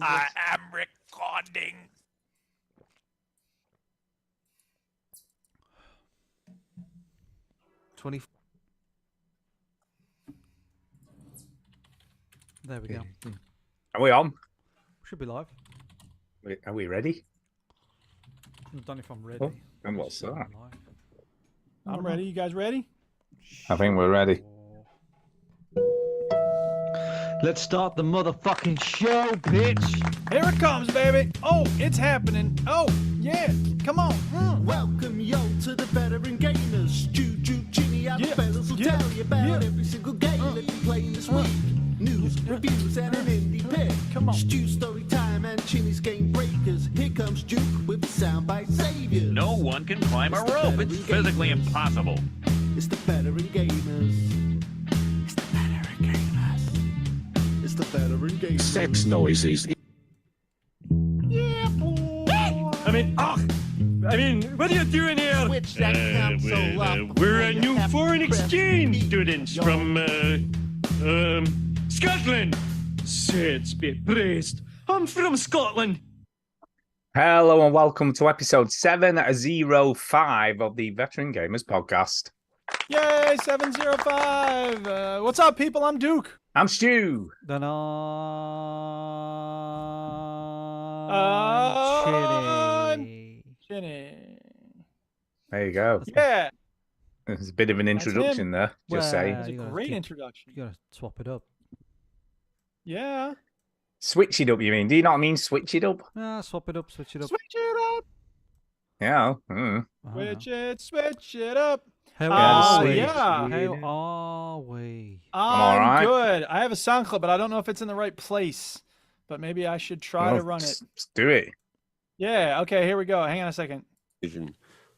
I am recording. There we go. Are we on? Should be live. Are we ready? I don't know if I'm ready. Oh, and what's that? I'm ready. You guys ready? I think we're ready. Let's start the motherfucking show, bitch. Here it comes, baby. Oh, it's happening. Oh, yeah. Come on. Welcome, yo, to the veteran gamers. Juju, Ginny, and Yeah, the fellas will yeah, tell you about yeah. every single game that you playing this week. News, reviews, and an indie pick. Come on. Stu story time and Chinny's game breakers. Here comes Duke with soundbite saviors. No one can climb a rope. It's physically impossible. It's the veteran gamers. It's the veteran gamers. It's the veteran gamers. Sex noises. Yeah, boy. I mean, what are you doing here? Switch that console up before We're you new have to foreign press exchange delete. students Yo. from, Scotland. Saints be praised. I'm from Scotland. Hello and welcome to episode 705 of the Veteran Gamers Podcast. Yay, 705. What's up, people? I'm Duke. I'm Stu. Then Chinny. Chinny. There you go. Yeah. There's a bit of an That's introduction there. Just Well, say. That's a you gotta great keep- introduction. You gotta swap it up. Yeah. Switch it up, you mean? Do you know what I mean? Switch it up? Swap it up, switch it up. Switch it up. Yeah. Switch it up. How Oh, are we? yeah. How are we? all right. Good. I have a sound clip, but I don't know if it's in the right place. But maybe I should try to run it. Let's do it. Yeah. Okay. Here we go. Hang on a second.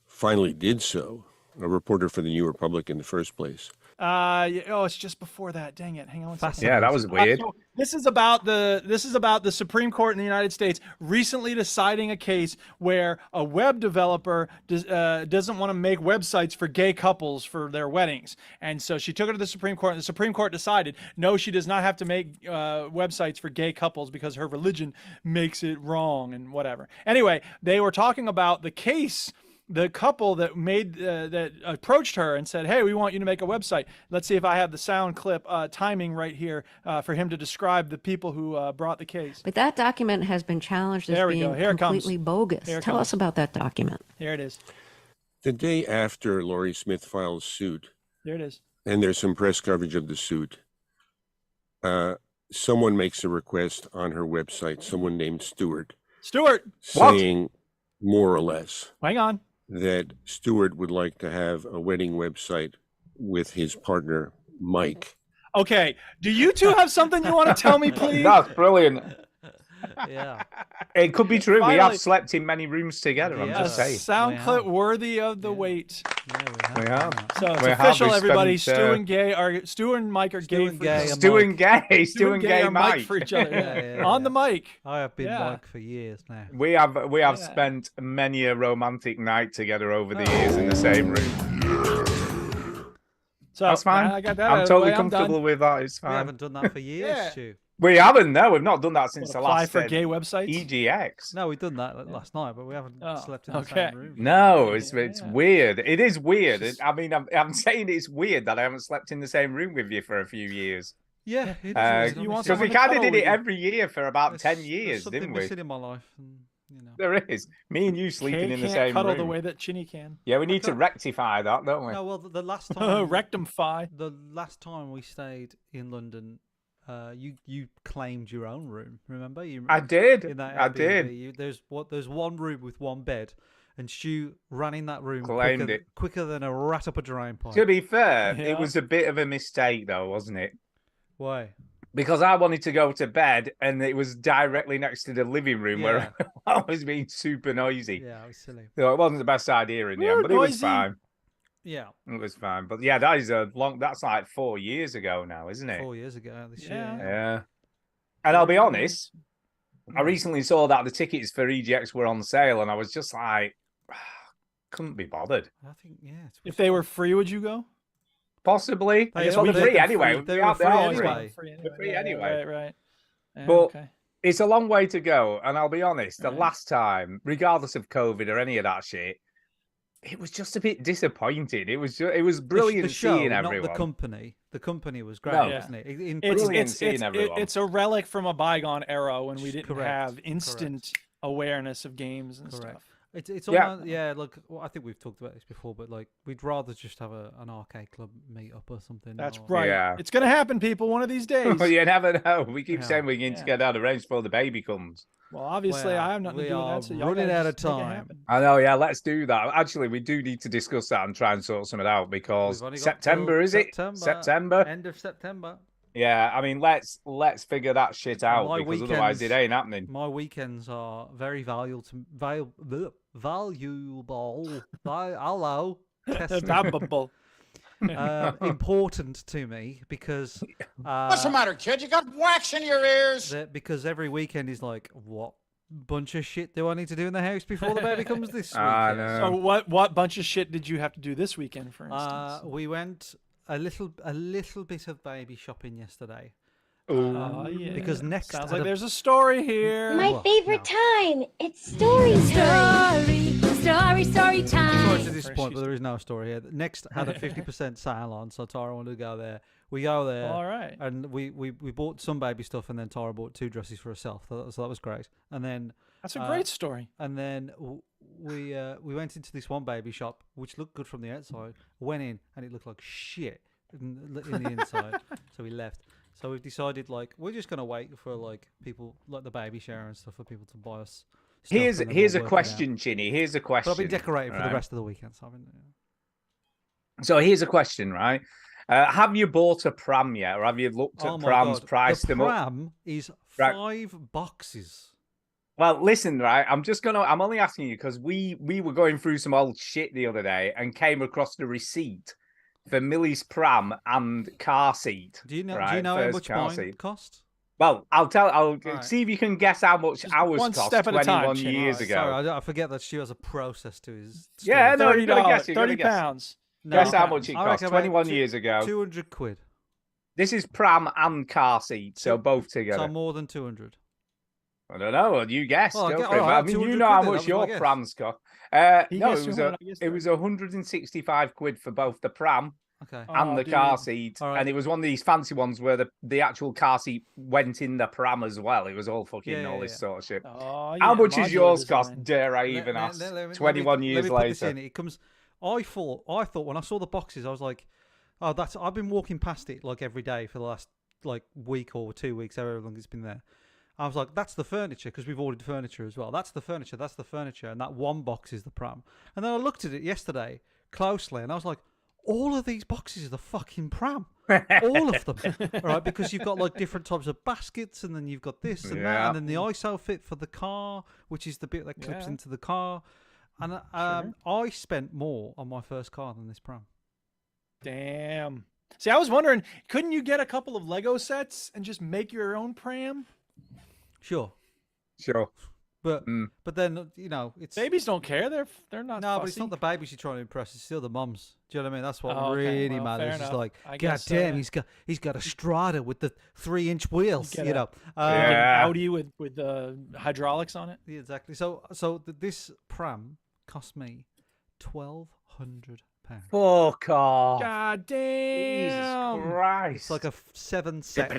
Finally did so. A reporter for the New Republic in the first place. Oh, it's just before that. Dang it. Hang on one second. Yeah, that was weird. So this is about the Supreme Court in the United States recently deciding a case where a web developer doesn't want to make websites for gay couples for their weddings, and so she took it to the Supreme Court, and the Supreme Court decided no, she does not have to make websites for gay couples because her religion makes it wrong and whatever. Anyway, they were talking about the case. The couple that that approached her and said, "Hey, we want you to make a website." Let's see if I have the sound clip timing right here for him to describe the people who brought the case. But that document has been challenged as There we being go. Here it comes. completely bogus. Here it Tell comes. us about that document. Here it is. The day after Laurie Smith files suit, There it is. and there's some press coverage of the suit, someone makes a request on her website, someone named Stewart, Stuart, saying more or less hang on. that Stewart would like to have a wedding website with his partner, Mike. Okay, do you two have something you want to tell me, please? That's brilliant. Yeah. It could be true. We Finally- have slept in many rooms together. I'm Yeah. just saying. Sound We clip have. worthy of the Yeah. wait. Yeah, We have. So it's We have. official, We everybody. spent, Stu and Mike are Stu gay and for gay each and other. Stu and gay. Stu and gay are Mike. for each other. Yeah. On the mic. I have been Yeah. Mike for years now. We have Yeah. spent many a romantic night together over the years in the same room. So That's fine. I got that out I'm of the totally way. I'm done. comfortable with that. It's We fine. haven't done that for years, Yeah. Stu. We haven't. No, we've not done that since the Apply last for gay websites. EGX. No, we done that last night, but we haven't Oh, slept in the okay. same room. No, it's Yeah. weird. It is weird. I mean, I'm saying it's weird that I haven't slept in the same room with you for a few years. Yeah, it is. You want Because we someone to kind of cuddle did with it you. every year for about 10 There's years, something didn't we? missing in my life, and, you know. There is. Me and you sleeping Kay in the can't same cuddle room. the way that Chinny can. Yeah, we need to rectify that, don't we? No, well, the last time Rectumfy. the last time we stayed in London, you claimed your own room. Remember? I did. In that I Airbnb, did. There's one room with one bed, and Stu ran in that room Claimed it. quicker than a rat up a drain pipe. To be fair, Yeah. it was a bit of a mistake, though, wasn't it? Why? Because I wanted to go to bed, and it was directly next to the living room where I was being super noisy. Yeah, it was silly. So it wasn't the best idea in the end, We're but it was noisy. fine. Yeah, It was fine. But yeah, that is that's like 4 years ago now, isn't it? 4 years ago this Yeah. year. Yeah. And I'll be honest, I recently saw that the tickets for EGX were on sale, and I was just like, couldn't be bothered. I think If they were free, would you go? Possibly. They Well, are- they're they're free free. anyway. They They were are free free anyway. They're free anyway. Right. Yeah, But okay. It's a long way to go, and I'll be honest. The Right. last time, regardless of COVID or any of that shit, it was just a bit disappointing. It was brilliant the show, seeing not everyone. the company. The company was great, No. wasn't it? In It's Brilliant it's seeing it's, everyone. it's a relic from a bygone era when we didn't Correct, have correct. instant awareness of games and Correct. stuff. It's Yeah. almost, yeah. Look, well, I think we've talked about this before, but like we'd rather just have an arcade club meet up or something. That's or- right. Yeah. It's gonna happen, people, one of these days. Well, you never know. We keep Yeah. saying we need to get out of range before the baby comes. Well, obviously, Well, I have nothing to we do with are that. So y'all running gotta out of just make it time. happen. I know, yeah, let's do that. Actually, we do need to discuss that and try and sort something out because We've only got September, till is it? September? End of September. Yeah, I mean, let's figure that shit out My because otherwise it weekends- ain't happening. My weekends are very valuable. Hello. Test me. Valuable. Important to me because What's the matter, kid? You got wax in your ears? because every weekend is like, what bunch of shit do I need to do in the house before the baby comes this weekend? I know. So what bunch of shit did you have to do this weekend, for instance? We went a little bit of baby shopping yesterday. Oh, yeah. Because next Sounds at like a- there's a story here. My Well, favorite time. It's story time. Story Sorry time. to disappoint, but there is no story here. Next had a 50% sale on, so Tara wanted to go there. We go there. All right. And we bought some baby stuff, and then Tara bought 2 dresses for herself. So that was great. And then That's a great story. And then we went into this one baby shop, which looked good from the outside. Went in, and it looked like shit in the inside. So we left. So we've decided, like, we're just gonna wait for like people, like the baby shower and stuff, for people to buy us. stuff, Here's and then a we'll work it out. question, Chinny. Here's a question. But I've been decorating for the right? rest of the weekend. So I've been, So here's a question, right? Have you bought a pram yet, or have you looked at oh my prams, God. priced the them up? pram is Right. 5 boxes. Well, listen, right? I'm only asking you because we were going through some old shit the other day and came across the receipt for Millie's pram and car seat. Do you know? Right? Do you know how First much car mine seat. cost? Well, I'll Right. see if you can guess how much Just ours one cost step at a time, 21 Chinny. years Alright, ago. Sorry, I forget that Stu has a process to his. Yeah, story. no, you gotta guess. You gotta 30 guess. pounds. Guess how £30. much it I cost reckon about 21 years ago. 200 quid. This is pram and car seat, so both So together. more than 200. I don't know. You guess. Well, Go get- for it. all But, right, I mean, you 200 know how quid then, much that was my your guess. prams cost. He No, guessed 200, I guessed it was 165 quid for both the pram Okay. Oh, and the car dude. seat, All right. and it was one of these fancy ones where the actual car seat went in the pram as well. It was all fucking Yeah, all yeah, this yeah. sort of shit. Oh, How yeah, much is modular yours cost? design. Dare I even ask? 21 years let me put this later. in. It comes. I thought when I saw the boxes, I was like, oh, that's. I've been walking past it like every day for the last like week or 2 weeks, however long it's been there. I was like, that's the furniture, because we've ordered furniture as well. That's the furniture, and that one box is the pram. And then I looked at it yesterday closely, and I was like, all of these boxes are the fucking pram. All of them. Right? Because you've got like different types of baskets, and then you've got this and that, Yeah. and then the ISO fit for the car, which is the bit that clips Yeah. into the car. And I spent more on my first car than this pram. Damn. See, I was wondering, couldn't you get a couple of Lego sets and just make your own pram? Sure. Sure. But Mm. but then, you know, it's... Babies don't care. They're not. No, but it's fussy. not the babies you're trying to impress. It's still the mums. Do you know what I mean? That's what Oh, okay. really Well, fair matters. It's enough. like, I God guess so, damn, yeah. he's got a Strata with the 3-inch wheels. Get You a- know. You get an Yeah. Audi with hydraulics on it. Yeah, exactly. So this pram cost me £1,200. Fuck off. God Jesus damn. Christ. It's like a 7-set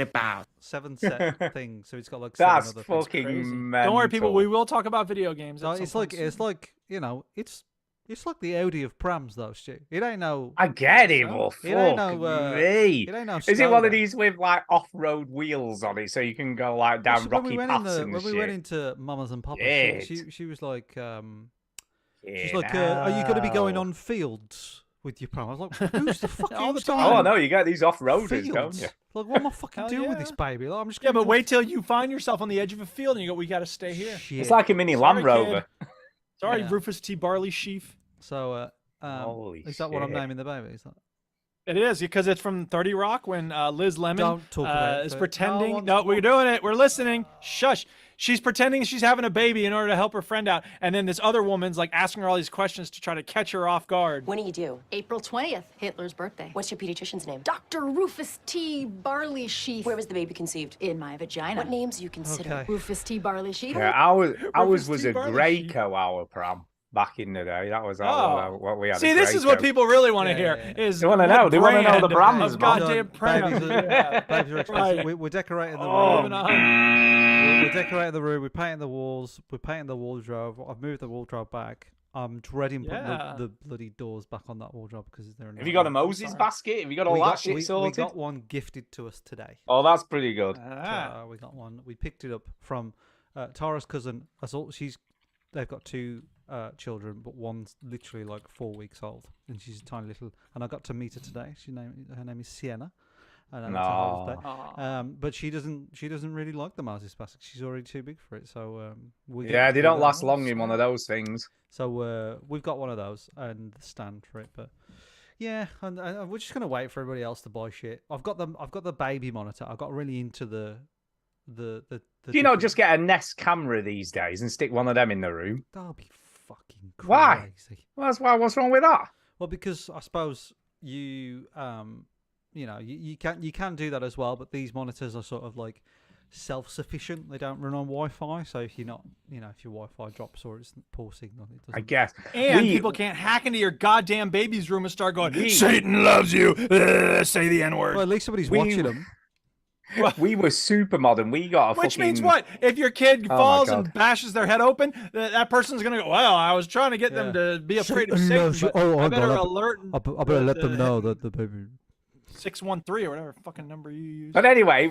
thing. So it's got like That's 7 other things. fucking Crazy. mental. Don't worry, people. We will talk about video games. So at some it's like point soon. it's like, you know, it's like the Audi of prams though, Stu. It ain't no. I get it, So, but it ain't fuck no, me. It ain't no. Is it one Skoda. of these with like off-road wheels on it, so you can go like down When rocky we went paths in and when shit? we went into Mamas and Papas, Shit. she was like, she's Fucking like, are you going to be going hell. on fields with your pram? I was like, who's the fuck? All the who's time. going Oh on no, you get these off-roaders, don't fields? you? Like, what am I fucking Hell doing with this yeah. baby? Like, I'm just Yeah, gonna but go wait till you find yourself on the edge of a field and you go, we got to stay here. Shit. It's like a mini Sorry, Land Rover. Sorry, Yeah. Rufus T. Barley Sheaf. So, Holy is that what I'm shit. naming the baby? Is that? It is because it's from 30 Rock when Liz Lemon Don't talk about is it. pretending. No No, we're doing it. We're listening. Shush. she's pretending she's having a baby in order to help her friend out, and then this other woman's like asking her all these questions to try to catch her off guard. When are you due? April 20th, Hitler's birthday. What's your pediatrician's name? Dr. Rufus T. Barley Sheaf. Where was the baby conceived? In my vagina. What names do you consider? Okay. Rufus T. Barley Sheaf. Yeah, ours was T. a Barley Graco hour pram back in the day. That was Oh. what we had. See, a this is what Graco. people really want to Yeah, hear. yeah, Is They wanna what know. They wanna know the brand brands, of man. goddamn pram. Babies Yeah. Babies are expensive. Right. We're decorating the Oh. room. Moving on. We're decorating the room. We're painting the walls. We're painting the wardrobe. I've moved the wardrobe back. I'm dreading putting Yeah. the bloody doors back on that wardrobe because they're. Have you got a nightmare. Moses basket? Have you got all We that got, shit we sorted? got one gifted to us today. Oh, that's pretty good. Ah. We got one. We picked it up from Tara's cousin. They've got two children, but one's literally like 4 weeks old, and she's a tiny little. And I got to meet her today. Her name is Sienna. And that's her Mother's Day. Aw. But she doesn't really like the Moses basket. She's already too big for it. So Yeah, they don't last long in one of those things. So we've got one of those and the stand for it. But yeah, and we're just gonna wait for everybody else to buy shit. I've got the baby monitor. I got really into the. Do you not just get a Nest camera these days and stick one of them in the room? That'll be fucking crazy. Why? Well, that's why. What's wrong with that? Well, because I suppose you you can do that as well, but these monitors are sort of like self-sufficient. They don't run on Wi-Fi, so if you're not, if your Wi-Fi drops or it's poor signal, it doesn't. I guess. And people can't hack into your goddamn baby's room and start going, We- Satan loves you. Say the N-word. Well, at least somebody's We- watching them. We were super modern. We got a Which fucking... means what? If your kid Oh my falls God. and bashes their head open, that person's gonna go, well, I was trying to get them to be afraid of Satan, but I better alert. I better let them know that the baby. 613 or whatever fucking number you use. But anyway,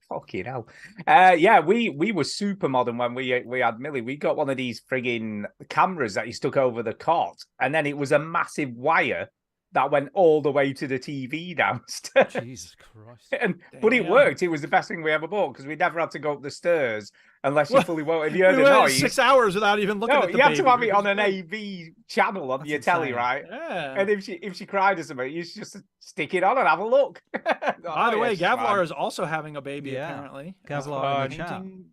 fucking hell. Yeah, we were super modern when we had Millie. We got one of these frigging cameras that you stuck over the cot, and then it was a massive wire that went all the way to the TV downstairs. Jesus Christ! But it Damn. worked. It was the best thing we ever bought because we never had to go up the stairs unless you Well, fully woke. If you heard We the went noise, 6 hours without even looking no, at the you had baby. to have it on was an great. AV channel on That's your telly, insane. right? Yeah. And if she cried or something, you just stick it on and have a look. By the way, yes, Gavlar man. is also having a baby, Yeah. apparently. Gavlar in the chat. Painting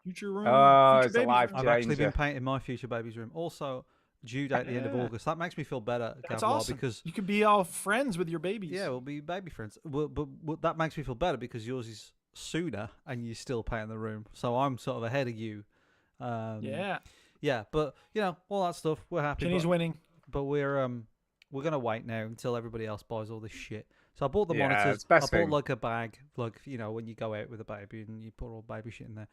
Future room. Oh, future it's a baby's life room. I've actually been changer. painting my future baby's room. Also, due date at the end of Yeah. August. That makes me feel better, That's Gavlar, awesome. because You could be all friends with your babies. yeah, we'll be baby friends. But that makes me feel better because yours is sooner and you're still painting the room, so I'm sort of ahead of you. Yeah. Yeah, but all that stuff. We're happy. Kenny's but, winning. but we're gonna wait now until everybody else buys all this shit. So I bought the Yeah, monitors. it's best I bought thing. like a bag, like when you go out with a baby and you put all baby shit in there.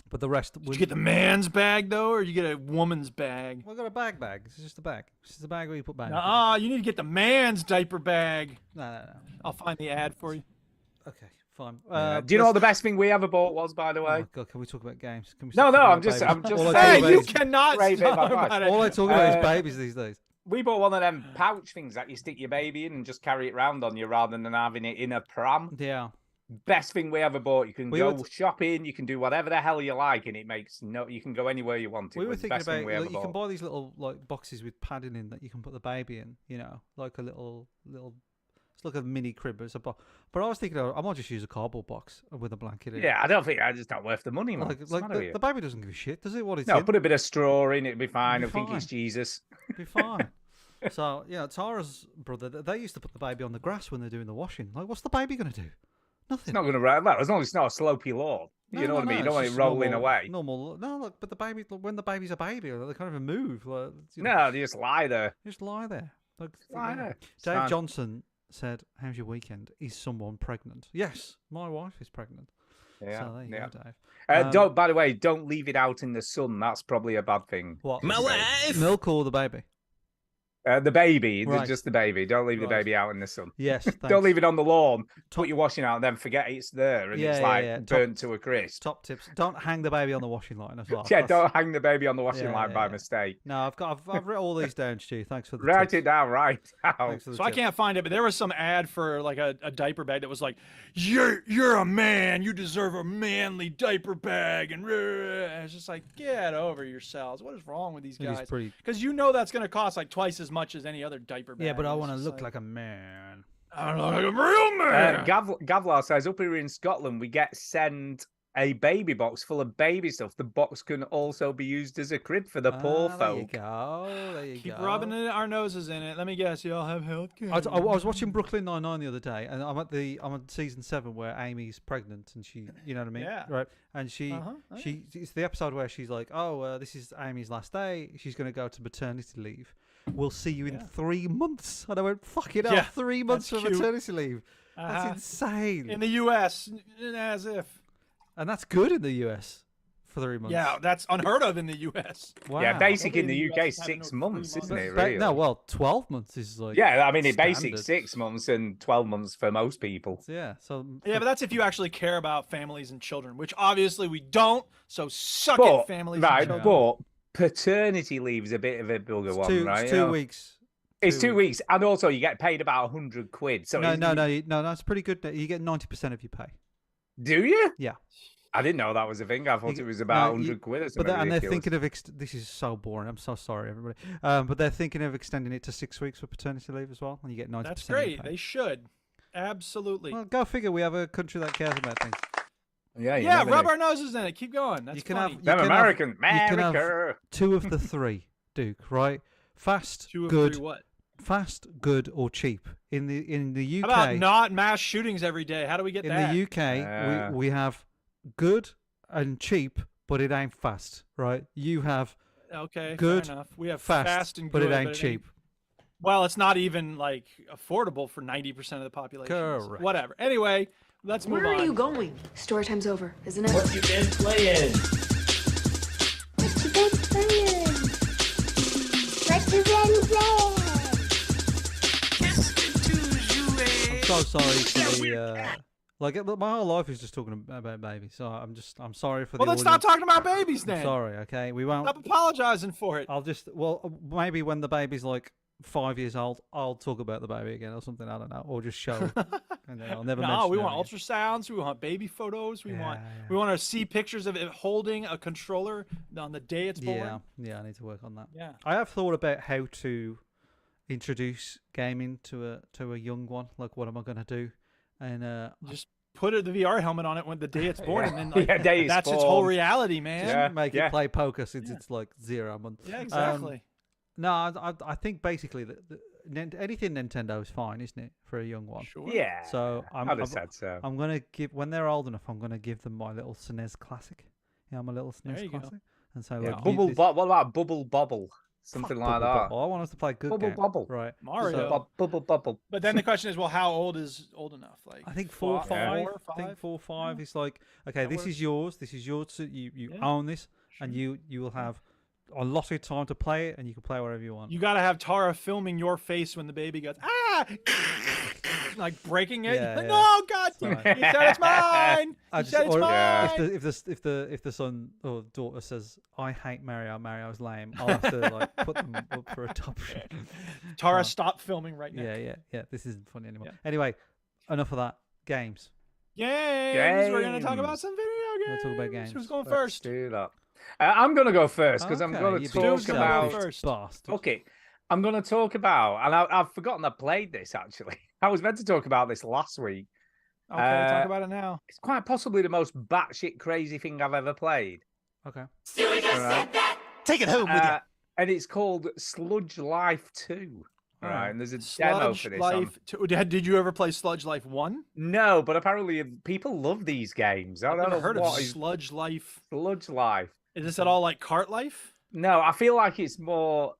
But the rest. Did you get the man's bag though, or you get a woman's bag? I got a bag. It's just a bag. It's just a bag where you put bags. Ah, you need to get the man's diaper bag. No. I'll find the ad for you. Okay, fine. Do you know what the best thing we ever bought was, by the Oh way? my God, can we talk about games? Can we No, stop no, talking I'm about just- babies? I'm just All I saying. talk Hey, about you is- cannot Great bit of talk advice. about it. all I talk about is Uh, babies these days. We bought one of them pouch things that you stick your baby in and just carry it round on you rather than having it in a pram. Yeah. Best thing we ever bought. You can We go were shopping, you can do whatever the hell you like, and it makes you can go anywhere you want. It We were was the thinking best thing about we ever like, you can bought. buy these little like boxes with padding in that you can put the baby in. Like a little. It's like a mini crib. It's a box. But I was thinking, I might just use a cardboard box with a blanket in. Yeah, I don't think it's just not worth the money, man. Like, What's the matter with you? the baby doesn't give a shit, does it? What it's No, in? put a bit of straw in, it'd be fine. I It'd be think it's fine. Jesus. It'd be fine. So Tara's brother, they used to put the baby on the grass when they're doing the washing. Like, what's the baby gonna do? Nothing. It's not going to run. Well, as long as it's not a slopey lawn. You know what I mean? You don't want it rolling away. Normal. No, look, but the baby, when the baby's a baby, they can't even move. Like, No, they just lie there. just lie there. Like, Lie there. It's Dave fine. Johnson said, "How's your weekend? Is someone pregnant?" Yes, my wife is pregnant. Yeah, So there you yeah. go, Dave. Don't. By the way, don't leave it out in the sun. That's probably a bad thing. What? My wife! Milk or the baby? The baby, Right. just the baby. Don't leave the Right. baby out in the sun. Yes. Don't thanks. leave it on the lawn. Put your washing out and then forget it's there and Yeah, it's yeah, like yeah. Top- burnt to a crisp. Top tips. Don't hang the baby on the washing line as well. Yeah, That's- don't hang the baby on the washing Yeah, line yeah, by yeah. mistake. No, I've written all these down, Stu. Thanks for the Write tips. it down right now. Thanks for the So I tips. can't find it, but there was some ad for like a diaper bag that was like, "You're a man, you deserve a manly diaper bag," and it's just like, get over yourselves. What is wrong with these It is guys? pretty- Because that's going to cost like twice as much as any other diaper bag. Yeah, but I It's want to just look like a man. I don't look like a real man. Gavlar says up here in Scotland we get sent a baby box full of baby stuff. The box can also be used as a crib for the poor There you folk. go. There you Keep go. rubbing our noses in it. Let me guess, you all have health care. I was watching Brooklyn Nine-Nine the other day, and I'm on season 7 where Amy's pregnant, and she, you know what I mean, Yeah. right? And it's the episode where she's like, "Oh, this is Amy's last day. She's going to go to maternity leave. We'll see you in 3 months." And I went, "Fuck it up, Yeah, 3 months for that's cute. maternity leave. That's Uh-huh. insane." In the U.S., as if. And that's good in the US for 3 months. Yeah, that's unheard of in the U.S. Wow. Yeah, basic in Nobody the in the UK US has had 6 no months, 3 isn't it? Ba- Really? No, well, 12 months is like Yeah, I mean, it basic standard. 6 months and 12 months for most people. Yeah, so Yeah, but that's if you actually care about families and children, which obviously we don't. So suck But, it, families right, and children. but paternity leave is a bit of a bugger it's one, two, right? it's You 2 know? weeks. It's 2 weeks, and also you get paid about 100 quid. So No, that's pretty good. You get 90% of your pay. Do you? Yeah. I didn't know that was a thing. I thought You- it was about no, you- 100 quid or But something. and they're ridiculous. thinking of this is so boring. I'm so sorry, everybody. But they're thinking of extending it to 6 weeks for paternity leave as well, and you get 90%. That's of your great. pay. They should. Absolutely. Well, go figure. We have a country that cares about things. Yeah, you yeah, never rub know. our noses in it. Keep going. That's You can funny. have- Them can have- American, you can have America. 2 of the 3, Duke. Right? Fast, 2 of good, 3 what? fast, good, or cheap. In the How UK, about not mass shootings every day? How do we get in that? the UK, we have good and cheap, but it ain't fast. Right? You have Okay, good, fair enough. We have fast, and but good, it ain't cheap. Well, it's not even like affordable for 90% of the population. Correct. Whatever. Anyway, let's move Where on. are you going? Story time's over, isn't it? What you been playing? What you been playing? I'm so sorry for the my whole life is just talking about babies. So I'm sorry for Well, the let's stop audience. talking about babies I'm then. sorry, okay? We won't. Stop apologizing for it. I'll just maybe when the baby's like 5 years old, I'll talk about the baby again or something. I don't know, or just show. And then I'll never. No, mention we it want again. ultrasounds. We want baby photos. We Yeah. we want to see pictures of it holding a controller on the day it's born. Yeah, I need to work on that. Yeah. I have thought about how to introduce gaming to a young one. Like, what am I going to do? And Just put the VR helmet on it when the day it's born, and then like, Yeah, day it's that's its whole born. reality, man. Yeah. make it play poker since it's like 0 a month. Yeah, exactly. No, I think basically anything Nintendo is fine, isn't it, for a young one? Sure. Yeah. So I'd have said so. I'm gonna give when they're old enough. I'm gonna give them my little SNES Classic. Yeah, my little There SNES you go. Classic. And so Yeah, like, Bubble this- What about Bubble Bobble? Something fuck like Bubble that. Bobble. I want us to play a good Bubble game. Bobble. Right. Mario. Bubble Bobble. But then the question is, well, how old is old enough? Like I think 4 or 5. Four, I think five? 4 or 5 is like, okay, That this works. is yours. This is yours. So you Yeah. own this, and you will have a lot of time to play it, and you can play wherever you want. You got to have Tara filming your face when the baby goes, like breaking it. Yeah, Like, yeah. No, God, you Fine. said it's mine. I You just- said it's or mine. if the son or daughter says I hate Mario, Mario's lame, I'll have to like put them up for adoption. Tara, Oh. stop filming right now. Yeah. This isn't funny anymore. Yeah. Anyway, enough of that. Games. Games. We're gonna talk about Games. some video games. We'll talk about games. Who's going Let's first? do that. I'm going to go first because I'm Okay, going you to big talk Stu's gonna go about. first. Bastard. Okay, I'm going to talk about, and I've forgotten I played this actually. I was meant to talk about this last week. Okay, talk about it now. It's quite possibly the most batshit crazy thing I've ever played. Okay. Alright? Take it home with you. And it's called Sludge Life 2. Right, and there's a demo Sludge for this. Life. Did you ever play Sludge Life 1? No, but apparently people love these games. I I've don't never know heard of what is Sludge Life. Sludge Life. Is this at all like Cart Life? No, I feel like it's more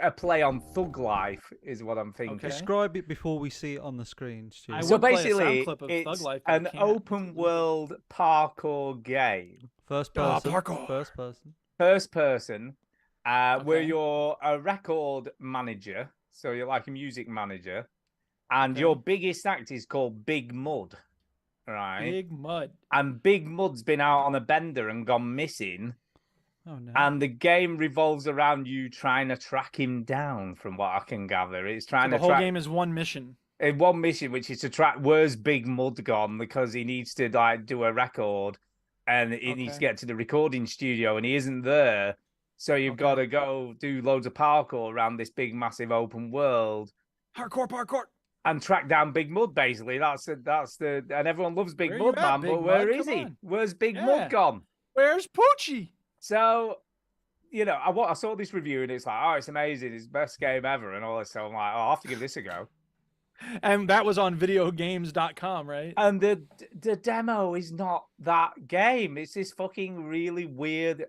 a play on Thug Life, is what I'm thinking. Okay. Describe it before we see it on the screen, Stu. I So would play a sound basically, clip of Thug it's Life, but I an can't. open world parkour game, First Ah, person. parkour. First person. first person, where Okay. you're a record manager. So you're like a music manager, and Okay. your biggest act is called Big Mud, right? Big Mud. And Big Mud's been out on a bender and gone missing. Oh no. And the game revolves around you trying to track him down, from what I can gather. It's So trying the to whole track game is one mission. one mission, which is to track where's Big Mud gone, because he needs to like do a record, and he needs to Okay. get to the recording studio, and he isn't there. So you've got to go do loads of parkour around this big, massive open world. Hardcore, parkour. and track down Big Mud. Basically, that's the and everyone loves Big Where Mud, you at, man. Big But where Mud? is Come he? on. Where's Big Yeah. Mud gone? Where's Poochie? So, I saw this review and it's like, oh, it's amazing, it's the best game ever, and all this. So I'm like, oh, I'll have to give this a go. And that was on videogames.com, right? And the demo is not that game. It's this fucking really weird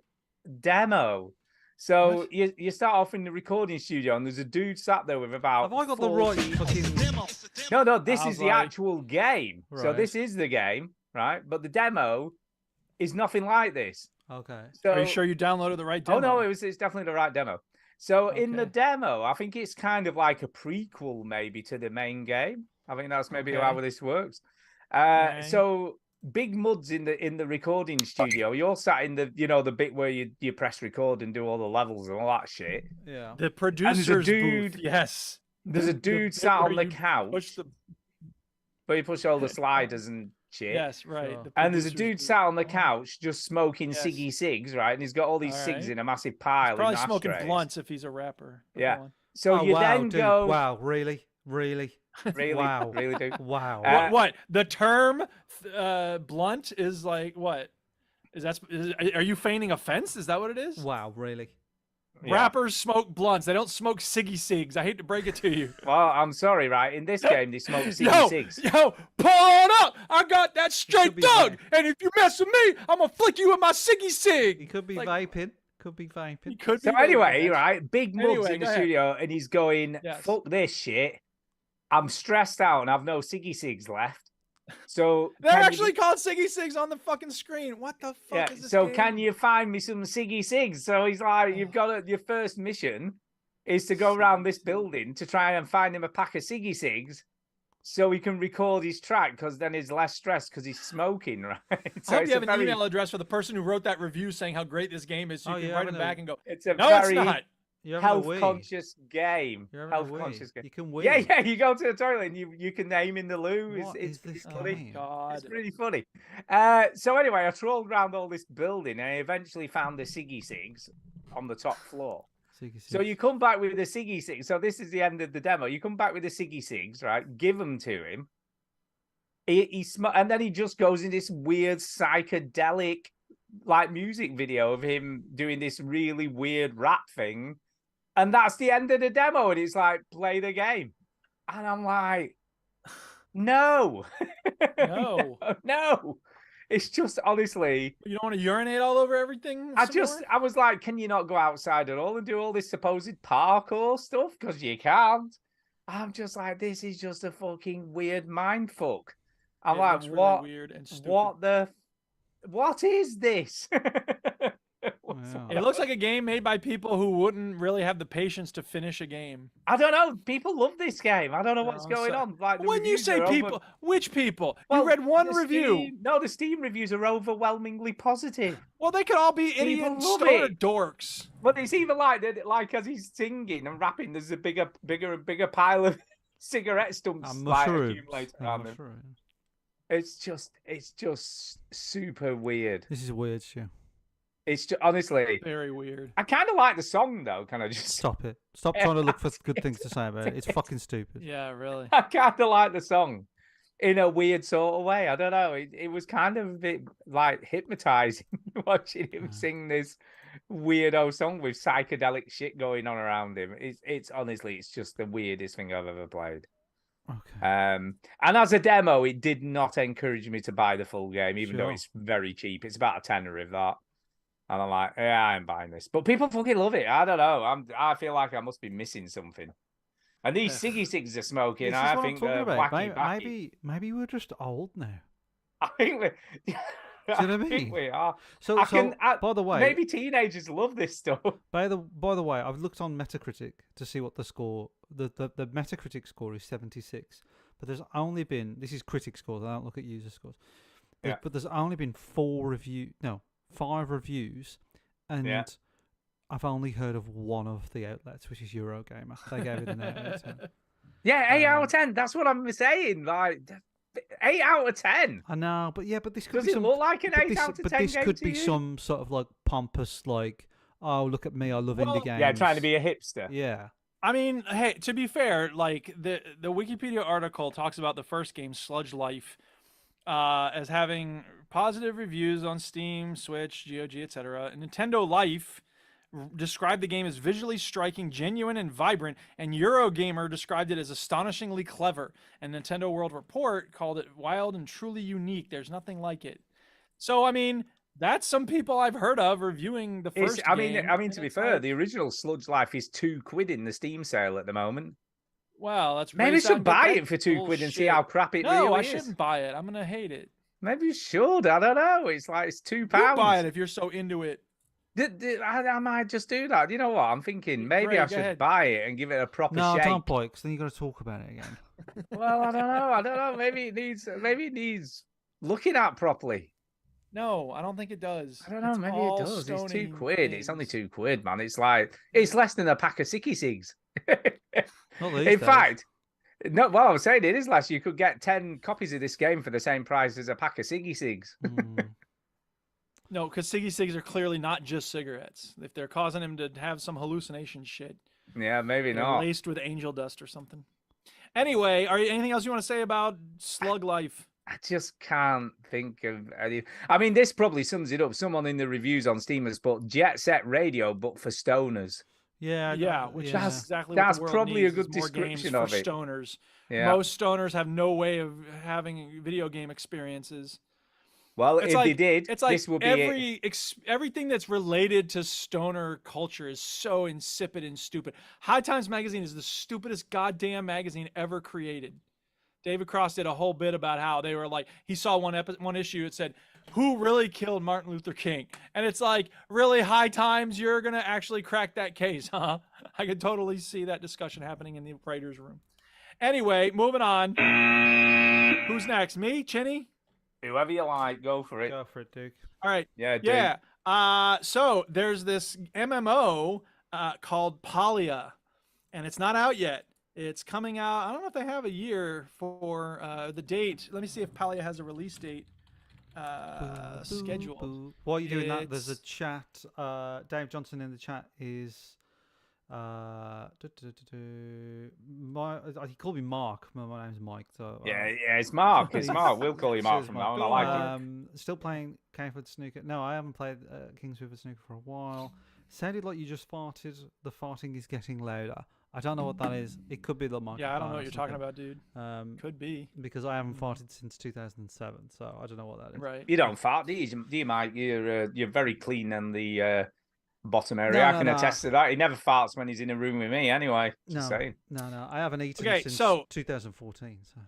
demo. So What? you start off in the recording studio and there's a dude sat there with about. Have I got the right 40 fucking? No, this I is was the like- actual game. So Right. this is the game, right? But the demo is nothing like this. Okay. So Are you sure you downloaded the right demo? Oh no, it's definitely the right demo. So in the Okay. demo, I think it's kind of like a prequel, maybe, to the main game. I think that's maybe how Okay. this works. Okay. So Big Mud's in the recording studio. You're sat in the the bit where you press record and do all the levels and all that shit. Yeah. The producer's dude- booth. Yes. There's a The dude bit sat where on the you couch, push the- but you push all the sliders and shit. Yes, right. Sure. the And there's a producer's dude booth. sat on the Oh. couch just smoking Yes. ciggy cigs, right? And he's got all these All cigs right. in a massive pile. Probably in smoking ashtrays. blunts if he's a rapper. But Yeah. go on. So Oh, you wow, then dude. go, Wow, really? really, Wow. really, do. Wow. Uh, What? The term blunt is like what? Are you feigning offense? Is that what it is? Wow, really? Yeah. Rappers smoke blunts. They don't smoke ciggy cigs. I hate to break it to you. Well, I'm sorry, right? In this game, they smoke Yo, ciggy cigs. yo, pull on up! I got that straight be dog, right. and if you mess with me, I'm gonna flick you with my ciggy He cig. could be Like- vaping. Could be vaping. He could So be anyway, vaping. right? Big Mud's Anyway, in the go ahead. studio, and he's going, Yes. "Fuck this shit! I'm stressed out, and I've no ciggy cigs left." So They're can you- actually called ciggy cigs on the fucking screen. What the fuck yeah. is this? So game? can you find me some ciggy cigs? So he's like, "You've got your first mission is to go around this building to try and find him a pack of ciggy cigs." So he can record his track because then he's less stressed because he's smoking, right? So I hope it's you have a an very, email address for the person who wrote that review saying how great this game is, so you Oh, can yeah, write I him know. back and go, it's a "No, very it's not." You're having a health wee. conscious game. You're having a Health wee. conscious game. You can win. Yeah, you go to the toilet and you can aim in the loo. What It's is this funny. game? God. It's pretty funny. So anyway, I trolled around all this building and I eventually found the ciggy cigs on the top floor. So you come back with the ciggy cigs. So this is the end of the demo. You come back with the ciggy cigs, right? Give them to him. And then he just goes in this weird psychedelic like music video of him doing this really weird rap thing. And that's the end of the demo. And it's like, play the game. And I'm like, no. No. No. It's just honestly, You don't want to urinate all over everything? some more? I was like, can you not go outside at all and do all this supposed parkour stuff? Because you can't. I'm just like, this is just a fucking weird mind fuck. I'm It like, looks really what? weird and stupid. What is this? Wow. It looks like a game made by people who wouldn't really have the patience to finish a game. I don't know. People love this game. I don't know No, what's I'm going sorry. on. Like the When you reviews say are people, which people? Well, you read one the review. Steam- No, the Steam reviews are overwhelmingly positive. Well, they could all be People idiot love stoner it. dorks. But it's even like as he's singing and rapping, there's a bigger pile of cigarette stumps And like mushrooms. accumulated And around him. mushrooms. It's just super weird. This is weird, Stu. It's just, honestly, Very weird. I kind of like the song though. Can I just? Stop it. Stop trying to look for good things to say about it. It's fucking stupid. Yeah, really. I kind of like the song in a weird sort of way. I don't know. It was kind of a bit like hypnotizing watching him sing this weirdo song with psychedelic shit going on around him. It's honestly, it's just the weirdest thing I've ever played. Okay. And as a demo, it did not encourage me to buy the full game, even though Sure. it's very cheap. It's about a tenner of that. And I'm like, yeah, I'm buying this. But people fucking love it. I don't know. I feel like I must be missing something. And these ciggy cigs are smoking. This is I what think I'm they're talking about. wacky, wacky. Maybe we're just old now. I think we. Do you know what I I mean? think we are. So, by the way, maybe teenagers love this stuff. by the way, I've looked on Metacritic to see what the score. The Metacritic score is 76, but there's only been, this is critic scores. I don't look at user scores. Yeah. But there's only been 5 reviews, and Yeah. I've only heard of one of the outlets, which is Eurogamer. They gave it an 8 out of 10. Yeah, 8 out of 10. That's what I'm saying. Like 8 out of 10. I know, but this could Does be it some, look like an but 8 this, out of 10 but this game could to be you? some sort of like pompous, like, oh, look at me, I love Well, indie games. Yeah, trying to be a hipster. Yeah. I mean, hey, to be fair, like the Wikipedia article talks about the first game, Sludge Life, as having positive reviews on Steam, Switch, GOG, etc. Nintendo Life described the game as visually striking, genuine, and vibrant, and Eurogamer described it as astonishingly clever. And Nintendo World Report called it wild and truly unique. There's nothing like it. So, I mean, that's some people I've heard of reviewing the first I game. mean, to be fair, the original Sludge Life is £2 in the Steam sale at the moment. Well, that's Maybe you pretty should buy good. it for £2 and see Bullshit. how crap it No, really I is. shouldn't buy it. I'm gonna hate it. Maybe you should. I don't know. It's like it's £2. You buy it if you're so into it. I might just do that. You know what? I'm thinking maybe Great, I go should ahead. buy it and give it a proper No, shake. don't buy it, 'cause then you got to talk about it again. Well, I don't know. Maybe it needs looking at properly. No, I don't think it does. I don't know. It's Maybe all it does. It's stony £2. It's only things. £2, man. It's like it's less than a pack of Sicky Cigs. Not these In days. fact, no. Well, I was saying it is less. You could get 10 copies of this game for the same price as a pack of Siggy Cigs. Mm. No, because Siggy Cigs are clearly not just cigarettes. If they're causing him to have some hallucination shit, Yeah, maybe they're not. laced with angel dust or something. Anyway, anything else you want to say about Slug Life? I just can't think of any. I mean, this probably sums it up. Someone in the reviews on Steam has put Jet Set Radio, but for stoners. Yeah, Yeah, which yeah. is exactly That's what the world probably a needs, good is more games description for of it. stoners. Yeah. Most stoners have no way of having video game experiences. Well, It's if like, they did, it's like this would be it. everything that's related to stoner culture is so insipid and stupid. High Times Magazine is the stupidest goddamn magazine ever created. David Cross did a whole bit about how they were like, he saw one issue, it said, who really killed Martin Luther King? And it's like, really, High Times, you're going to actually crack that case, huh? I could totally see that discussion happening in the writer's room. Anyway, moving on. Who's next? Me? Chinny? Whoever you like, go for it. Go for it, Duke. All right. Yeah, dude. Yeah. So there's this MMO called Palia, and it's not out yet. It's coming out. I don't know if they have a year for the date. Let me see if Palia has a release date scheduled. While you're doing that, there's a It's- chat. Dave Johnson in the chat is. He called me Mark. My name's Mike. So Yeah, it's Mark. It's Mark. We'll call you Mark Says from now on. I Mark. like it. Still playing Kingsford Snooker. No, I haven't played Kingsford Snooker for a while. Sounded like you just farted. The farting is getting louder. I don't know what that is. It could be the microphone. Yeah, I don't know or what you're talking something. about, dude. Could be. Because I haven't farted since 2007, so I don't know what that is. Right. You don't fart, do you, Mike? You're very clean in the bottom area. No, I no, can no. attest to that. He never farts when he's in a room with me, anyway. Just No, saying. no, I haven't eaten Okay, since so- 2014. So.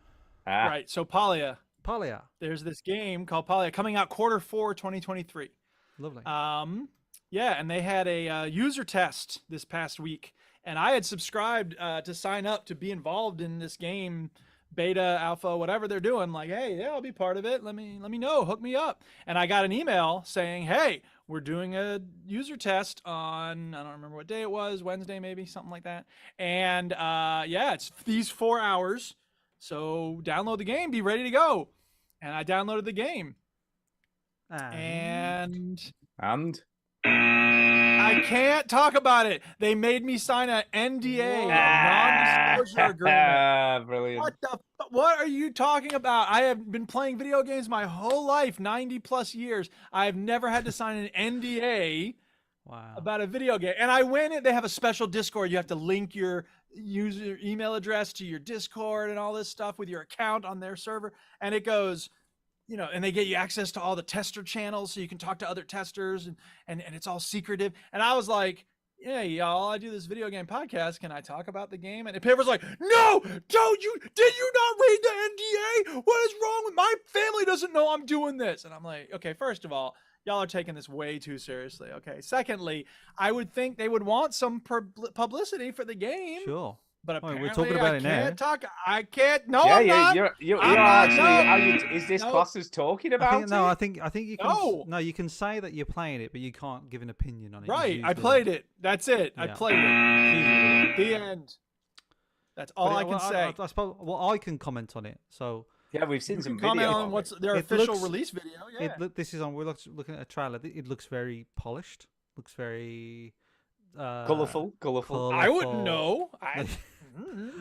Ah. Right. So Palia. Palia, There's this game called Palia coming out Q4 2023. lovely. Yeah, and they had a user test this past week, and I had subscribed to sign up to be involved in this game, beta, alpha, whatever they're doing. Like, hey, yeah, I'll be part of it. Let me know. Hook me up. And I got an email saying, hey, we're doing a user test on, I don't remember what day it was, Wednesday maybe, something like that. And yeah, it's these 4 hours. So download the game, be ready to go. And I downloaded the game. And And? I can't talk about it. They made me sign an NDA, a non-disclosure agreement. Brilliant. What are you talking about? I have been playing video games my whole life, 90 plus years. I have never had to sign an NDA Wow. about a video game. And I went in, they have a special Discord. You have to link your user email address to your Discord and all this stuff with your account on their server. And it goes, you know, and they get you access to all the tester channels so you can talk to other testers and it's all secretive. And I was like, yeah, y'all, I do this video game podcast. Can I talk about the game? And Piver's like, no, did you not read the NDA? What is wrong with my family doesn't know I'm doing this? And I'm like, okay, first of all, y'all are taking this way too seriously. Okay. Secondly, I would think they would want some publicity for the game. Sure. But I mean, apparently we're talking about I it now. can't talk. I can't. No, Yeah, I'm not. you're I'm not, actually. no. Are you, is this No. class is talking I about think, no, it? I think you can. No. No, you can say that you're playing it, but you can't give an opinion on it. Right. I played it. That's it. I Yeah. played it. The end. That's all I can say. I suppose. Well, I can comment on it. So Yeah, we've seen You some can comment video. on of what's it. their It official looks- release video. Yeah. this is on. We're looking at a trailer. It looks very polished. Looks very. Colourful. I wouldn't know.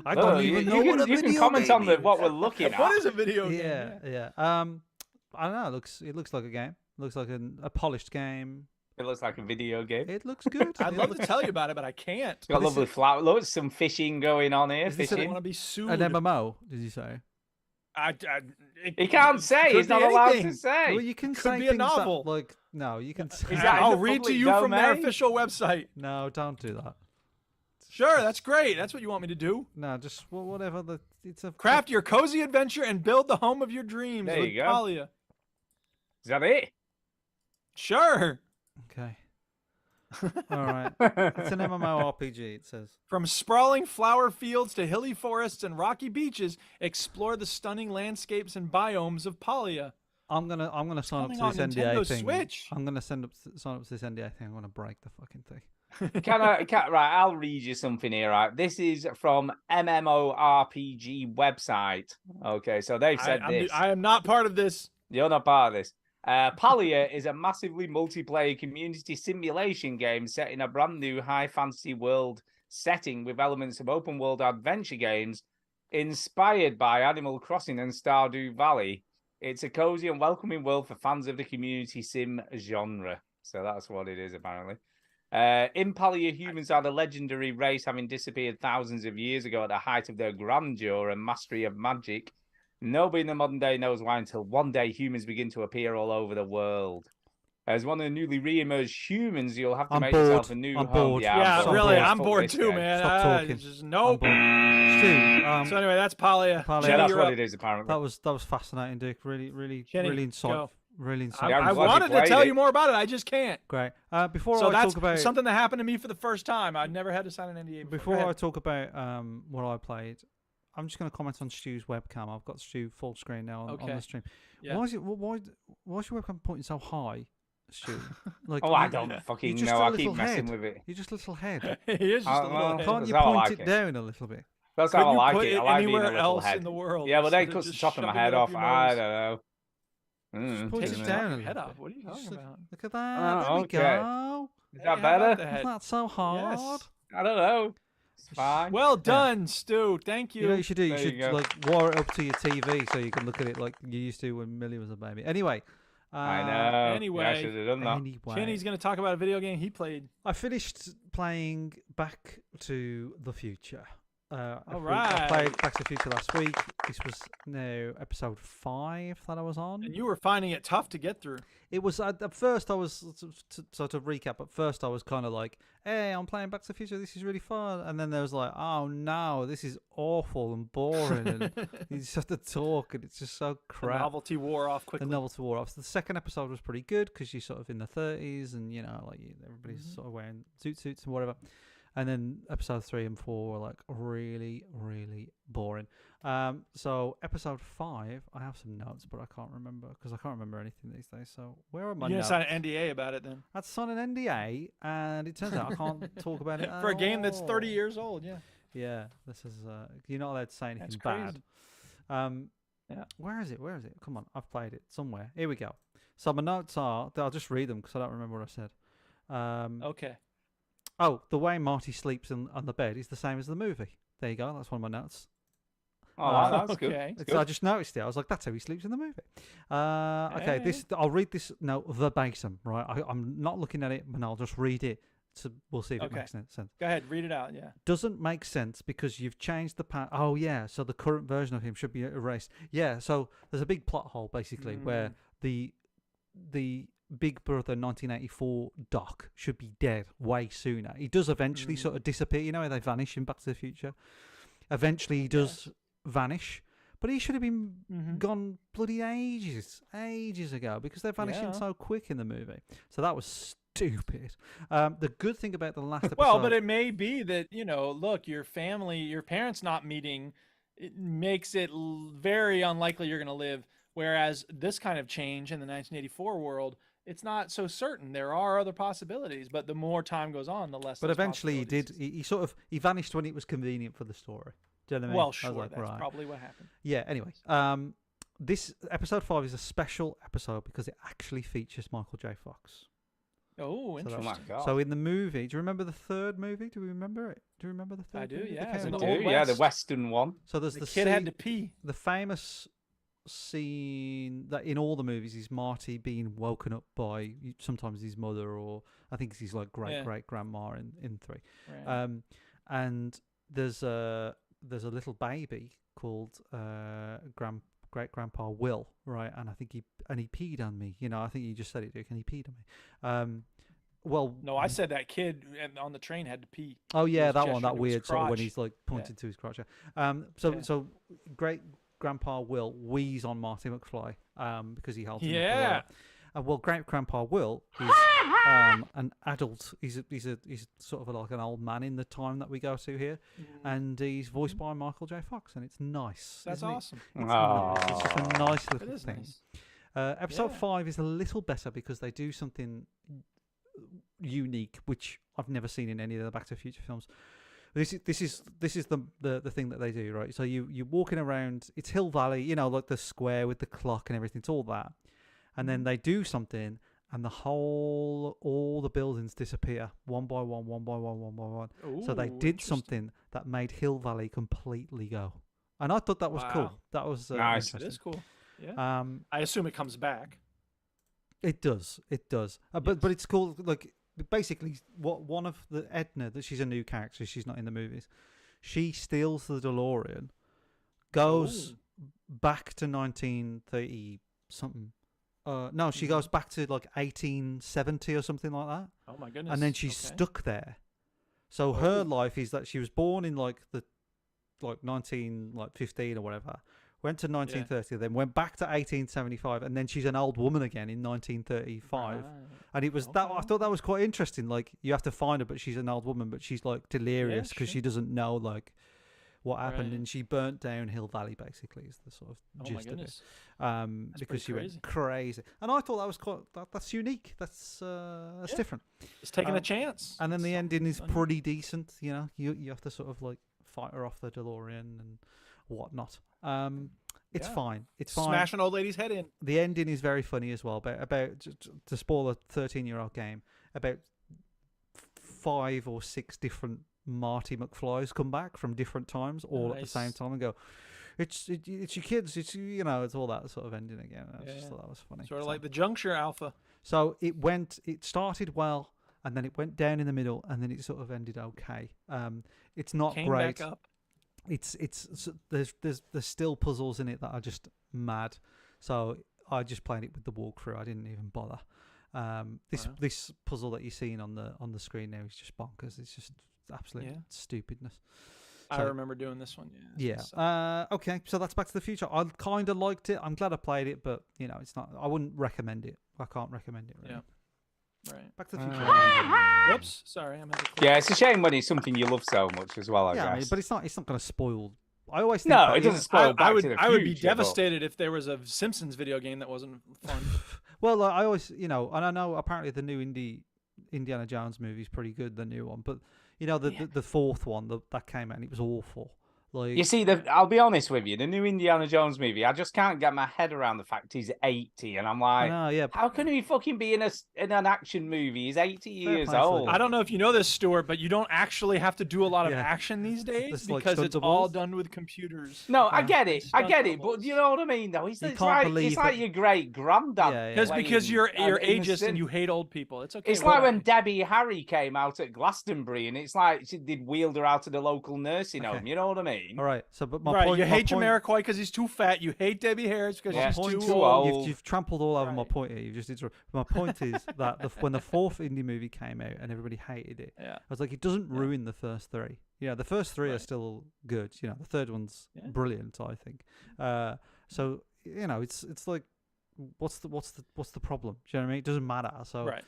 I don't even know what a you video can comment game on is. what we're looking at. What is a video game? Yeah. I don't know. It looks like a game. It looks like a polished game. It looks like a video game. It looks good. I'd love to tell you about it, but I can't. It's got lovely flower. Look, some fishing going on here. Is this I Fishing. want to be sued. An MMO? Did you say? He can't say. could He's not be allowed anything. to say. Well, you can Could say be a things that, novel. like no, you can. Say, Is that in I'll the read to public you from their domain? official website. no, don't do that. Sure, that's great. That's what you want me to do. No, just whatever. It's a Craft your cozy adventure and build the home of your dreams There with you go. Talia. Is that it? Sure. Okay. All right. It's an MMORPG. It says. From sprawling flower fields to hilly forests and rocky beaches, explore the stunning landscapes and biomes of Palia. I'm gonna sign up Coming to on this NDA Nintendo thing. Switch. I'm gonna sign up to this NDA thing. I'm gonna break the fucking thing. Right, I'll read you something here. Right, this is from MMORPG website. Okay, so they've said this. I am not part of this. You're not part of this. Palia is a massively multiplayer community simulation game set in a brand new high fantasy world setting with elements of open world adventure games inspired by Animal Crossing and Stardew Valley. It's a cozy and welcoming world for fans of the community sim genre. So that's what it is, apparently. In Palia, humans are the legendary race having disappeared thousands of years ago at the height of their grandeur and mastery of magic. Nobody in the modern day knows why until one day humans begin to appear all over the world. As one of the newly re-emerged humans, you'll have to I'm make bored. yourself a new I'm home. bored. Yeah, I'm really, bored. I'm Fuck bored this too, guy. man. Stop talking. Just I'm nope. bored. Stu, So anyway, that's Palia. Palia. Yeah, Jenny, that's you're what up. it is, apparently. that was fascinating, Duke. Really Jenny, insightful. go. Really I, insightful. Yeah, I'm I glad you wanted to played tell it. you more about it. I just can't. Great. Before So I that's talk about something that happened to me for the first time. I never had to sign an NDA before Go I ahead. talk about what I played, I'm just going to comment on Stu's webcam. I've got Stu full screen now on Okay. the stream. Yeah. Why's your webcam pointing so high, Stu? Like, Oh, I you- don't fucking you're just know. a I little keep messing head. with it. You're just a little head. He is just a well, little head. Can't That's you how I point like it it. down a little bit? That's Couldn't how I you like put it. it I like being a anywhere little else head. in the world Yeah, well, they instead of cut the just top of my shoving head it up off. your I nose? don't know. Point Take it your down a top of little your head bit. off. What are you talking about? Look at that. Oh, There we okay. go. Is Hey, that how about better? the It's head? not so hard. Yes. I don't know. It's fine. Well done, Stu. Thank you. You know what you should do? You There should you go. like wire it up to your TV so you can look at it like you used to when Millie was a baby. Anyway. I know. anyway. Yeah, I should have done that. Anyway. Jenny's going to talk about a video game he played. I finished playing Back to the Future. I right. played Back to the Future last week. This was now episode 5 that I was on. And you were finding it tough to get through. It was at first I was so to recap. At first I was kind of like, "Hey, I'm playing Back to the Future. This is really fun." And then there was like, "Oh no, this is awful and boring." And you just have to talk, and it's just so The crap. novelty wore off quickly. The novelty wore off. So the second episode was pretty good because you're sort of in the 30s, and everybody's Mm-hmm. sort of wearing suits and whatever. And then episode 3 and 4 were like really, really boring. So episode 5, I have some notes, but I can't remember because I can't remember anything these days. So where are my You're notes? going to sign an NDA about it then. I'd sign an NDA, and it turns out I can't talk about it For a at game that's 30 all. years old, yeah. Yeah, this is you're not allowed to say anything That's bad. crazy. Yeah. Where is it? Come on, I've played it somewhere. Here we go. So my notes are. I'll just read them because I don't remember what I said. Okay. Oh, the way Marty sleeps on the bed is the same as the movie. There you go. That's one of my notes. Oh, that's good. Okay. That's So I good. just noticed it. I was like, that's how he sleeps in the movie. Okay, this I'll read this note verbatim. Right, I'm not looking at it, but I'll just read it. So we'll see if it Okay. makes sense. Go ahead, read it out, yeah. Doesn't make sense because you've changed the past. Oh yeah, so the current version of him should be erased. Yeah, so there's a big plot hole basically where the Big Brother 1984 Doc should be dead way sooner. He does eventually sort of disappear. You know how they vanish in Back to the Future. Eventually he does vanish, but he should have been gone bloody ages ago because they're vanishing so quick in the movie. So that was stupid. The good thing about the last episode. Well, but it may be that, look, your family, your parents not meeting, it makes it very unlikely you're going to live. Whereas this kind of change in the 1984 world, it's not so certain. There are other possibilities, but the more time goes on, the less. But those eventually he did. possibilities. He vanished when it was convenient for the story. Do you know what I mean? Well, I was sure, like, that's right. probably what happened. Yeah. Anyway, this episode 5 is a special episode because it actually features Michael J. Fox. Oh, So, interesting. my God. so in the movie, do you remember the third movie? Do we remember it? Do you remember the third? I do, movie that yeah, it's came an out? Old Yeah, the West. Western one. So there's The the kid had scene- to pee. the famous scene that in all the movies is Marty being woken up by sometimes his mother, or I think it's his like great great grandma in 3. Right. And there's a little baby called great grandpa Will, right? And I think he peed on me. You know, I think you just said it, Duke, and he peed on me. Well, No, I said that kid on the train had to pee. oh He yeah, was that one, gesturing that to his weird sort of when crotch. he's like pointing to his crotch. Yeah. So great grandpa Will wheeze on Marty McFly because he holds him up a Yeah. lot. Well, great grandpa Will is an adult. He's sort of like an old man in the time that we go to here, and he's voiced by Michael J. Fox, and it's nice. That's isn't it? awesome. It's nice. It's just a nice It little is thing. nice. Episode Yeah. 5 is a little better because they do something unique, which I've never seen in any of the Back to the Future films. This is the thing that they do, right? So you're walking around. It's Hill Valley, you know, like the square with the clock and everything. It's all that, and then they do something, and all the buildings disappear one by one, one by one, one by one. So they Ooh, did interesting. something that made Hill Valley completely go, and I thought that was cool. Wow. That was Nice. It interesting. is cool. Yeah. I assume it comes back. It does. But it's cool. Like basically, what one of the Edna, that she's a new character. She's not in the movies. She steals the DeLorean, goes back to 1930 something. No, she goes back to like 1870 or something like that. Oh my goodness. And then she's Okay. stuck there. So her life is that she was born in like 1915 or whatever. Went to 1930, then went back to 1875, and then she's an old woman again in 1935. Right. And it was that I thought that was quite interesting. Like you have to find her, but she's an old woman, but she's like delirious because she doesn't know like what happened, Right. and she burnt down Hill Valley. Basically, is the sort of Oh my gist of it. goodness. Because she pretty went crazy, and I thought that was quite that's unique. That's different. It's taking a chance. And then the ending is pretty decent. You know, you have to sort of like fight her off the DeLorean and whatnot. It's Yeah. fine. It's fine. Smash an old lady's head in. The ending is very funny as well. About to spoil a 13-year-old game, about 5 or 6 different Marty McFlys come back from different times, all at the same Nice. time, and go, it's your kids. It's it's all that sort of ending again. I just thought that was funny. Sort of So- like the Juncture Alpha. so it started well, and then it went down in the middle, and then it sort of ended okay. It's not Came great. back up. There's still puzzles in it that are just mad. So I just played it with the walkthrough. I didn't even bother. This puzzle that you're seeing on the screen now is just bonkers. It's just absolute stupidness. I So- remember doing this one. Yeah. Okay. So that's Back to the Future. I kind of liked it. I'm glad I played it, but it's not. I wouldn't recommend it. I can't recommend it. Really. Yeah. Right. Back to the Future. Whoops. Sorry. I'm Yeah, it's a shame when it's something you love so much as well. I Yeah, guess. but it's not going to spoil. I always think No, that, it doesn't know- spoil Back I would to the I would be Future, but- devastated if there was a Simpsons video game that wasn't fun. Well, I always, and I know apparently the new Indiana Jones movie is pretty good, the new one, but the fourth one that came out, and it was awful. Like, You see, I'll be honest with you, the new Indiana Jones movie, I just can't get my head around the fact he's 80, and I'm like, I know, yeah. how can he fucking be in an action movie? He's 80 years play for old. I don't know if you know this, Stuart, but you don't actually have to do a lot of Yeah. action these days It's like because it's all stuntables. done with computers. No, I get it, Stunt but doubles. you know what I mean, though? It's You can't like believe like that- your great granddad. Because you're in the ageist and sin- you hate old people. It's okay. It's like when whatever. Debbie Harry came out at Glastonbury, and it's like they'd wheeled her out to the local nursing home. You know what I mean? All right. So, but my right, point, you my hate point, Jamiroquai because he's too fat. You hate Debbie Harris because Yeah, she's point too too old. old. You've trampled all over my point here. You've just interrupted. My point is that when the fourth indie movie came out and everybody hated it, Yeah. I was like, it doesn't ruin the first 3. The first 3 are still good. The third one's brilliant, I think. So it's like, what's the problem? Do you know what I mean? It doesn't matter. So Right.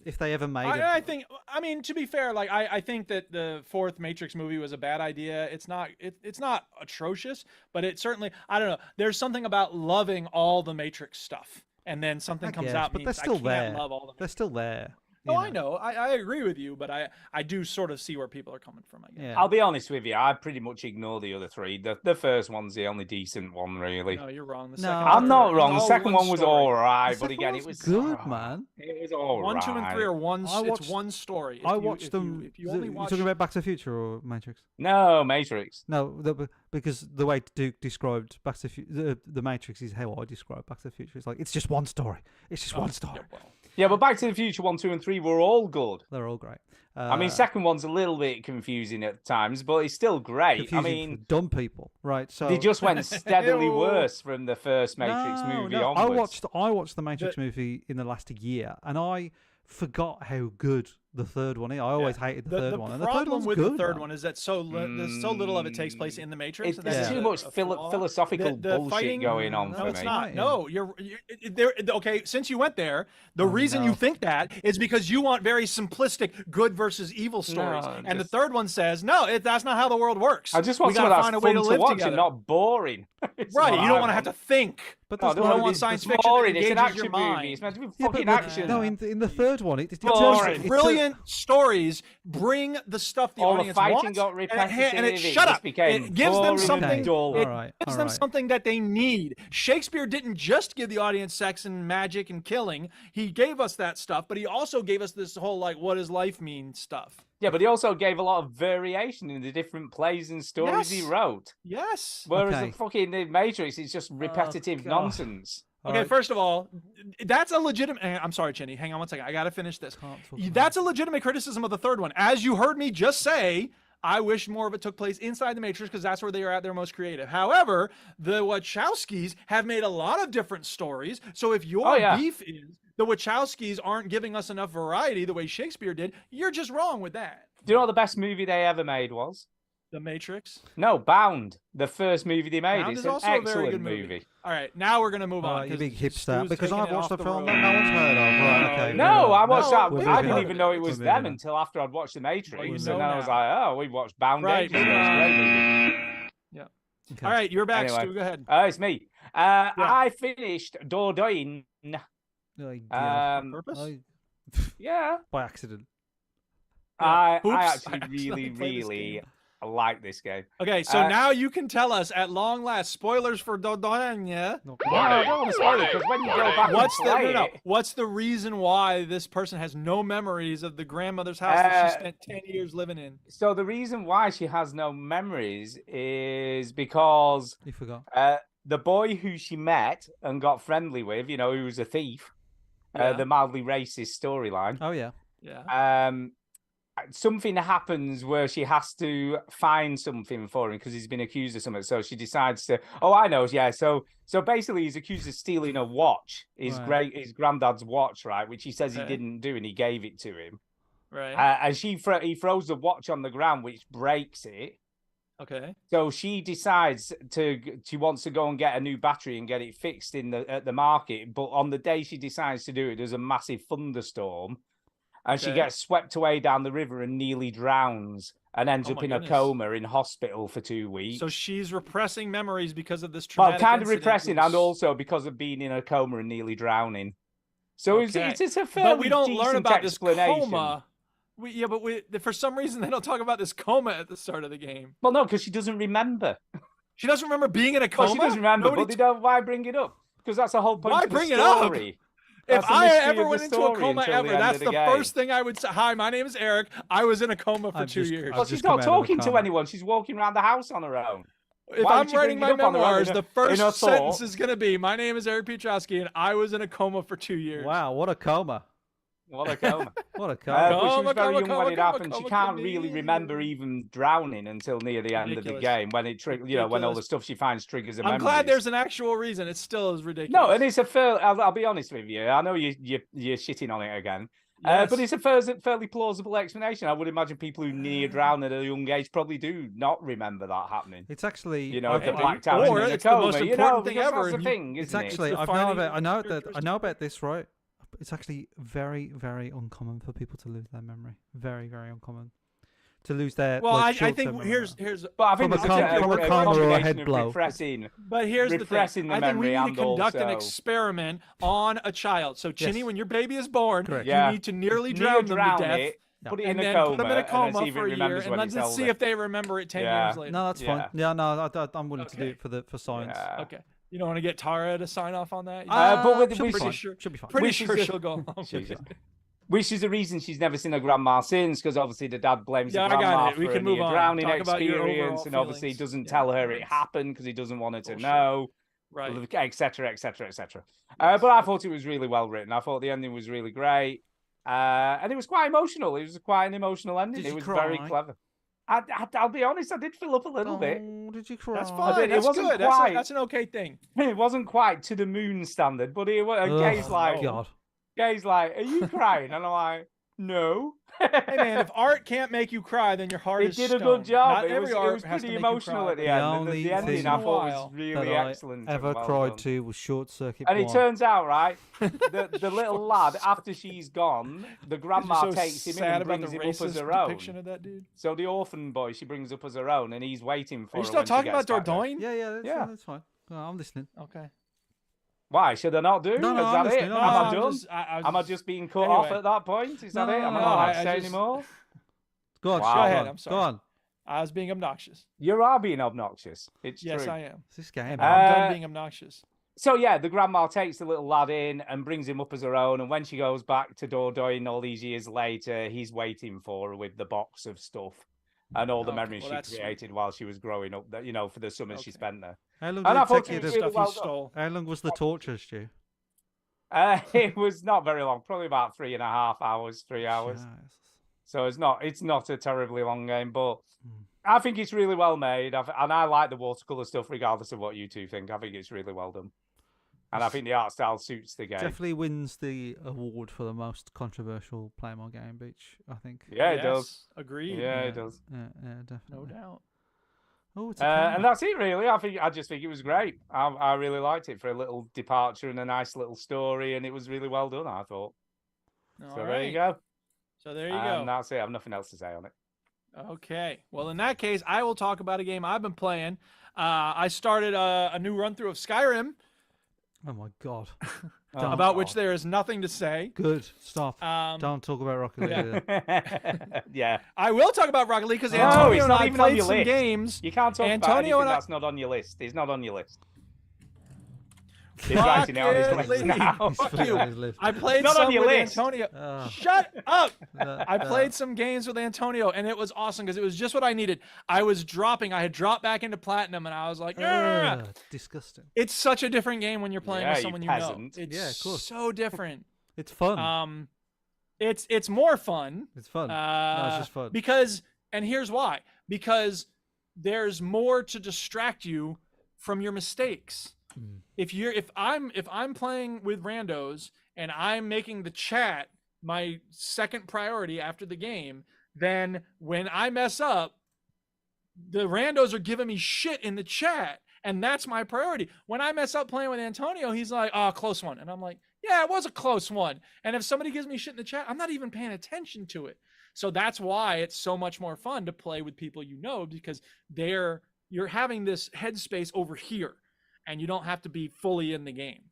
if they ever made it, I think. I mean, to be fair, like I think that the fourth Matrix movie was a bad idea. It's not. It's not atrocious, but it certainly. I don't know. There's something about loving all the Matrix stuff, and then something I comes guess, out. but means they're still I can't there. Love all the They're still there. Oh, I know. I agree with you, but I do sort of see where people are coming from, I guess. Yeah. I'll be honest with you. I pretty much ignore the other three. The first one's the only decent one, really. No, you're wrong. The No. second I'm not one- wrong. The all second one was story. all right, The but second again, one's it was good, man. It was all 1, 2, and 3 are one. I It's watched- one story. I watched them. If you only You're watch, talking about Back to the Future or Matrix? No, Matrix. No, because the way Duke described Back to the Matrix is how I describe Back to the Future. It's like it's just one story. It's just one story. Yeah, but Back to the Future 1, 2, and 3 were all good. They're all great. I mean, second one's a little bit confusing at times, but it's still great. I confusing mean, for dumb people, right? So they just went steadily Ew. worse from the first Matrix movie no. onwards. I watched the Matrix movie in the last year, and I forgot how good the third one is. I always hated the third one, and the third problem one's with good. the third man. one is that there's so little of it takes place in the Matrix. and There's that's too a- much a flaw. philosophical The bullshit fighting- going on No, for it's me. not. No, you're there. Okay, since you went there, the reason no. you think that is because you want very simplistic good versus evil stories, No, and the just- third one says no, that's not how the world works. I just we want gotta something that's find a fun way to live watch together. and not boring. It's Right, what you don't I want to have to think. But No, that's I don't you not- don't want it's science just fiction that boring. It's an engages your action movie. mind. It's meant to be Yeah, fucking but action. no, in the third one, it Boring. Brilliant stories bring the stuff the All the audience fighting wants, got and repetitive. it It shut just up. became It gives them boring and something. dull. It Alright, gives them alright. something that they need. Shakespeare didn't just give the audience sex and magic and killing. He gave us that stuff, but he also gave us this whole like, what does life mean stuff. Yeah, but he also gave a lot of variation in the different plays and stories he Yes. wrote. Yes. Whereas Okay. the fucking the Matrix is just repetitive God. nonsense. Okay, Alright. first of all, that's a legitimate. I'm sorry, Chinny. Hang on one second. I got to finish this. Can't talk about That's a legitimate criticism of the third one. As you heard me just say, I wish more of it took place inside the Matrix because that's where they are at their most creative. However, the Wachowskis have made a lot of different stories. So if your Oh, yeah. beef is the Wachowskis aren't giving us enough variety the way Shakespeare did, you're just wrong with that. Do you know what the best movie they ever made was? The Matrix. No, Bound. The first movie they made. Bound It's is an also a very excellent good movie. All right, now we're gonna move on. Alright, you 'cause big hipster. Stu's Because taking I've it watched off the the film road. that no one's heard of. Right, okay. No, I watched that. We're I moving didn't on. even know it was We're them moving on. until after I'd watched The Matrix. Well, you and know then I was now. like, oh, we watched Bound Right, ages ago. moving It's a on. great movie. Okay. All right, you're back, Anyway. Stu. Go ahead. It's me. I finished Dordogne. Purpose? Yeah. By accident. I Oops, I actually accidentally played this really game. like this game. Okay, so Uh, now you can tell us at long last spoilers for Dordogne. No, I don't want to spoil it because when you go back What's and the play it, What's the reason why this person has no memories of the grandmother's house that she spent 10 years living in? so the reason why she has no memories is because You forgot. the boy who she met and got friendly with, who was a thief, Yeah. the mildly racist storyline. Oh yeah. Yeah. Something happens where she has to find something for him because he's been accused of something. So she decides to. Oh, I know. Yeah. So basically, he's accused of stealing a watch, his granddad's watch, right? Which he says he Okay. didn't do, and he gave it to him. Right. And he throws the watch on the ground, which breaks it. Okay. So she decides she wants to go and get a new battery and get it fixed at the market. But on the day she decides to do it, there's a massive thunderstorm. And she Okay. gets swept away down the river and nearly drowns and ends Oh up my in goodness. a coma in hospital for 2 weeks. So she's repressing memories because of this Well, traumatic kind of incident repressing which- and also because of being in a coma and nearly drowning. So Okay. it's a fairly But we don't learn decent about this explanation. coma. But for some reason they don't talk about this coma at the start of the game. Well, no, because she doesn't remember. She doesn't remember being in a coma. Well, she doesn't remember, Nobody but they don't. Why bring it up? Because that's the whole point Why of the bring it up? story. If That's the I mystery ever of the went into a story coma until ever, the end that's of the game. first thing I would say. Hi, my name is Eric. I was in a coma for I've 2 just- years. Well, I've she's just come not out of a talking to coma. anyone. She's walking around the house on her own. If Why I'm would you writing bring my it up on her own memoirs, in the a first thought? sentence is going to be, my name is Eric Piotrowski, and I was in a coma for 2 years. Wow, what a coma. What a coma. What a But coma. she was Coma, very young coma, when it coma, happened. She coma, can't coma. really remember even drowning until near the end of the Ridiculous. game when it when all the Ridiculous. stuff she finds triggers her I'm glad memories. there's an actual reason. It still is ridiculous. No, and it's a fair. I'll be honest with you. I know you're shitting on it again. Yes. But it's a fairly plausible explanation. I would imagine people who near drown at a young age probably do not remember that happening. It's actually If they Okay. blacked out Or in a it's the coma, most because important thing ever, That's the and thing, it's isn't actually It's I defining know about this, right? It's actually very, very uncommon for people to lose their memory. Very, very uncommon. to lose their. Well, like, I think short-term here's memory. But I think From a it's com- from a comma or a combination head of blow. refreshing. But here's the Repressing thing. the I think we memory need to and conduct an also- experiment on a child. So, Chinny, Yes. when your baby is born, Correct. you Yeah. need to nearly Near drown them to drown death. it, put it and in a then coma, put them in a and then coma see if it for a year, remembers and when let's it's see older. if they remember it 10 Yeah. years later. No, that's fine. Yeah. Yeah, no, I'm willing to do Okay. it for science. Yeah. Okay. You don't want to get Tara to sign off on that? But with- should be with- fine. sure- Should be fine. Pretty Which sure is a- she'll go along with Jesus. it. Which is the reason she's never seen her grandma since, because obviously the dad blames Yeah, I the got grandma it. We for can a move near on. drowning Talk about your experience, overall and obviously feelings. doesn't Yeah, tell her it yes. happened because he doesn't want her to Bullshit. know, Right. etc., etc., etc. But I thought it was really well written. I thought the ending was really great, and it was quite emotional. It was quite an emotional ending. Did It you was very cry? clever. I'll be honest, I did fill up a little bit. Oh, did you cry? That's I fine. did. It That's wasn't good. quite- That's an okay thing. It wasn't quite to the moon standard, but it was. Ugh, Gay's like, God. Gay's like, "Are you crying?" And I'm like, "No." Hey man, if art can't make you cry, then your heart It is did a stone. good job. Not It every was art has to pretty make you emotional cry, at the but end. only The ending thing I thought that was really that excellent. I and ever well cried done. to was Short Circuit. And it 1. turns out, right, the little lad, after she's gone, the grandma You're so takes him in sad and about brings the him up as racist her own. depiction of that dude. So the orphan boy she brings up as her own, and he's waiting for Are you her still when she talking gets about back there. Dordogne? Yeah, Yeah. that's fine. Oh, I'm listening. Okay. Why should I not do? No, no, Is I'm that listening, it? I'm Am I listening. done? I Am I just being cut off Anyway. at that point? Is that No, it? no, Am I no, not allowed I to say just- anymore? Go on, Wow. go Go ahead, on, I'm Go sorry. on. I was being obnoxious. You are being obnoxious. It's Yes, true. I am. It's this game. I'm done Uh, being obnoxious. So yeah, the grandma takes the little lad in and brings him up as her own. And when she goes back to Dordogne all these years later, he's waiting for her with the box of stuff and all the Okay, memories well, she that's sweet. created while she was growing up. That for the summers she Okay. spent there. How long And I did it thought take you it was to? really Stuff well he done. stole. How long was the torture, Stu? It was not very long, probably about 3.5 hours, 3 hours. Jesus. So it's not a terribly long game, but Hmm. I think it's really well made. And I like the watercolor stuff, regardless of what you two think. I think it's really well done, and I think the art style suits the game. Definitely wins the award for the most controversial Playmore game, Beach. I think. Yeah, it does. Yes, agreed. Yeah, it does. Yeah, No definitely. doubt. Oh, it's a And camera. that's it, really. I just think it was great. I really liked it for a little departure and a nice little story, and it was really well done, I thought. All So there right. you go. So there you And go. that's it. I have nothing else to say on it. Okay. Well, in that case, I will talk about a game I've been playing. I started a new run through of Skyrim, Oh my God. Oh, about which God. there is nothing to say. Good. Stop. Um, Don't talk about Rocket League. yeah. then. Yeah. I will talk about Rocket League because No, Antonio it's and not I even on played your some list. games. You can't talk about Antonio anything and I- that's not on your list. It's not on your list. He's writing it on his Rocket list League. now. Fuck Put it you. on his list. I played Not on some your with list. Antonio. Ah. Shut up! That- I that- played some games with Antonio, and it was awesome because it was just what I needed. I was dropping. I had dropped back into platinum, and I was like, "Yeah." Ugh, disgusting. It's such a different game when you're playing Yeah, with you someone you know. peasant. It's Yeah, of course. so different. It's fun. It's more fun. It's fun. No, it's Uh, just fun. Because, and here's why: because there's more to distract you from your mistakes. Mm. If I'm playing with randos and I'm making the chat my second priority after the game, then when I mess up, the randos are giving me shit in the chat, and that's my priority. When I mess up playing with Antonio, he's like, "Oh, close one," and I'm like, "Yeah, it was a close one." And if somebody gives me shit in the chat, I'm not even paying attention to it. So that's why it's so much more fun to play with people you know, because you're having this headspace over here, and you don't have to be fully in the game.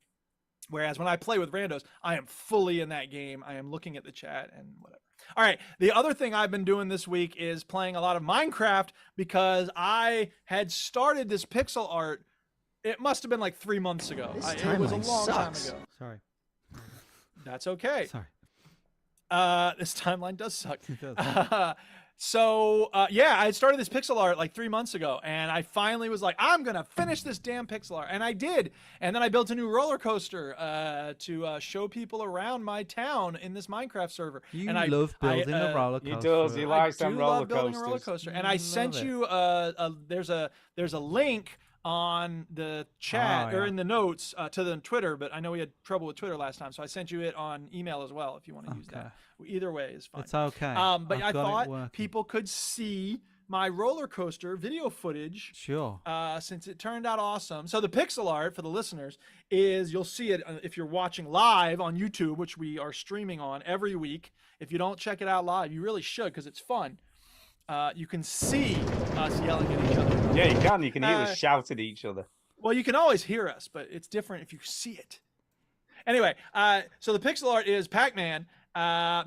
Whereas when I play with randos, I am fully in that game. I am looking at the chat and whatever. All right. The other thing I've been doing this week is playing a lot of Minecraft because I had started this pixel art. It must have been like 3 months ago. This It was a timeline long sucks. time ago. Sorry. That's okay. Sorry. This timeline does suck. It does. Yeah, I had started this pixel art like 3 months ago, and I finally was like, I'm gonna finish this damn pixel art, and I did. And then I built a new roller coaster to show people around my town in this Minecraft server. You and love building a roller He coaster. does. He I likes do them love roller building a roller coasters. coaster, and I sent Love it. you there's a link on the chat Oh, or yeah. in the notes to the Twitter, but I know we had trouble with Twitter last time, so I sent you it on email as well if you want to use that. Either way is fine. It's okay. But I I've got it thought working. people could see my roller coaster video footage Sure. since it turned out awesome. So the pixel art for the listeners is you'll see it if you're watching live on YouTube, which we are streaming on every week. If you don't check it out live, you really should because it's fun. you can see us yelling at each other. Yeah, you can. You can hear Uh, us shout at each other. Well, you can always hear us, but it's different if you see it. Anyway, so the pixel art is Pac-Man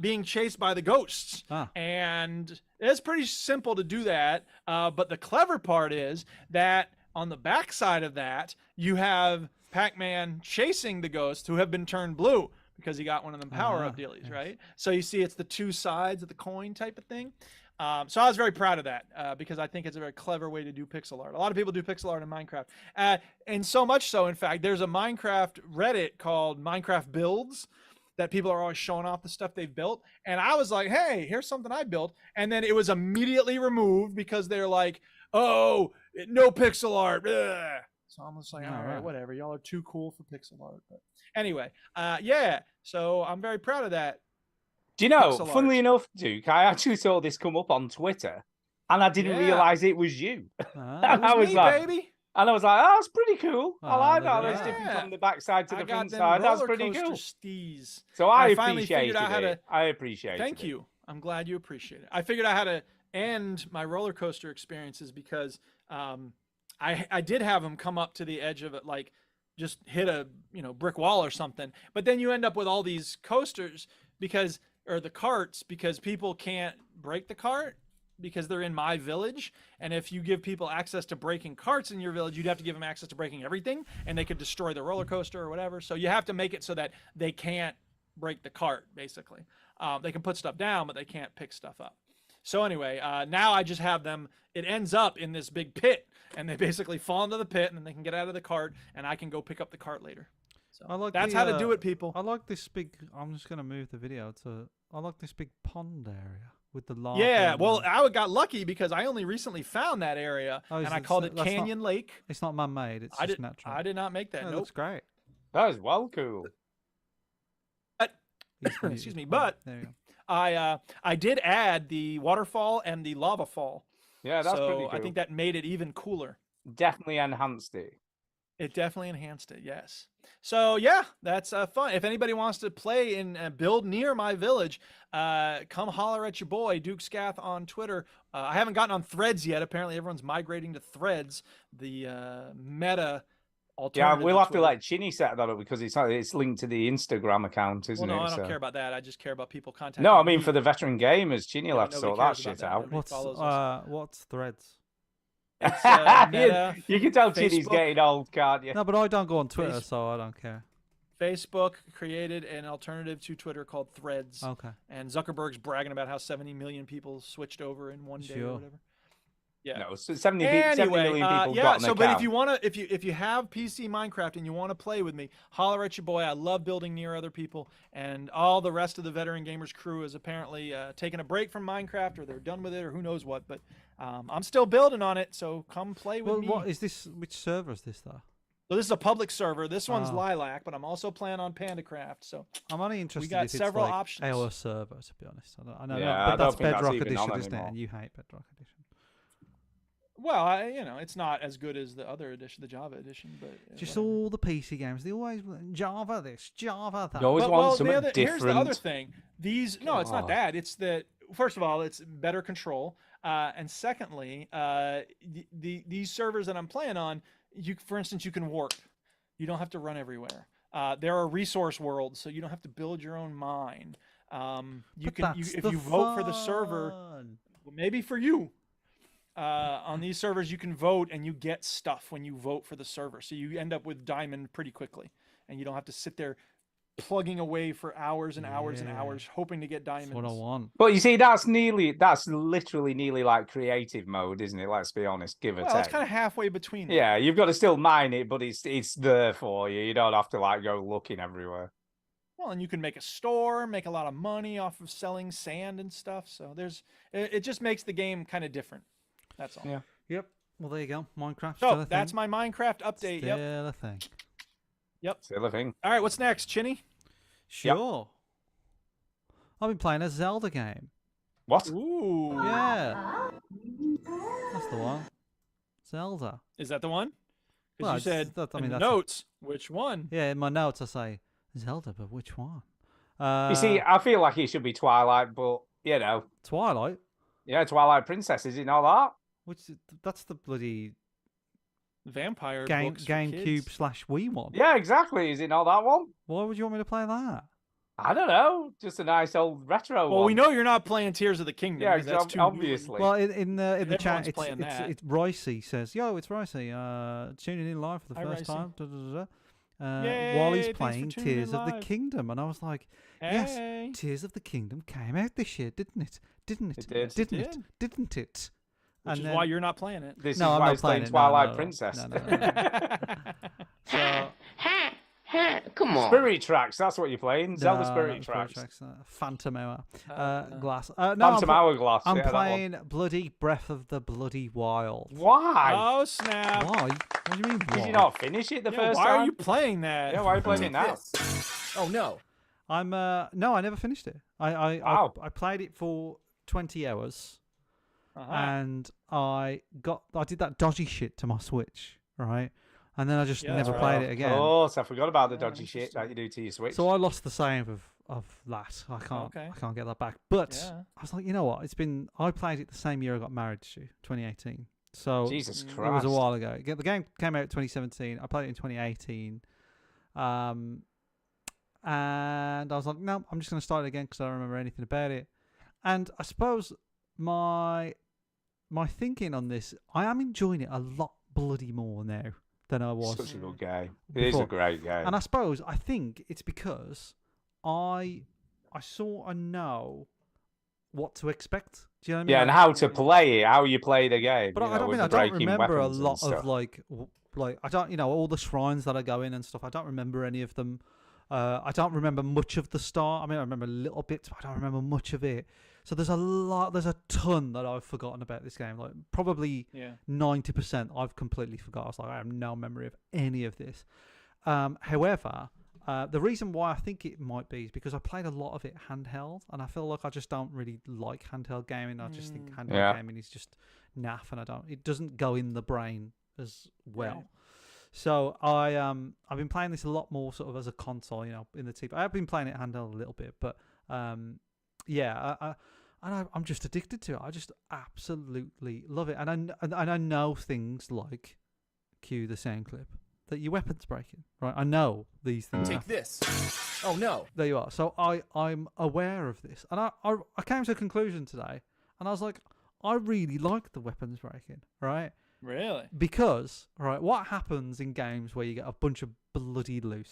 being chased by the ghosts. And it's pretty simple to do that. But the clever part is that on the back side of that, you have Pac-Man chasing the ghosts who have been turned blue because he got one of them power-up dealies, right? So you see it's the two sides of the coin type of thing. So I was very proud of that because I think it's a very clever way to do pixel art. A lot of people do pixel art in Minecraft. And so much so, in fact, there's a Minecraft Reddit called Minecraft Builds that people are always showing off the stuff they've built. And I was like, hey, here's something I built. And then it was immediately removed because they're like, oh, no pixel art. Ugh. So I'm just like, all right, whatever. Y'all are too cool for pixel art. But anyway, yeah. So I'm very proud of that. Do you know, funnily enough, Duke, I actually saw this come up on Twitter and I didn't realize it was you. And I was like, baby. And I was like, oh, that's pretty cool. I like that. It's different from the backside to the front side. That's pretty cool. Steez. So I finally figured appreciated out how it. I appreciate it. Thank you. I'm glad you appreciate it. I figured out how to end my roller coaster experiences because I did have them come up to the edge of it, like just hit a brick wall or something. But then you end up with all these coasters or the carts because people can't break the cart because they're in my village. And if you give people access to breaking carts in your village, you'd have to give them access to breaking everything and they could destroy the roller coaster or whatever. So you have to make it so that they can't break the cart, basically. They can put stuff down, but they can't pick stuff up. So anyway, now I just have them, it ends up in this big pit and they basically fall into the pit and then they can get out of the cart and I can go pick up the cart later. So that's how to do it, people. I like this big, I'm just going to move the video I like this big pond area with the lava. Yeah, well, I got lucky because I only recently found that area and I called it that's Canyon Lake. It's not man-made, it's just natural. I did not make that. It Nope. looks great. That is well cool. But, excuse me, but there you go. I did add the waterfall and the lava fall. Yeah, that's pretty cool. I think that made it even cooler. Definitely enhanced it. It definitely enhanced it, yes. So yeah, that's fun. If anybody wants to play and build near my village, come holler at your boy Duke Scath on Twitter. I haven't gotten on Threads yet. Apparently, everyone's migrating to Threads, the meta alternative. Yeah, we'll have to Twitter. let Chinny set that up because it's linked to the Instagram account, isn't well, no, it? I don't care about that. I just care about people contacting. No, I mean me. for the veteran gamers, Chinny will have to nobody sort that cares about shit that. out. Nobody What's Threads? It's, Meta, you can tell Chinny's Facebook. getting old, can't you? No, but I don't go on Twitter, so I don't care. Facebook created an alternative to Twitter called Threads. Okay. And Zuckerberg's bragging about how 70 million people switched over in one day or whatever. Yeah. No, so 70 Anyway, million people yeah. got an So, but account. if you want to, if you have PC Minecraft and you want to play with me, holler at your boy. I love building near other people, and all the rest of the Veteran Gamers crew is apparently taking a break from Minecraft, or they're done with it, or who knows what. But I'm still building on it, so come play with me. What is this? Which server is this though? So this is a public server. This one's Lilac, but I'm also playing on PandaCraft. So I'm only interested. We got if several it's like options. Our server, to be honest. I know, Yeah, but I that's don't think that's Bedrock even on Edition, isn't it? anymore. And you hate Bedrock Edition. Well, it's not as good as the other edition, the Java edition, but Just all the PC games. They always Java this, Java that. You always want something here's the other different. thing. It's not that. It's that first of all, it's better control, and secondly, these servers that I'm playing on, for instance, you can warp. You don't have to run everywhere. There are resource worlds, so you don't have to build your own mine. If you vote for the server, well, maybe for you. On these servers, you can vote and you get stuff when you vote for the server. So you end up with diamond pretty quickly, and you don't have to sit there plugging away for hours and hours and hours hoping to get diamonds. That's what I want. But you see, that's literally nearly like creative mode, isn't it? Let's be honest, give or Well, take. it's kind of halfway between them. Yeah, you've got to still mine it, but it's there for you. You don't have to like go looking everywhere. Well, and you can make a store, make a lot of money off of selling sand and stuff. So it just makes the game kind of different. That's all. Yeah. Yep. Well, there you go. Minecraft. So that's my Minecraft update. Still Yep. a thing. Yep. Still a thing. All right. What's next, Chinny? Sure. I've been playing a Zelda game. What? Ooh. Yeah. That's the one. Zelda. Is that the one? Because Well, you said I in mean, the that's notes, which one? Yeah, in my notes I say Zelda, but which one? You see, I feel like it should be Twilight, but Twilight. Yeah, Twilight Princess. Is it not that? That's the bloody Vampire game books for GameCube kids. / Wii one. Yeah, exactly. Is it not that one? Why would you want me to play that? I don't know. Just a nice old retro Well, one. we know you're not playing Tears of the Kingdom. Yeah, because that's too obviously. Well, in the Everyone's chat, playing that. it's Ricey says, "Yo, it's Ricey. Tuning in live for the Hi, first Ricey. time." While Yay, he's thanks for playing tuning in Tears of the live. Kingdom, and I was like, Hey. "Yes, Tears of the Kingdom came out this year, didn't it? Didn't it? It did. Didn't Yes, it? it Didn't it?" Which And is then- why you're not playing it. This No, is I'm why not he's playing playing it. No, Twilight no, Princess. So Come on. Spirit Tracks, that's what you're playing. Zelda no, Spirit not Tracks. Phantom Hour, no. Glass. No, Phantom Hourglass. I'm yeah, that one. playing bloody Breath of the Bloody Wild. Why? Oh snap! Why? What do you mean? Did why? you not finish it the Yeah, first why time? are you playing that? Yeah, why are you playing it now? Oh no. I'm no, I never finished it. Wow. I played it for 20 hours, Uh-huh. and I did that dodgy shit to my Switch, right? And then I just Yeah, never that's played right. it again. Of course, I forgot about the Yeah, dodgy shit that you do to your Switch. So I lost the save of that. I can't get that back. But Yeah. I was like, you know what? I played it the same year I got married to, 2018. So Jesus it Christ. was a while ago. The game came out in 2017. I played it in 2018. And I was like, no, I'm just going to start it again because I don't remember anything about it. And I suppose my thinking on this, I am enjoying it a lot bloody more now than I was. Such a good game. It is a before. great game. And I think it's because I sort of know what to expect. Do you know what I mean? Yeah, and how to play it, how you play the game. But you I know, with don't the I don't breaking remember a weapons and lot stuff. of like I don't all the shrines that I go in and stuff. I don't remember any of them. I don't remember much of the start. I mean, I remember little bits, but I don't remember much of it. So there's a ton that I've forgotten about this game. Like probably 90% I've completely forgot. I was like, I have no memory of any of this. However, the reason why I think it might be is because I played a lot of it handheld, and I feel like I just don't really like handheld gaming. I just think handheld gaming is just naff, and it doesn't go in the brain as well. Right. So I've been playing this a lot more sort of as a console, you know, in the TV. I've been playing it handheld a little bit, but I'm just addicted to it. I just absolutely love it, and I know things like cue the sound clip that your weapon's breaking, right? I know these things. Take this. Oh no. There you are. So I'm aware of this, and I came to a conclusion today, and I was like, I really like the weapons breaking, right? Really? Because, right, what happens in games where you get a bunch of bloody loot?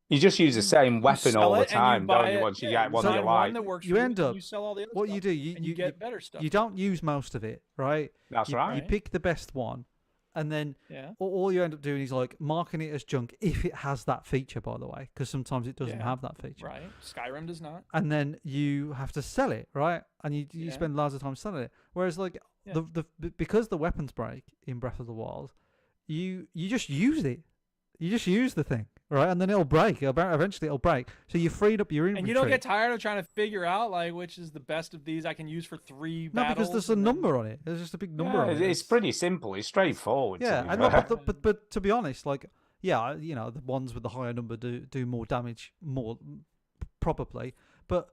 You just use the same weapon sell all the it and you time, buy don't you? it. Once you Yeah, get one buy that you one like. that works You for end and up- you sell all the other What stuff, you do, and you get better stuff. You don't use most of it, right? That's you, right. You pick the best one, and then Yeah. all you end up doing is like marking it as junk if it has that feature, by the way, because sometimes it doesn't Yeah. have that feature. Right. Skyrim does not. And then you have to sell it, right? And you Yeah. spend loads of time selling it. Whereas like Yeah. because the weapons break in Breath of the Wild, you just use it. You just use the thing, right? And then it'll break. Eventually it'll break. So you freed up your inventory. And you don't get tired of trying to figure out like which is the best of these I can use for 3 No, battles. because there's a and then- number on it. There's just a big number Yeah, on it. it's pretty simple. It's straightforward. Yeah, to be I know, fair. but to be honest, like, yeah, you know, the ones with the higher number do more damage, more probably. But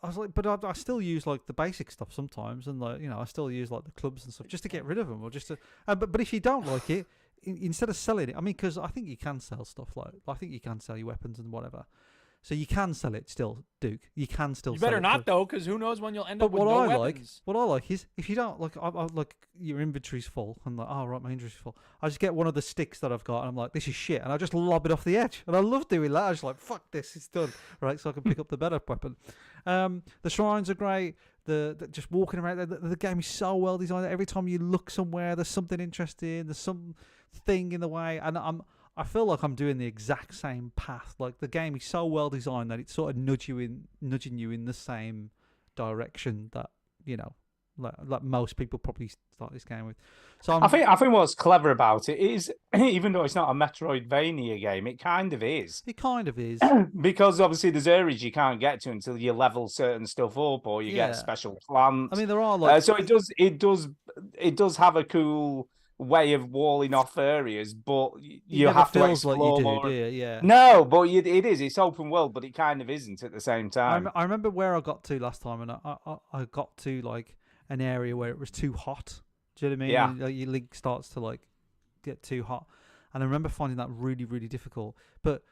I was like, but I still use like the basic stuff sometimes, and like, you know, I still use like the clubs and stuff just to get rid of them, or just to. But if you don't like it, instead of selling it, I mean, because I think you can sell stuff like I think you can sell your weapons and whatever. So you can sell it still, Duke. You can still. You sell better it not for- though, because who knows when you'll end But up with what no I weapons. like is if you don't like, I like your inventory's full, and like, oh right, my inventory's full. I just get one of the sticks that I've got, and I'm like, this is shit, and I just lob it off the edge, and I love doing that. I just like, fuck this, it's done, right? So I can pick up the better weapon. The shrines are great. The just walking around, the game is so well designed. Every time you look somewhere, there's something interesting. There's some thing in the way, and I feel like I'm doing the exact same path. Like the game is so well designed that it's sort of nudging you in the same direction that, you know, like most people probably start this game with. So I think what's clever about it is, even though it's not a Metroidvania game, it kind of is. it kind of is. Because obviously there's areas you can't get to until you level certain stuff up or you Yeah. get special plants. I mean, there are like so it does have a cool way of walling off areas, but it you never have to feels explore like you more. do you? Yeah. No, but it is. It's open world, but it kind of isn't at the same time. I remember where I got to last time, and I got to like an area where it was too hot. Do you know what I mean? Yeah. Like, your link starts to like get too hot, and I remember finding that really, really difficult. But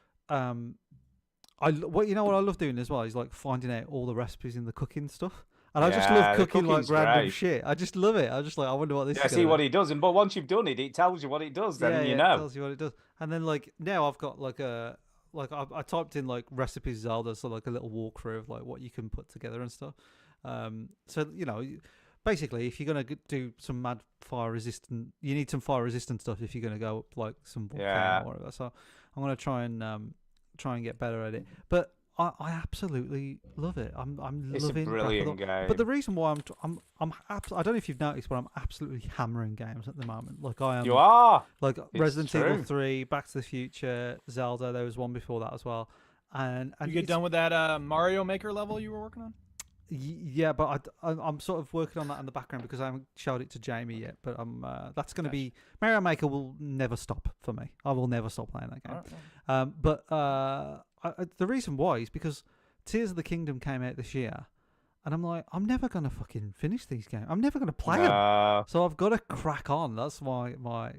what you know what I love doing as well is like finding out all the recipes in the cooking stuff. And I just Yeah, love the cooking like cooking's random great. shit. I just love it. I just like, I wonder what this Yeah, is. see what he does, but once you've done it, it tells you what it does. Then yeah, you It know. tells you what it does. And then like now I've got like I typed in like recipes Zelda, so like a little walkthrough of like what you can put together and stuff. So you know, basically, if you're gonna do some mad fire resistant, you need some fire resistant stuff if you're gonna go up like some volcano Yeah. or whatever. So I'm gonna try and get better at it. But I absolutely love it. I'm It's a loving Breath of brilliant the- game. But the reason why I don't know if you've noticed, but I'm absolutely hammering games at the moment. Like I am. You are. Like It's Resident Evil true. 3, Back to the Future, Zelda. There was one before that as well. And You get it's- done with that Mario Maker level you were working on? Yeah, but I'm sort of working on that in the background because I haven't showed it to Jamie yet. But that's going to be Mario Maker will never stop for me. I will never stop playing that game. But the reason why is because Tears of the Kingdom came out this year, and I'm like, I'm never gonna fucking finish these games. I'm never gonna play them. No. So I've got to crack on. That's my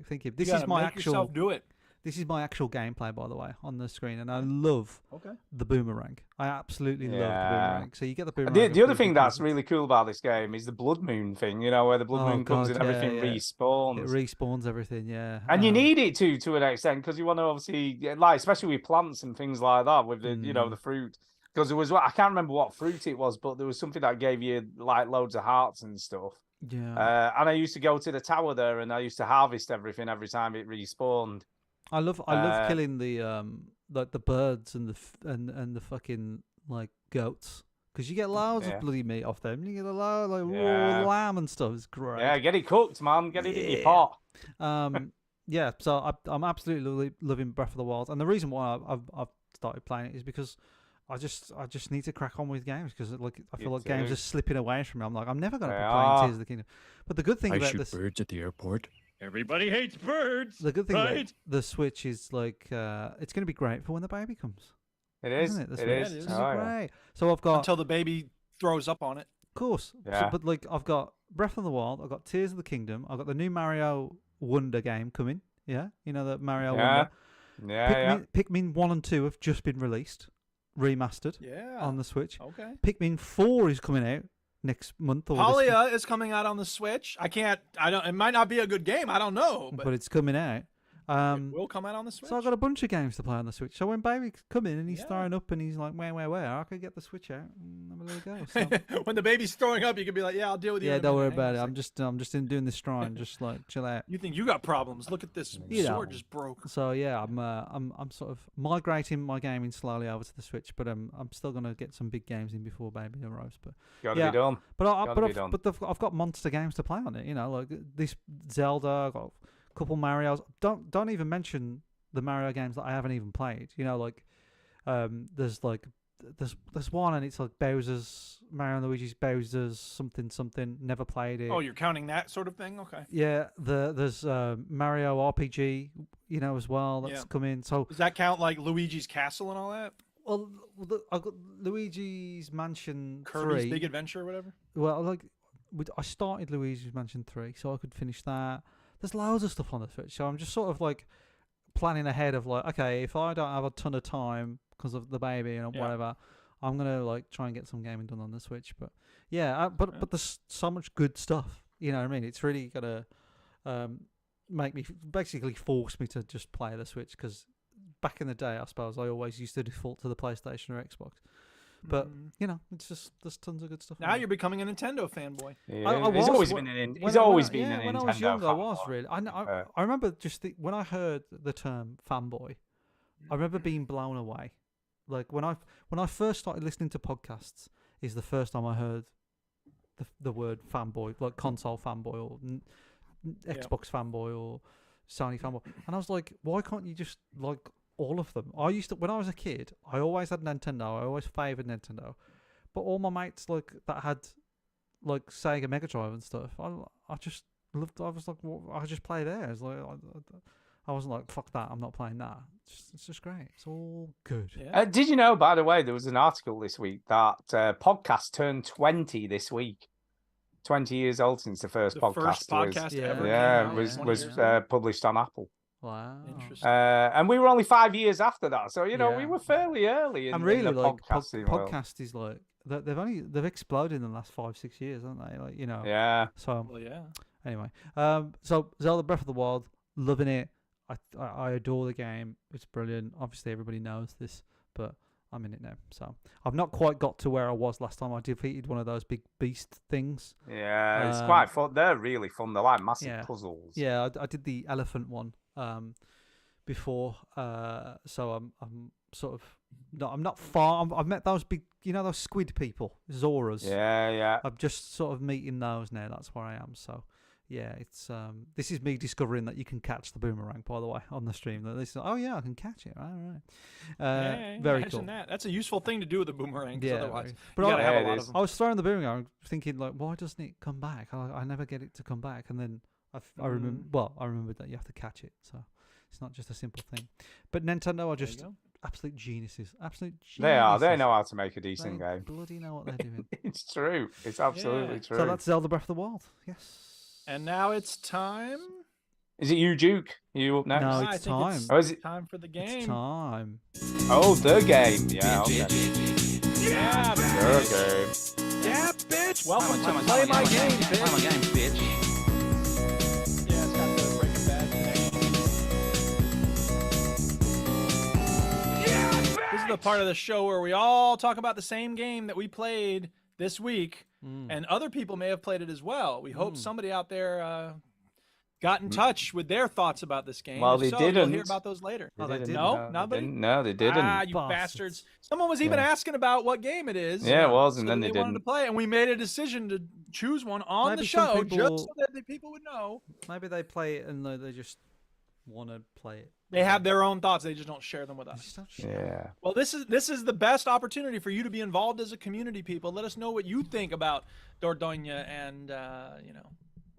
thinking. This You is gotta my make actual. yourself do it. This is my actual gameplay, by the way, on the screen, and I love Okay. the boomerang. I absolutely love the Yeah. boomerang. So you get the boomerang. The other of thing that's course, really cool about this game is the blood moon thing. You know, where the blood Oh, moon comes God, and yeah, everything yeah. respawns. it respawns everything. Yeah, And you need it to an extent because you want to obviously like, especially with plants and things like that, with the the fruit. Because there was I can't remember what fruit it was, but there was something that gave you like loads of hearts and stuff. Yeah. And I used to go to the tower there, and I used to harvest everything every time it respawned. I love killing the like the birds and the fucking like goats because you get loads Yeah. of bloody meat off them. You get a lot like Yeah. raw lamb and stuff. It's great. Yeah, get it cooked, man. Get it in your Yeah. pot. Yeah, so I'm absolutely loving Breath of the Wild, and the reason why I've started playing it is because I just need to crack on with games because like I feel You like games do. are slipping away from me. I'm like I'm never going to They be playing are. Tears of the Kingdom. But the good thing about this, birds at the airport. Everybody hates birds. the good thing right? about the Switch is like it's going to be great for when the baby comes. It is. Isn't it? The It Switch is. is Oh, yeah. great. So I've got Until the baby throws up on it. Of course. Yeah. But like I've got Breath of the Wild, I've got Tears of the Kingdom, I've got the new Mario Wonder game coming. Yeah, you know the Mario Yeah. Wonder. Yeah, Pikmin 1 and 2 have just been released, remastered Yeah. on the Switch. Okay. Pikmin 4 is coming out next month or this month, Polya is coming out on the Switch. It might not be a good game. I don't know, but but it's coming out. it will come out on the Switch. So I've got a bunch of games to play on the Switch. So when baby come in and he's Yeah. throwing up and he's like, where, I could get the Switch out and have a little go. So. When the baby's throwing up, you can be like, "Yeah, I'll deal with you." Yeah, in a don't worry minute. Hang about on it. a I'm just doing this strine. Just like chill out. You think you got problems? Look at this You know. sword just broke. So yeah, I'm sort of migrating my gaming slowly over to the Switch, but I'm still gonna get some big games in before baby arrives. But Gotta yeah, be done. But Gotta be done. I've got monster games to play on it. You know, like this Zelda. I've got a couple Mario's. Don't even mention the Mario games that I haven't even played. You know, like there's one and it's like Bowser's Mario and Luigi's Bowser's something. Never played it. Oh, you're counting that sort of thing? Okay. Yeah, there's Mario RPG, you know, as well. That's Yeah. coming. So Does that count like Luigi's Castle and all that? well, I've got Luigi's Mansion Kirby's 3. Big Adventure or whatever? Well, like I started Luigi's Mansion 3, so I could finish that. There's loads of stuff on the Switch, so I'm just sort of like planning ahead of like, okay, if I don't have a ton of time because of the baby and Yeah. whatever, I'm gonna like try and get some gaming done on the Switch. But yeah, but there's so much good stuff. You know what I mean? It's really gonna make me basically force me to just play the Switch because back in the day, I suppose I always used to default to the PlayStation or Xbox. But Mm. you know, it's just there's tons of good stuff. Now you're becoming a Nintendo fanboy. Yeah. I he's was always when- been an when he's I- when always I- been yeah, an when I Nintendo was young, I fanboy. was really. I remember just when I heard the term fanboy, I remember being blown away. Like when I first started listening to podcasts, is the first time I heard the word fanboy, like console fanboy or Xbox fanboy or Sony fanboy, and I was like, why can't you just like all of them? I used to when I was a kid, I always had Nintendo. I always favoured Nintendo. But all my mates like that had like Sega Mega Drive and stuff. I just loved. I was like, well, I just play theirs. Like I wasn't like fuck that. I'm not playing that. It's just great. It's all good. Yeah. Did you know, by the way, there was an article this week that podcast turned 20 this week. 20 years old since the first The podcast. first podcast was, Yeah. ever. yeah, came out, was 20 was years ago. published on Apple. Wow. Interesting. And we were only 5 years after that, so you know we Yeah. were fairly early in, And really, in the like podcasting world. podcast is like they've exploded in the last 5-6 years, haven't they? Like Yeah. So Well, yeah. anyway, so Zelda Breath of the Wild, loving it. I adore the game. It's brilliant. Obviously, everybody knows this, but I'm in it now. So I've not quite got to where I was last time. I defeated one of those big beast things. Yeah, it's quite fun. They're really fun. They're like massive puzzles. Yeah, I did the elephant one before. So I'm sort of I'm not far. I've met those big, those squid people, Zoras. Yeah. I'm just sort of meeting those now. That's where I am. So. Yeah, it's this is me discovering that you can catch the boomerang. By the way, on the stream, oh yeah, I can catch it. All right, Yeah, very imagine cool. that. That's a useful thing to do with a boomerang. Yeah, Otherwise, but you gotta have a it lot is. of them. I was throwing the boomerang, thinking like, why doesn't it come back? I never get it to come back, and then I remember. Well, I remembered that you have to catch it, so it's not just a simple thing. But Nintendo are just absolute geniuses. Absolute geniuses. They are. They know how to make a decent They game. bloody know what they're doing. It's true. It's absolutely Yeah. true. So that's Zelda Breath of the Wild. Yes. And now it's time. Is it you, Duke? Are you up next? No, I it's think time. It's Oh, is it? time for the game. It's time. Oh, the game. Yeah. Okay. Yeah, The game. yeah, bitch. Welcome to Play My Game, bitch. Yeah, it's got the Breaking Bad connection. This is the part of the show where we all talk about the same game that we played this week, and other people may have played it as well. We hope somebody out there got in touch with their thoughts about this game. Well, If they so, You'll didn't. hear about those later. Oh, they didn't. No, They nobody. didn't. No, they didn't. Ah, you Bastards. bastards! Someone was even asking about what game it is. Yeah, it was, so and then that they wanted to didn't. play, and we made a decision to choose one on Maybe the some show people- just so that the people would know. Maybe they play it and they just want to play it. They have their own thoughts; they just don't share them with They us. just don't share. Yeah. Well, this is the best opportunity for you to be involved as a community. People, let us know what you think about Dordogne and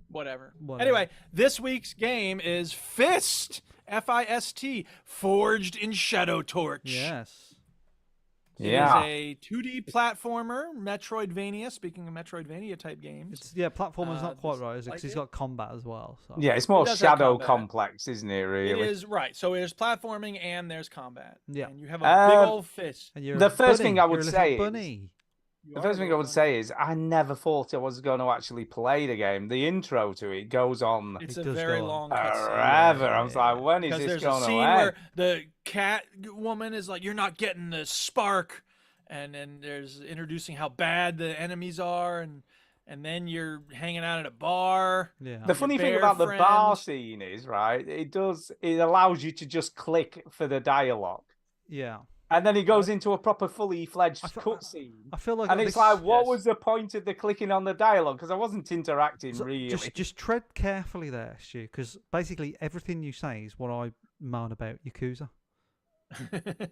whatever. Anyway, this week's game is Fist, Fist, Forged in Shadow Torch. Yes. It Yeah. is a 2D platformer, Metroidvania. Speaking of Metroidvania type games, It's platformer's not quite just right, is it? 'Cause like it's got combat as well. So. Yeah, it's more does have shadow combat. complex, isn't it? it Really. is right. So there's platforming and there's combat. Yeah. and you have a big Um, old fist. And you're The a first bunny. thing I would You're a little say is- bunny. The first thing I would say is I never thought I was going to actually play the game. The intro to it goes on It's It a does very go on. long cutscene. forever. I was like, when is Because this there's going a to scene end? where the cat woman is like, "You're not getting the spark," and then there's introducing how bad the enemies are, and then you're hanging out at a bar. Yeah. The funny thing bear about the bar friend. scene is, right, it allows you to just click for the dialogue. Yeah. And then it goes into a proper fully fledged I fe- cutscene. I feel like And this- it's like, what yes. was the point of the clicking on the dialogue? Because I wasn't interacting So really. just tread carefully there, Stu, because basically everything you say is what I moan about Yakuza.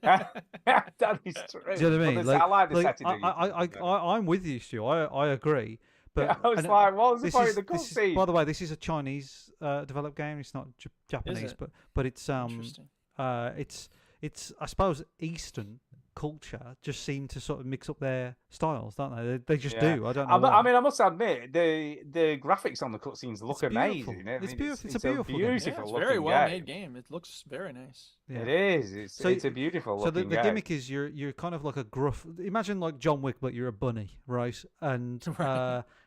That is true. Do you know what I mean? I like the like, setting. that you put there. I'm with you, Stu. I agree. But Yeah, I was and like, what was the this point is- of the this is- cutscene? By the way, this is a Chinese developed game. It's not Japanese, it? but it's Interesting. it's I suppose Eastern culture just seem to sort of mix up their styles, don't they? They just Yeah. do. I don't know. I why. mean, I must admit, the graphics on the cutscenes look It's beautiful. amazing. I It's mean, beautiful. It's a It's a beautiful game. Yeah, beautiful it's a looking very well game. made game. It looks very nice. Yeah. It is. It's, So it's a beautiful So the looking game. gimmick is you're kind of like a gruff. Imagine like John Wick, but you're a bunny, right? And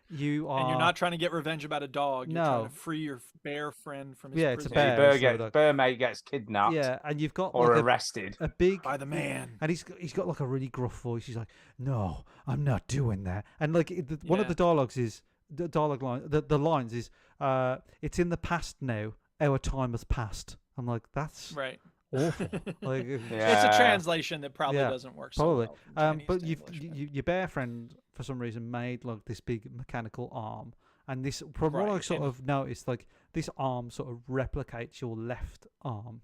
you are. And you're not trying to get revenge about a dog. You're trying No. to free your bear friend from his Yeah, it's a prison. bear. Bear, so like- bear mate gets kidnapped Yeah, and you've got or like arrested. a big by the man. and he's got like a really gruff voice. He's like, "No, I'm not doing that." And like one of Yeah. the dialogues is the dialogue line. The lines is, "It's in the past now. Our time has passed." I'm like, that's Right. awful. Like, It's Yeah. a translation that probably Yeah, doesn't work so probably. well. from Chinese But to English, but- your bear friend for some reason made like this big mechanical arm, and this from what I Right, sort and- of noticed, like this arm sort of replicates your left arm.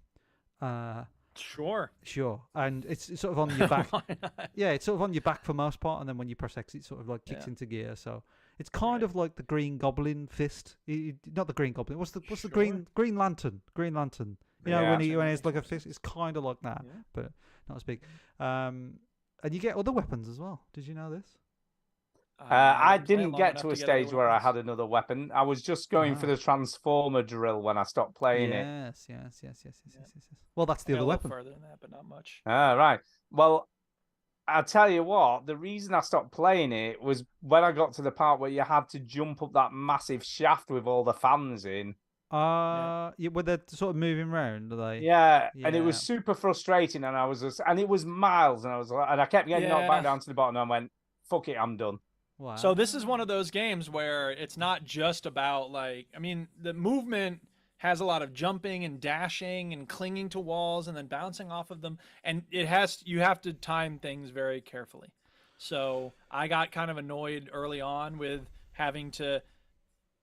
Sure. Sure, and it's sort of on your back. Why not? Yeah, it's sort of on your back for most part, and then when you press X, it sort of like kicks Yeah. into gear. So it's kind Right. of like the Green Goblin fist. Not the Green Goblin. What's the Sure. Green Lantern? Green Lantern. You know Yeah. when Sure, when that it's makes like a more fist. sense. It's kind of like that, Yeah. but not as big. And you get other weapons as well. Did you know this? I didn't play it didn't long get enough to a get other stage where I weapons. had another weapon. I was just going for the transformer drill when I stopped playing it. Yes. Well, that's the I got other a little weapon. further than that, but not much. Ah, right. Well, I'll tell you what, the reason I stopped playing it was when I got to the part where you had to jump up that massive shaft with all the fans in. Yeah, were they sort of moving around? Are they? Yeah, and it Yeah. was super frustrating, and I was just, and it was miles, and I was like, and I kept getting knocked back Yeah. down to the bottom, and I went, "Fuck it, I'm done." Wow. So this is one of those games where it's not just about like, I mean, the movement has a lot of jumping and dashing and clinging to walls and then bouncing off of them, and you have to time things very carefully. So I got kind of annoyed early on with having to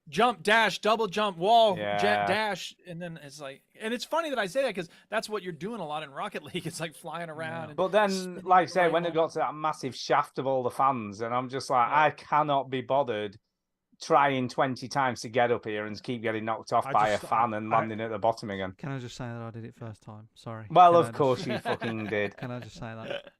jump, dash, double jump, wall, jet, dash, and then it's like, and it's funny that I say that because that's what you're doing a lot in Rocket League. It's like flying around. And But then, spinning like I say, right when it on. got to that massive shaft of all the fans, and I'm just like, I cannot be bothered trying 20 times to get up here and keep getting knocked off by a fan and landing at the bottom again. Can I just say that I did it first time? Sorry. Well, Can of I course just- you fucking did. Can I just say that?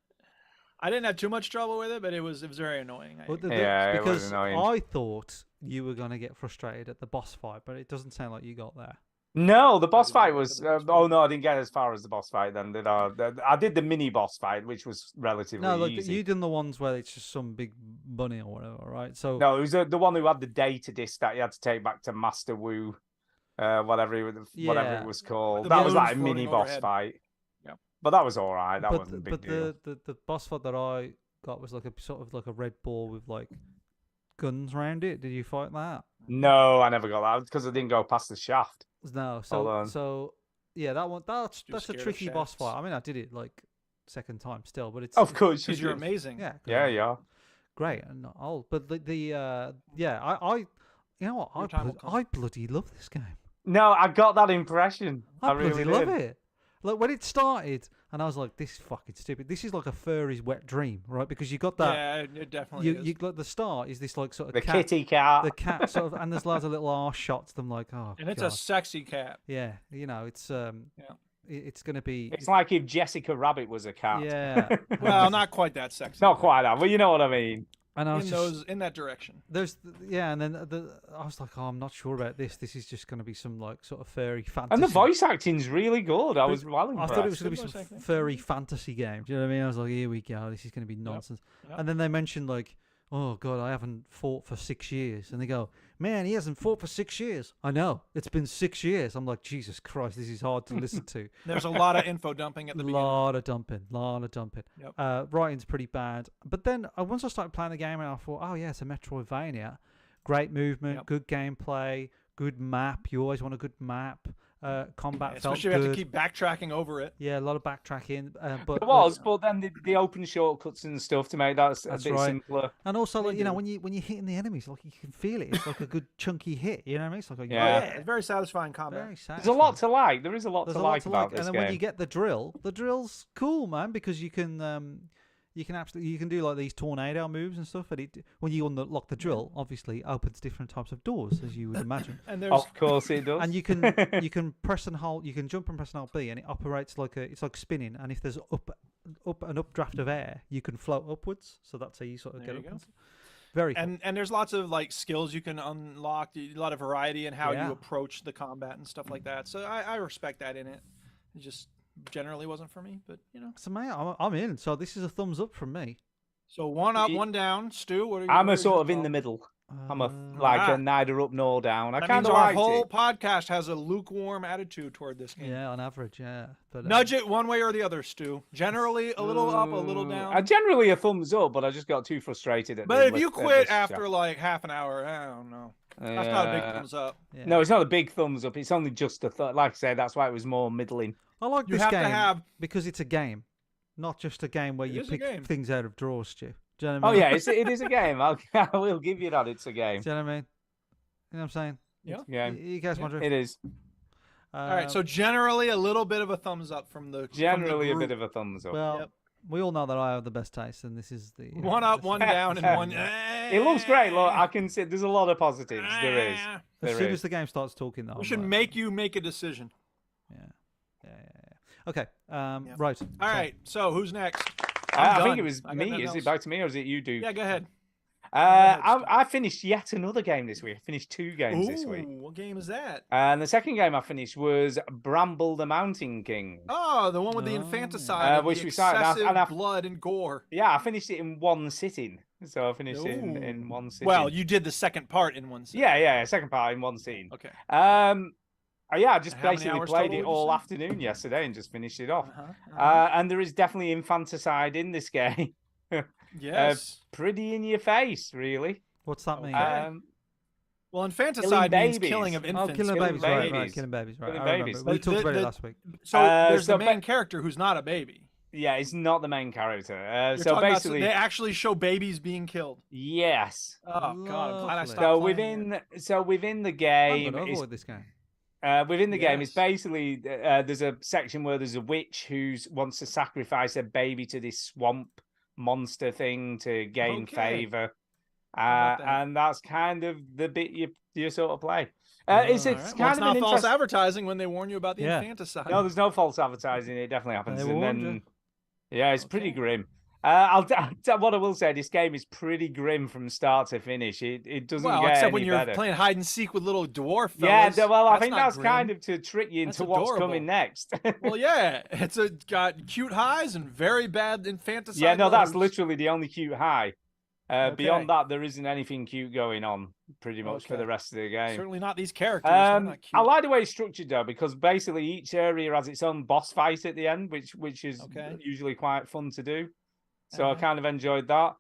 I didn't have too much trouble with it, but it was very annoying. Well, Yeah, it was because annoying. I thought you were going to get frustrated at the boss fight, but it doesn't sound like you got there. No, the boss fight was. Oh no, I didn't get as far as the boss fight. Then did I? I did the mini boss fight, which was relatively No, like easy. you done the ones where it's just some big bunny or whatever, right? So No, it was the one who had the data disc that you had to take back to Master Wu, whatever Yeah. it was called. The That was balloons like a floating mini boss overhead. fight. Yeah. But that was all right. That but wasn't a big but deal. the boss fight that I got was like a sort of like a red ball with like guns around it. Did you fight that? No, I never got that because I didn't go past the shaft. No. Hold on. So yeah, that one that's You're a scared of tricky boss shafts. fight. I mean, I did it like second time still, but it's Of course, you because you're did. amazing. yeah, 'cause Yeah, I'm yeah. great and not old. But I you know what Your time will come. I bloody love this game. No, I got that impression. I really bloody love did. it. Like when it started, and I was like, "This is fucking stupid. This is like a furry's wet dream, right?" Because you got that. Yeah, it definitely is. You like the start is this like sort of The cat, kitty cat. the cat sort of, and there's loads of little arse shots. Them like, oh, and it's God. a sexy cat. Yeah, you know, it's it's gonna be. It's like if Jessica Rabbit was a cat. Yeah. Well, not quite that sexy. Not quite that, but you know what I mean. And I was in that direction. There's and then I was like, oh, I'm not sure about this. This is just going to be some like sort of furry fantasy. And the voice acting's really good. I was well I impressed. thought it was going to be Good some voice acting. furry fantasy game. Do you know what I mean? I was like, here we go. This is going to be nonsense. Yep. And then they mentioned like, oh God, I haven't fought for 6 years. And they go, man, he hasn't fought for 6 years. I know. It's been 6 years. I'm like, Jesus Christ, this is hard to listen to. There's a lot of info dumping at the beginning. Lot of dumping. Yep. Writing's pretty bad. But then once I started playing the game, and I thought, oh yeah, it's a Metroidvania. Great movement, Yep. good gameplay, good map. You always want a good map. Combat felt Especially if you have good. to keep backtracking over it. Yeah, a lot of backtracking. But It was, but then the open shortcuts and stuff to make that a That's bit right. simpler. and also, like, you know, do. when you're hitting the enemies, like you can feel it. It's like a good chunky hit. You know what I mean? It's like a Yeah. It's very satisfying combat. very There's a lot to like. There is a lot There's to a lot like to about like, this and then game. when you get the drill's cool, man, because you can absolutely do like these tornado moves and stuff. And when you unlock the drill, obviously opens different types of doors, as you would imagine. And there's Of course it does. And you can press and hold, you can jump and press and hold B, and it operates like it's like spinning. And if there's an updraft of air, you can float upwards. So that's how you sort of There get you up. go. Very cool. and there's lots of like skills you can unlock, a lot of variety in how Yeah. you approach the combat and stuff like that. So I respect that in it. It just generally wasn't for me, but you know. So mate, I'm in. So this is a thumbs up from me. So one up, one down. Stu, what are you? I'm what a is sort your of in thought? the middle. I'm a Ah. a neither up nor down. I That kind means of our liked whole it. podcast has a lukewarm attitude toward this game. Yeah, on average, yeah. But Nudge it one way or the other, Stu. Generally, a little up, a little down. I generally a thumbs up, but I just got too frustrated at. But the if you list- at quit this after chapter. like half an hour, I don't know. That's not a big Uh, thumbs up. yeah. No, it's not a big thumbs up. It's only just a like I said. That's why it was more middling. I like You this have to game have- because it's a game, not just a game where It you is a pick game. things out of drawers, Stu. Do you know what I Oh mean? yeah, it is a game. I will give you that. It's a game. Do you know what I mean? You know what I'm saying? Yeah. It's a game. You guys want to? It is All right. So generally, a little bit of a thumbs up from the generally a bit of a thumbs up. Well, Yep. we all know that I have the best taste, and this is the one up, one down, and one. It looks great. Look, I can see there's a lot of positives. There is. Ah. As There soon is. as the game starts talking, though, We I'm should like, make you make a decision. Yeah. Okay. Yeah. Right. All right. So who's next? I I'm think it done. was I got me. nothing Is it else. back to me or is it you, Duke? Yeah, go ahead. I finished yet another game this week. I finished 2 games this week. What game is that? And the second game I finished was Bramble the Mountain King. Oh, the one with the infanticide, and which the we started, excessive blood and gore. Yeah, I finished it in one sitting. So I finished it in one sitting. Well, you did the second part in one sitting. Yeah, second part in one scene. Okay. Yeah, I just How many basically hours played total it would you all say? afternoon yesterday and just finished it off. Uh-huh. And there is definitely infanticide in this game. Yes. Pretty in your face, really. What's that mean? Well, infanticide means killing of Oh, infants. killing babies, right, babies. killing babies, right. Killing I remember. babies. We But talked about it the- last week. So there's so the main character who's not a baby. Yeah, it's not the main character. You're So talking about- basically, they actually show babies being killed. yes. Oh God, I'm glad I Lovely. stopped. So playing it. within the I'm game, gonna it's avoid this game. within the game, it's Yes. basically there's a section where there's a witch who wants to sacrifice a baby to this swamp monster thing to gain Okay. favor, How about that? and that's kind of the bit you sort of play. It's All right. it's Well, kind it's of not an false interest- advertising when they warn you about the Yeah. infanticide. No, there's no false advertising. It definitely happens, They and warned then you. yeah, it's pretty Okay. grim. What I will say, this game is pretty grim from start to finish. It doesn't well, get except any when you're better. playing hide and seek with little dwarf Yeah, fellas. well, I think not that's grim. kind of to trick you That's into what's adorable. coming next. Well, yeah, it's got cute highs and very bad infanticide. Yeah, no, that's lows. literally the only cute high. Okay. Beyond that, there isn't anything cute going on pretty much for Okay. the rest of the game. Certainly not these characters. They're not cute. I like the way it's structured though, because basically each area has its own boss fight at the end, which is Okay. usually quite fun to do. So I Uh-huh. kind of enjoyed that.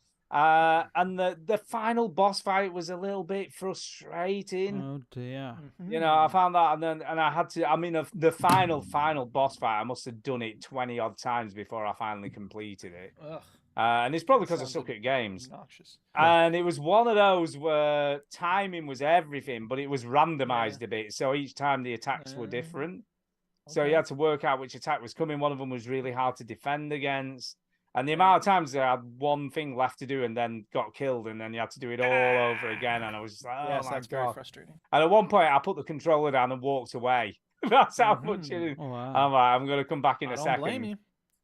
And the final boss fight was a little bit frustrating. Oh dear. Mhm. You know, I found that, and I had to. I mean, the final boss fight, I must have done it 20 odd times before I finally completed it. Ugh, And it's probably because I Sounds suck at games. obnoxious. And it was one of those where timing was everything, but it was randomized a bit. So each time the attacks were different. So you Okay. had to work out which attack was coming. One of them was really hard to defend against. And the amount of times I had one thing left to do and then got killed, and then you had to do it all over again. And I was just like, oh Yes, my that's very God. frustrating. And at one point, I put the controller down and walked away. That's how much it is. Oh wow. I'm like, I'm going to come back in I a don't second. blame you.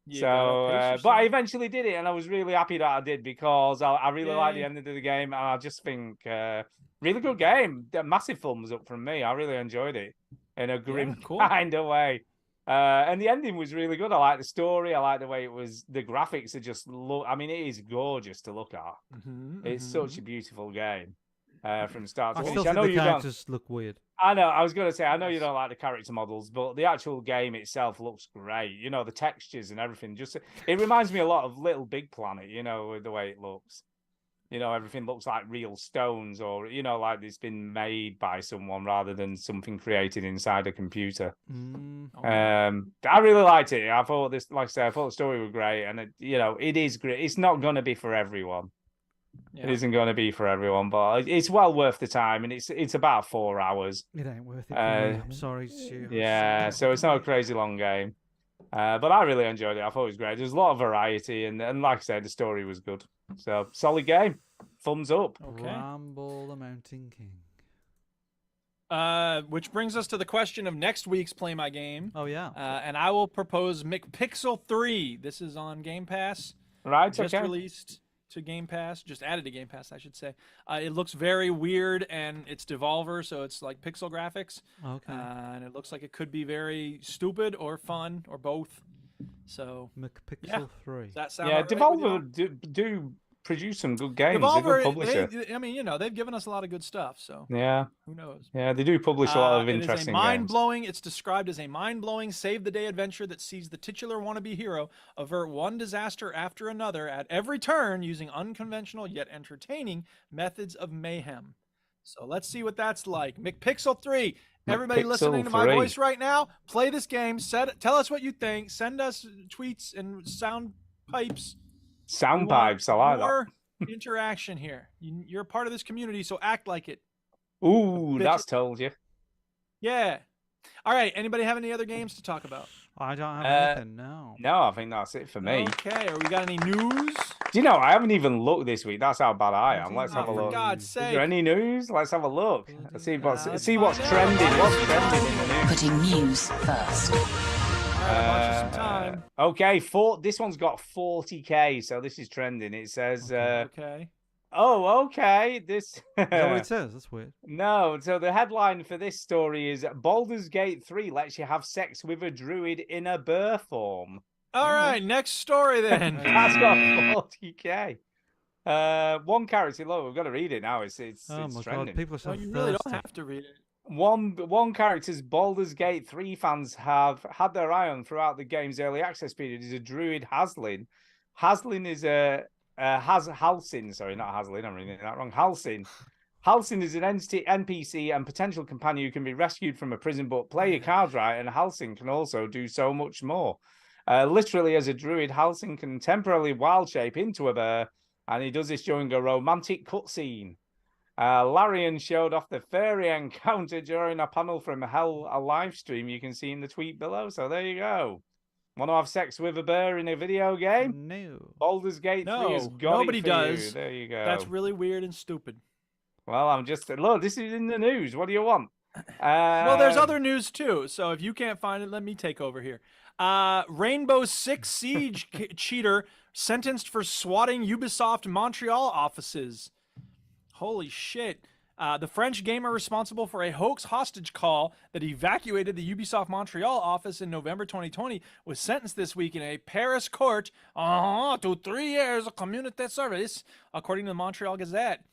You So, gotta pace but I yourself. eventually did it, and I was really happy that I did because I really like the Yay. ending of the game, and I just think really good game. A massive thumbs up from me. I really enjoyed it in a grim cool. kind of way. And the ending was really good. I like the story. I like the way it was. The graphics are just I mean, it is gorgeous to look at. Mhm, It's mhm. such a beautiful game from start to I finish. still I think know the you don't. characters look weird. I know. I was going to say, I know you don't like the character models, but the actual game itself looks great. You know, the textures and everything. Just it reminds me a lot of Little Big Planet. You know, with the way it looks. You know, everything looks like real stones, or you know, like it's been made by someone rather than something created inside a computer. Mm. I really liked it. I thought this, like I said, I thought the story was great, and it is great. It's not going to be for everyone. Yeah. It isn't going to be for everyone, but it's well worth the time, and it's about 4 hours. It ain't worth it for me. I'm sorry, Stu. Yeah, so it's not a crazy long game. But I really enjoyed it. I thought it was great. There's a lot of variety, and like I said, the story was good. So solid game. Thumbs up. Okay. Ramble the Mountain King. Which brings us to the question of next week's Play My Game. Oh yeah. And I will propose McPixel 3. This is on Game Pass. Right, Just okay. released to Game Pass. Just added to Game Pass, I should say. It looks very weird, and it's Devolver, so it's like pixel graphics. Okay. And it looks like it could be very stupid or fun or both. So McPixel yeah. 3. does that sound Yeah, all right with you? Devolver do produce some good games. They're a good Devolver, publisher. I mean, you know, they've given us a lot of good stuff, so Yeah, who knows? yeah, they do publish a lot of It is interesting a games. mind-blowing. It's described as a mind-blowing save-the-day adventure that sees the titular wannabe hero avert one disaster after another at every turn using unconventional yet entertaining methods of mayhem. So let's see what that's like. McPixel 3. Everybody McPixel listening to my 3. voice right now, play this game. Tell us what you think. Send us tweets and sound pipes. Sound We want pipes, I like that. more interaction here. You're a part of this community, so act like it. Ooh, Bitch. that's told you. Yeah. All right. Anybody have any other games to talk about? I don't have anything. No. No, I think that's it for me. Okay. Or we got any news? Do you know, I haven't even looked this week. That's how bad I am. Let's have a Oh, for look. God's Is sake. there any news? Let's have a look. Let's see what's Let's see what's find trending. out. What's trending in the news? Putting news first. All right, watch us some time. Okay, this one's got 40k, so this is trending. It says Okay. Oh, okay. This. Is that what it says? That's weird. No, so the headline for this story is Baldur's Gate 3 lets you have sex with a druid in a burr form. All right, next story then. That's got 40k. One character. Look, we've got to read it now. It's Oh my trending. god, people are so No, you really don't thirsty. have to read it. One character's Baldur's Gate 3 fans have had their eye on throughout the game's early access period is a druid Haslin. Haslin is Halsin, sorry, not Haslin, I'm reading that wrong. Halsin. Halsin is an NPC and potential companion who can be rescued from a prison, but play your cards right, and Halsin can also do so much more. Literally, as a druid, Halsin can temporarily wild shape into a bear, and he does this during a romantic cutscene. Larian showed off the furry encounter during a panel from Hell, a live stream you can see in the tweet below. So there you go. Want to have sex with a bear in a video game? No. Baldur's Gate 3 has got nobody it for you. does. There you go. That's really weird and stupid. Well, I'm just look. This is in the news. What do you want? Well, there's other news too. So if you can't find it, let me take over here. Rainbow Six Siege cheater sentenced for swatting Ubisoft Montreal offices. Holy shit. The French gamer responsible for a hoax hostage call that evacuated the Ubisoft Montreal office in November 2020 was sentenced this week in a Paris court to 3 years of community service, according to the Montreal Gazette.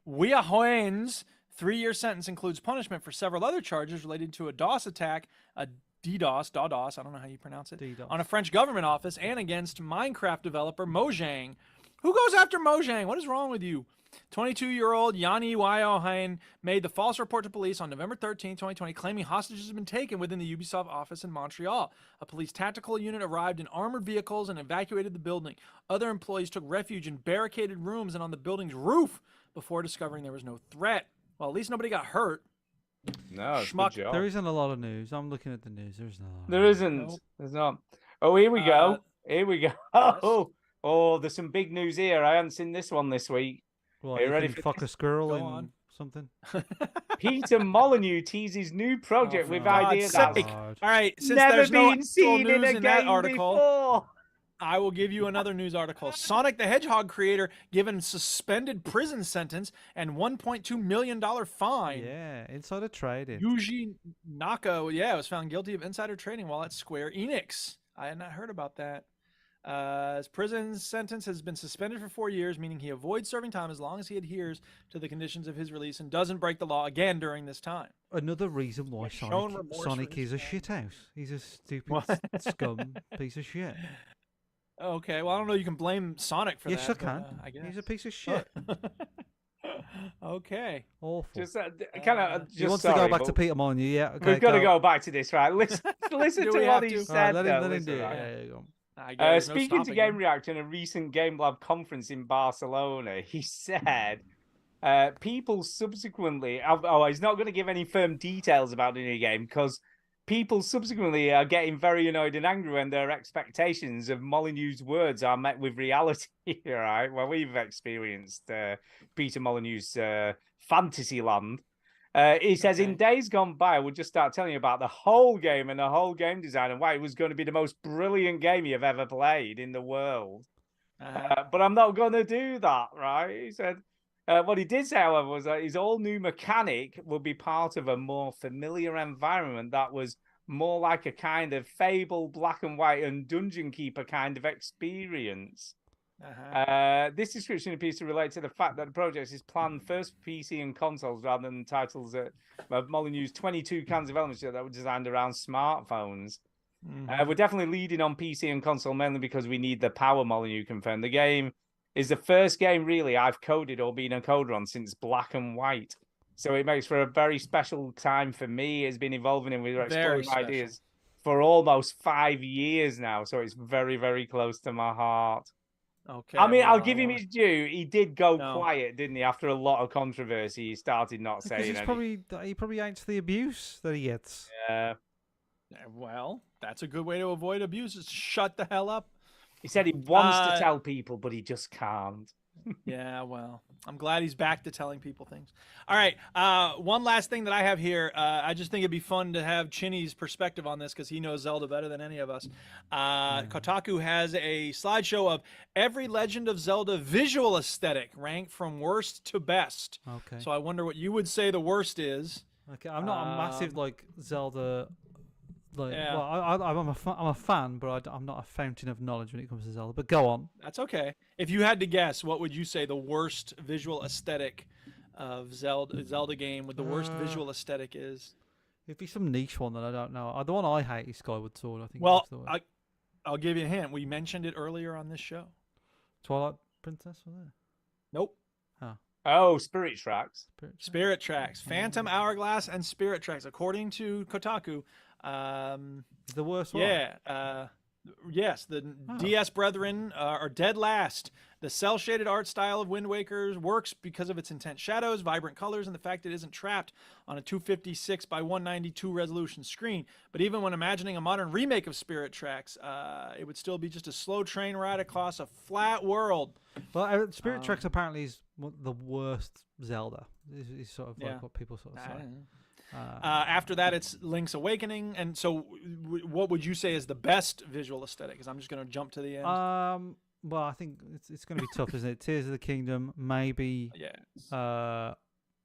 Weahoen's 3-year sentence includes punishment for several other charges related to a DOS attack, a DDoS, I don't know how you pronounce it, DDoS. on a French government office and against Minecraft developer Mojang. Who goes after Mojang? What is wrong with you? 22-year-old Yanni Weahoen made the false report to police on November 13, 2020, claiming hostages had been taken within the Ubisoft office in Montreal. A police tactical unit arrived in armored vehicles and evacuated the building. Other employees took refuge in barricaded rooms and on the building's roof before discovering there was no threat. Well, at least nobody got hurt. No, it's Schmuck. good job. There isn't a lot of news. I'm looking at the news. There isn't a lot. There isn't. Nope. There's not. Oh, here we go. Here we go. Oh, there's some big news here. I haven't seen this one this week. Well, Are you you ready can for fuck this? a squirrel Go in on. something. Peter Molyneux teases new project for with God's ideas sake. that's God. All right, since never there's no been actual seen in news a in that game article, before. I will give you another news article. Sonic the Hedgehog creator given suspended prison sentence and $1.2 million fine. Yeah, insider trading. Yuji Naka, was found guilty of insider trading while at Square Enix. I had not heard about that. His prison sentence has been suspended for 4 years, meaning he avoids serving time as long as he adheres to the conditions of his release and doesn't break the law again during this time. Another reason why shown remorse for Sonic his is a crime. shithouse. He's a stupid scum piece of shit. Okay, well, I don't know. You can blame Sonic for Yes, that. I can. I guess. He's a piece of shit. Okay. Awful. Just kind of. He wants to go back to Peter Molyneux. Yeah, okay, We've got to go back to this, right? Listen Do to we what have he to? All said. right, let though. him Listen, do it. right? Yeah, yeah, go on. I guess there's no Speaking to stopping Game him. Reactor in a recent Game Lab conference in Barcelona, he said people subsequently. He's not going to give any firm details about the new game because people subsequently are getting very annoyed and angry when their expectations of Molyneux's words are met with reality, right? Well, we've experienced Peter Molyneux's fantasy land. He says, in days gone by, I would just start telling you about the whole game and the whole game design and why it was going to be the most brilliant game you've ever played in the world. But I'm not going to do that, right? He said, what he did say, however, was that his all new mechanic will be part of a more familiar environment that was more like a kind of Fable, Black and White, and Dungeon Keeper kind of experience. This description appears to relate to the fact that the project is planned first for PC and consoles rather than titles of Molyneux's 22 cans of elements that were designed around smartphones. We're definitely leading on PC and console mainly because we need the power. Molyneux confirmed. The game is the first game really I've coded or been a coder on since Black and White. So it makes for a very special time for me. It's been evolving and we're Very exploring special. ideas for almost 5 years now. So it's very, very close to my heart. Okay. I mean, well, I'll give him his due. He did go No. quiet, didn't he? After a lot of controversy, he started not Because saying he's anything. he probably hates the abuse that he gets. Well, that's a good way to avoid abuse. Is shut the hell up. He said he wants Uh, to tell people, but he just can't. Yeah, well, I'm glad he's back to telling people things. All right, one last thing that I have here. I just think it'd be fun to have Chinny's perspective on this because he knows Zelda better than any of us. Kotaku has a slideshow of every Legend of Zelda visual aesthetic ranked from worst to best. Okay. So I wonder what you would say the worst is. Okay, I'm not a massive like Zelda. Like, Yeah. well, I'm a fan, but I'm not a fountain of knowledge when it comes to Zelda. But go on. That's okay. If you had to guess, what would you say the worst visual aesthetic of Zelda game with the worst visual aesthetic is? It'd be some niche one that I don't know. The one I hate is Skyward Sword. I think. Well, that's the one. I'll give you a hint. We mentioned it earlier on this show. Twilight Princess was there. Nope. Oh, Spirit Tracks. Spirit Tracks, Phantom Hourglass, and Spirit Tracks, according to Kotaku. Is the worst one? Yeah. Yes, the DS Brethren are dead last. The cel-shaded art style of Wind Waker works because of its intense shadows, vibrant colors, and the fact it isn't trapped on a 256 by 192 resolution screen. But even when imagining a modern remake of Spirit Tracks, it would still be just a slow train ride across a flat world. Well, Spirit Tracks apparently is the worst Zelda. Is sort of like Yeah. what people sort of say. After that, it's Link's Awakening. And so, what would you say is the best visual aesthetic? Because I'm just going to jump to the end. Well, I think it's going to be tough, isn't it? Tears of the Kingdom, maybe. Yeah.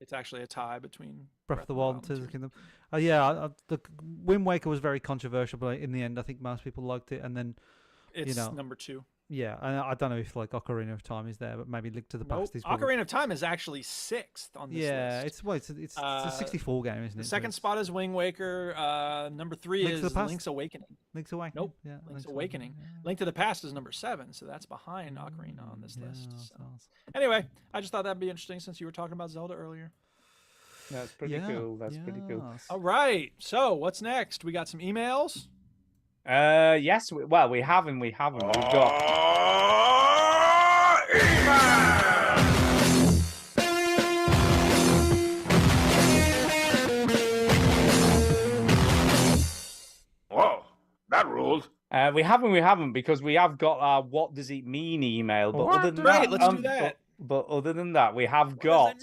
It's actually a tie between Breath of the Wild and Tears of the Kingdom. The Wind Waker was very controversial, but in the end, I think most people liked it. And then, it's number 2. Yeah, and I don't know if like Ocarina of Time is there, but maybe Link to the Past is. Probably... Ocarina of Time is actually 6th on this list. It's a 64 game, isn't it? The second spot is Wind Waker. Number 3 is Link's Awakening. Link's Awakening. Nope. Yeah, Link's Awakening. Yeah. Link to the Past is number 7, so that's behind Ocarina on this list. So. Nice. Anyway, I just thought that'd be interesting since you were talking about Zelda earlier. That's pretty cool. That's pretty cool. All right. So what's next? We got some emails. Yes. Well, we haven't. We've got. Whoa, that ruled. We haven't because we have got our "What does it mean?" email. But other than that, let's do that. But other than that, we have got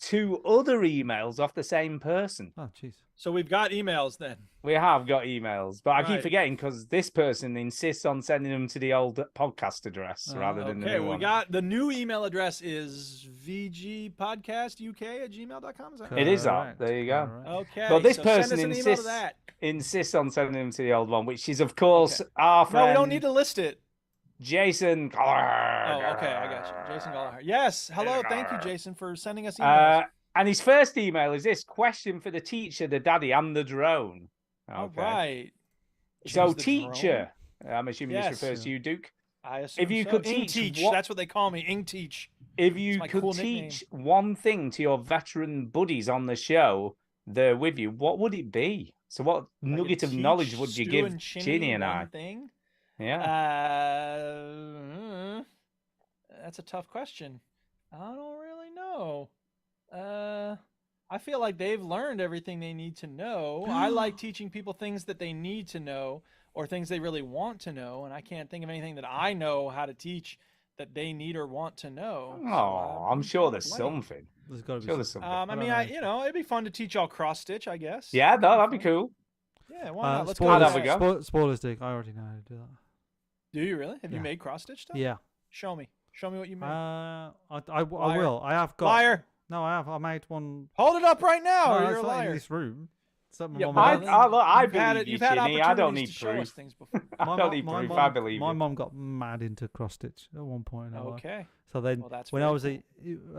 2 other emails off the same person. Oh, jeez. So we've got emails then. We have got emails, but I keep Right. forgetting because this person insists on sending them to the old podcast address rather than the new we one. got the new email address is vgpodcastuk@gmail.com. Is that It is that. There you go. Okay. But this so person send us an email to insists that. on sending them to the old one, which is of course our friend. No, we don't need to list it. Jason. Oh, okay, I got you. Jason Gallagher. Yes. Hello. Thank you, Jason, for sending us emails. And his first email is this question for the teacher, the daddy, and the drone. Okay. All right. So, Choose the teacher, I'm assuming Yes. this refers to you, Duke. I assume If you so. could Ing teach, that's what they call me, Ing Teach. if you my could cool nickname. teach one thing to your veteran buddies on the show, they're with you, what would it be? So, what nugget of knowledge would you give Chinny and I? Thing? Yeah. That's a tough question. I don't really know. I feel like they've learned everything they need to know. I like teaching people things that they need to know or things they really want to know, and I can't think of anything that I know how to teach that they need or want to know. Oh, I'm sure there's something. There's got to be. Sure there's something. I mean, it'd be fun to teach y'all cross stitch, I guess. Yeah, that'd be cool. Yeah, why not? Let's spoilers, go. Have a go. Spoilers, Dick. I already know how to do that. Do you really? Have you Yeah. made cross stitch stuff? Yeah. Show me. Show me what you made. I Liar. will. I have got. Liar. No, I have. I made one. Hold it up right now, No, or it's you're a not in liar. this room. Something Yeah, on but my I you've had believe you, you've had Chinny. I don't opportunities need to show us proof. things before. I don't need proof. I believe my you. mum got mad into cross stitch at one point. In her life. Okay. So then, Well, that's when I very was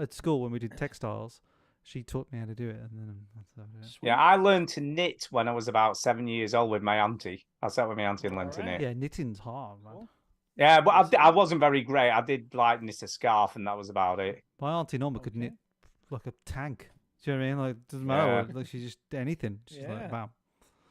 at school, when we did textiles, she taught me how to do it, and then that's how I did it. Yeah, I learned to knit when I was about 7 years old with my auntie. I sat with my auntie and learned to knit. Yeah, knitting's hard, man. Cool. Yeah, but I wasn't very great. I did like knit a scarf, and that was about it. My auntie Norma could knit like a tank. Do you know what I mean? Like, doesn't matter. Like, she just anything. She's Yeah. like, bam.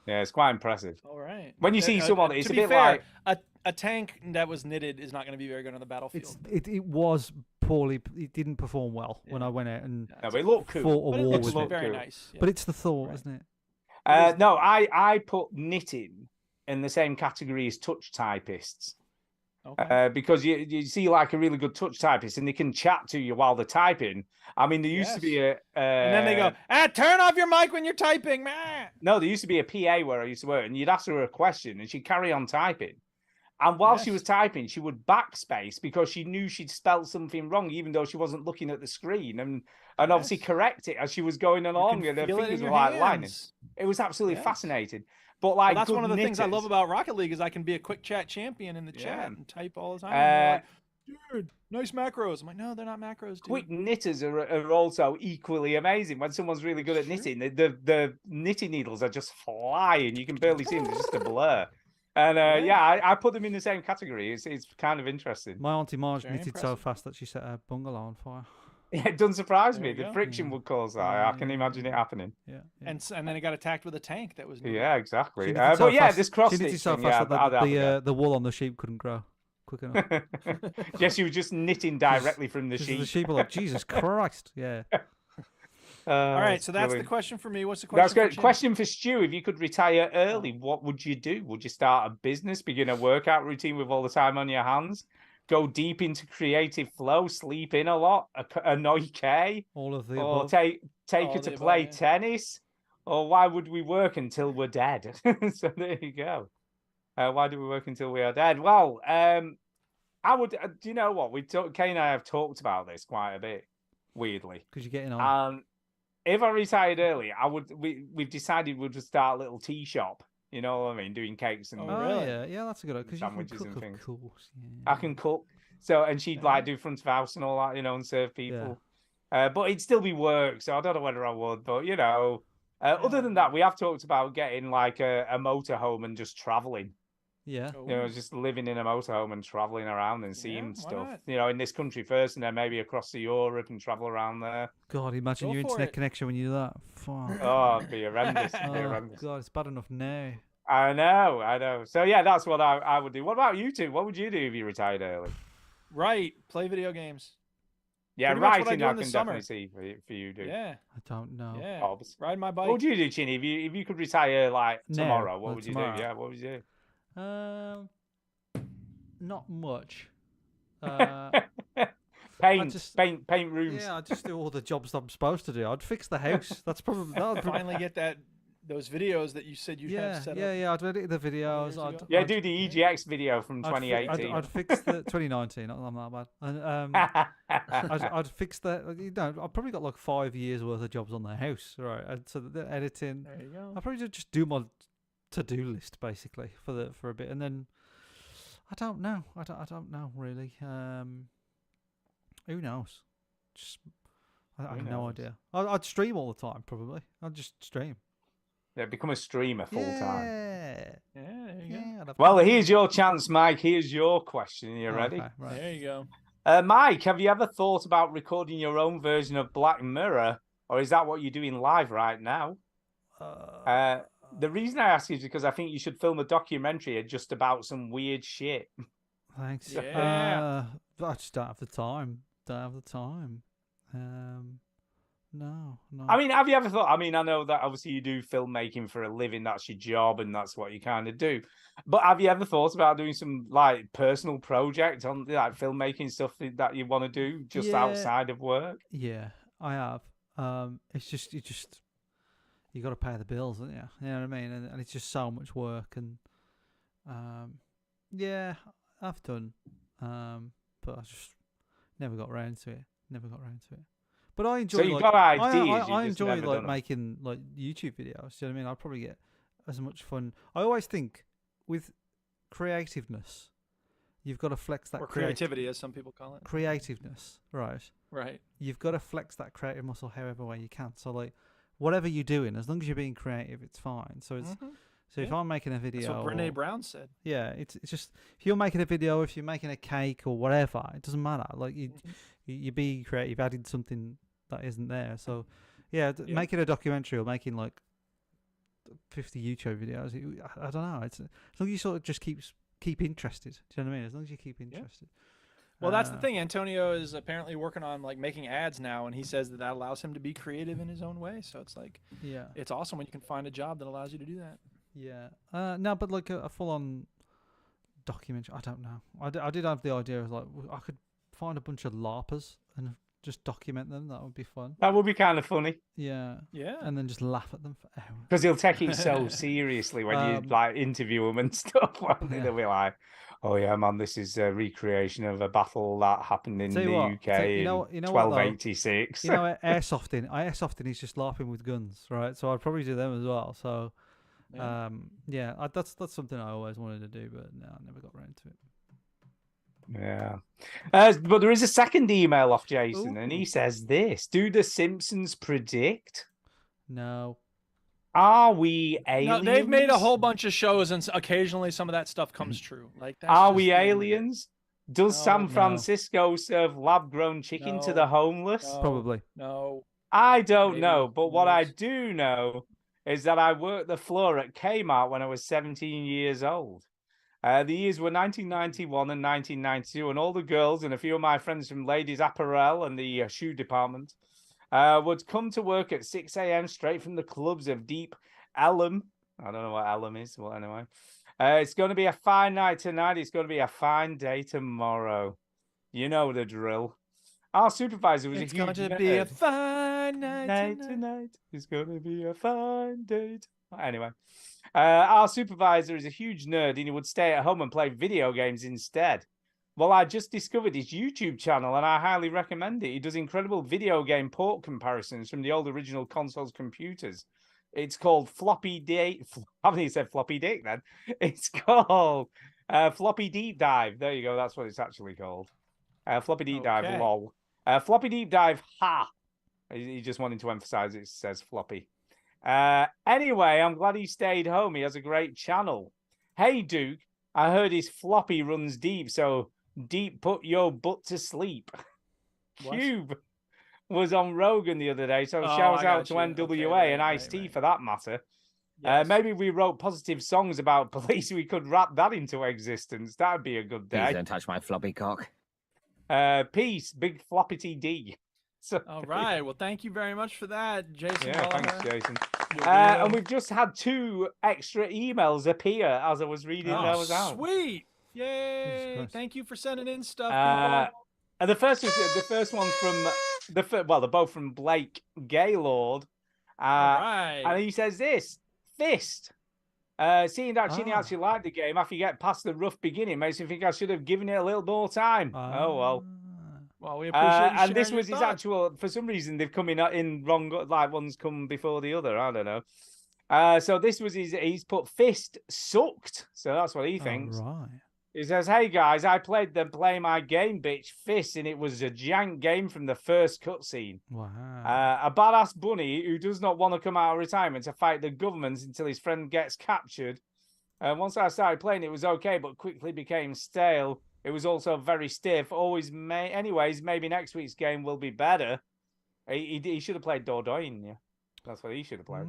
Yeah, it's quite impressive. All right. When you see someone, it's to a be bit fair, like a tank that was knitted is not going to be very good on the battlefield. It was poorly. It didn't perform well when I went out and no, but it looked cool. fought a But it war looks with it. very cool. nice. Yeah. But it's the thought, isn't it? No, I put knitting in the same category as touch typists. Okay. Because you see like a really good touch typist and they can chat to you while they're typing. I mean, there used to be a and then they go, turn off your mic when you're typing, man. no, there used to be a PA where I used to work, and you'd ask her a question and she'd carry on typing. And while she was typing, she would backspace because she knew she'd spelled something wrong, even though she wasn't looking at the screen, and obviously correct it as she was going along, and her fingers were like lining. It was absolutely fascinating. But like, that's one of the things I love knitters- about Rocket League is I can be a quick chat champion in the Yeah. chat and type all the time. And they're Uh, like, dude, nice macros. I'm like, no, they're not macros, dude. Quick knitters are also equally amazing. When someone's really good at knitting, the knitting needles are just flying. You can barely see them; they're just a blur. And I put them in the same category. It's kind of interesting. My auntie Marge Very knitted so impressive. fast that she set her bungalow on fire. Yeah, it doesn't surprise There me. you The go. friction would cause that. I can imagine it happening. Yeah. And then it got attacked with a tank that was. Yeah, exactly. She knitted so But yeah, fast- this cross she stitch knitted so thing, fast yeah, that the wool on the sheep couldn't grow quick enough. yes, you were just knitting directly from the Just The sheet. sheep were like, Jesus Christ. Yeah. All right, so that's the brilliant. question for me. What's the question? That's for great. Chin? Question for Stu: if you could retire early, what would you do? Would you start a business, begin a workout routine with all the time on your hands, go deep into creative flow, sleep in a lot, annoy Kay, All of the or above. take All her the to above, play yeah. tennis, or why would we work until we're dead? So there you go. Why do we work until we are dead? Well, I would. Do you know what Kay and I have talked about this quite a bit, weirdly. Because you're getting on. If I retired early, I would. We've decided we'll just start a little tea shop. You know what I mean? Doing cakes and Oh, Oh, really? yeah, that's a good idea. Because you can Sandwiches cook, and of things. course. I can cook. So, and she'd like do front of house and all that, and serve people. But it'd still be work, so I don't know whether I would. But other than that, we have talked about getting like a motorhome and just traveling. Yeah. Just living in a motorhome and traveling around and seeing why stuff. not? In this country first, and then maybe across to Europe and travel around there. God, imagine Go your for internet it. connection when you do that. Fuck. Oh, it'd be horrendous. It'd be Oh, horrendous. God, it's bad enough now. I know. So yeah, that's what I would do. What about you two? What would you do if you retired early? Right, play video games. Yeah, Pretty much what I writing do I in the can summer. definitely see for you, dude. Yeah, I don't know. yeah. Obs. Ride my bike. What would you do, Chinny? If you could retire like Now, tomorrow, what well, would you tomorrow. do? Yeah, what would you Not much. do? paint, paint rooms. Yeah, I'd just do all the jobs that I'm supposed to do. I'd fix the house. That's probably that would Finally get those videos that you said you'd have set up. Yeah. I'd edit the videos. years ago. Yeah, do the EGX video from I'd 2018. I'd fix the 2019. I'm not bad. And I'd fix the. I've probably got like 5 years worth of jobs on the house, right? And so the editing. There you go. I'll probably just do my to-do list basically for a bit, and then I don't know. I don't know really. Who knows? Just I have no idea. I'd stream all the time probably. I'd just stream. Yeah, become a streamer full time. Yeah. Yeah, there you go. Yeah. I'd have Well, here's your chance, Mike. Here's your question. Are you ready? Okay, right. There you go. Mike, have you ever thought about recording your own version of Black Mirror, or is that what you're doing live right now? The reason I ask is because I think you should film a documentary just about some weird shit. Thanks. Yeah. I just don't have the time. No. I mean, have you ever thought? I mean, I know that obviously you do filmmaking for a living. That's your job, and that's what you kind of do. But have you ever thought about doing some like personal project on like filmmaking stuff that you want to do just outside of work? Yeah, I have. It's just you got to pay the bills, don't you? You know what I mean? And it's just so much work, and yeah, I've done, but I just never got around to it. But I enjoy. So you've like, got ideas. I you just enjoy never like done them. making like YouTube videos. Do you know what I mean? I'd probably get as much fun. I always think with creativeness, you've got to flex that Or creativity, as some people call it. creativeness, right? Right. You've got to flex that creative muscle however way you can. So like, whatever you're doing, as long as you're being creative, it's fine. So it's so if I'm making a video, That's what Brene Brown said. yeah, it's just if you're making a video, if you're making a cake or whatever, it doesn't matter. Like you be creative, adding something that isn't there. So yeah, making a documentary or making like 50 YouTube videos, I don't know. It's as long as you sort of just keep interested. Do you know what I mean? As long as you keep interested. Well, that's the thing. Antonio is apparently working on like making ads now, and he says that allows him to be creative in his own way. So it's like, Yeah. it's awesome when you can find a job that allows you to do that. Yeah. No, but like a full-on documentary. I don't know. I did have the idea of like I could find a bunch of LARPers and just document them. That would be fun. That would be kind of funny. Yeah. Yeah. And then just laugh at them for hours. Because he'll take it so seriously when you like interview him and stuff. Yeah. They'll be like, "Oh yeah, man, this is a recreation of a battle that happened in Tell the you what, UK you know in what, though? 1286." You know, airsofting. He's just laughing with guns, right? So I'd probably do them as well. So, that's something I always wanted to do, but no, I never got around to it. Yeah. But there is a second email off Jason, and he Ooh. says this: "Do the Simpsons predict? No. Are we aliens? No, they've made a whole bunch of shows, and occasionally some of that stuff comes true. Like, that's Are just we the way it is. aliens? Does No, San no. Francisco serve lab-grown chicken to No, the homeless? no. Probably. No. I don't Maybe. know, but what I Yes. do know is that I worked the floor at Kmart when I was 17 years old. The years were 1991 and 1992, and all the girls and a few of my friends from Ladies Apparel and the shoe department would come to work at 6 a.m. straight from the clubs of Deep Ellum. I don't know what Ellum is, but anyway. It's going to be a fine night tonight. It's going to be a fine day tomorrow. You know the drill. Our supervisor was It's a huge going to be a nerd. fine night tonight. Tonight. It's going to be a fine day. Anyway, our supervisor is a huge nerd and he would stay at home and play video games instead. Well, I just discovered his YouTube channel and I highly recommend it. He does incredible video game port comparisons from the old original consoles computers. It's called Floppy Dick. I haven't even said Floppy Dick then. It's called Floppy Deep Dive. There you go. That's what it's actually called. Floppy Deep Dive, Okay. lol. Floppy Deep Dive, ha. He just wanted to emphasize it says floppy. Anyway, I'm glad he stayed home. He has a great channel. Hey, Duke, I heard his floppy runs deep, so deep put your butt to sleep. What? Cube was on Rogan the other day, so Oh, shouts I out got to you. NWA Okay, right, and Ice-T right. for that matter. Yes. Maybe we wrote positive songs about police. We could wrap that into existence. That'd be a good Please day. don't touch my floppy cock. Peace, big floppity D. So, All right. Well, thank you very much for that, Jason. yeah, thanks, Gallagher. Jason. You're And real. we've just had 2 extra emails appear as I was reading Oh, those out. sweet. Yay. Christ. Thank you for sending in stuff, Uh, people. And the first one's from they're both from Blake Gaylord. All right. And he says this: Fist. Seeing that Chinny actually liked the game after you get past the rough beginning makes me think I should have given it a little more time. Oh well. Well, we appreciate you And this sharing was your his thoughts. actual. For some reason, they've come in wrong. Like one's come before the other. I don't know. So this was his. He's put Fist sucked. So that's what he thinks. Right. He says, "Hey guys, I played them play my game, bitch, Fist, and it was a jank game from the first cutscene. Wow. A badass bunny who does not want to come out of retirement to fight the government until his friend gets captured. Once I started playing, it was okay, but quickly became stale. It was also very stiff. Anyways, maybe next week's game will be better. He should have played Dordogne. Yeah, that's what he should have played.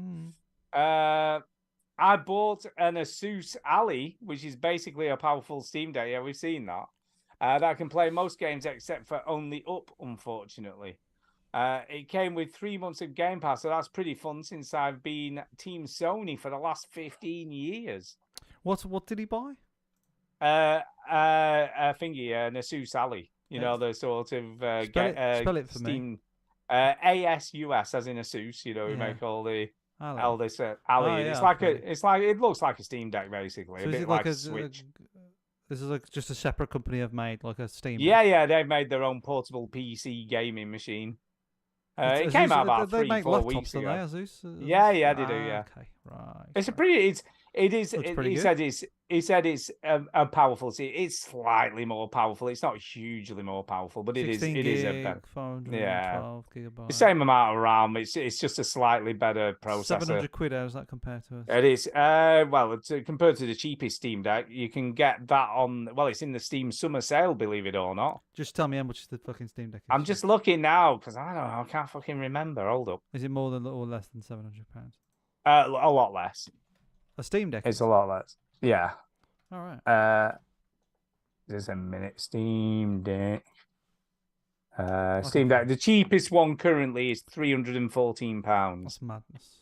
I bought an Asus Ally, which is basically a powerful Steam Deck. Yeah, we've seen that. That can play most games except for Only Up, unfortunately. It came with 3 months of Game Pass, so that's pretty fun since I've been Team Sony for the last 15 years. What did he buy? A thingy, an Asus Ally. You know, the sort of Spell it for Steam, ASUS, as in Asus. You know, we Yeah. make all the Ali. Ally. It's yeah, like okay. it looks like a Steam Deck basically, So a is bit it like a a Switch. This is like just a separate company have made like a Steam. Yeah, they've made their own portable PC gaming machine. It Asus, came out about they make 3-4 laptops, weeks don't ago. they, Asus? Yeah, they do. Yeah, Okay, right. it's a pretty. It is. Looks pretty He good. said it's a powerful. It's slightly more powerful. It's not hugely more powerful, but it is. 16 It is a gig, better. 512 gigabytes. The same amount of RAM. It's just a slightly better processor. 700 quid. How does that compare to us? It is. Well, compared to the cheapest Steam Deck, you can get that on. Well, it's in the Steam summer sale, believe it or not. Just tell me how much the fucking Steam Deck is. I'm just looking now because I don't know. I can't fucking remember. Hold up. Is it more than or less than £700? A lot less. A Steam Deck. It's a lot less. Yeah. All right. There's a minute. Steam Deck. Steam Deck. The cheapest one currently is £314, That's madness.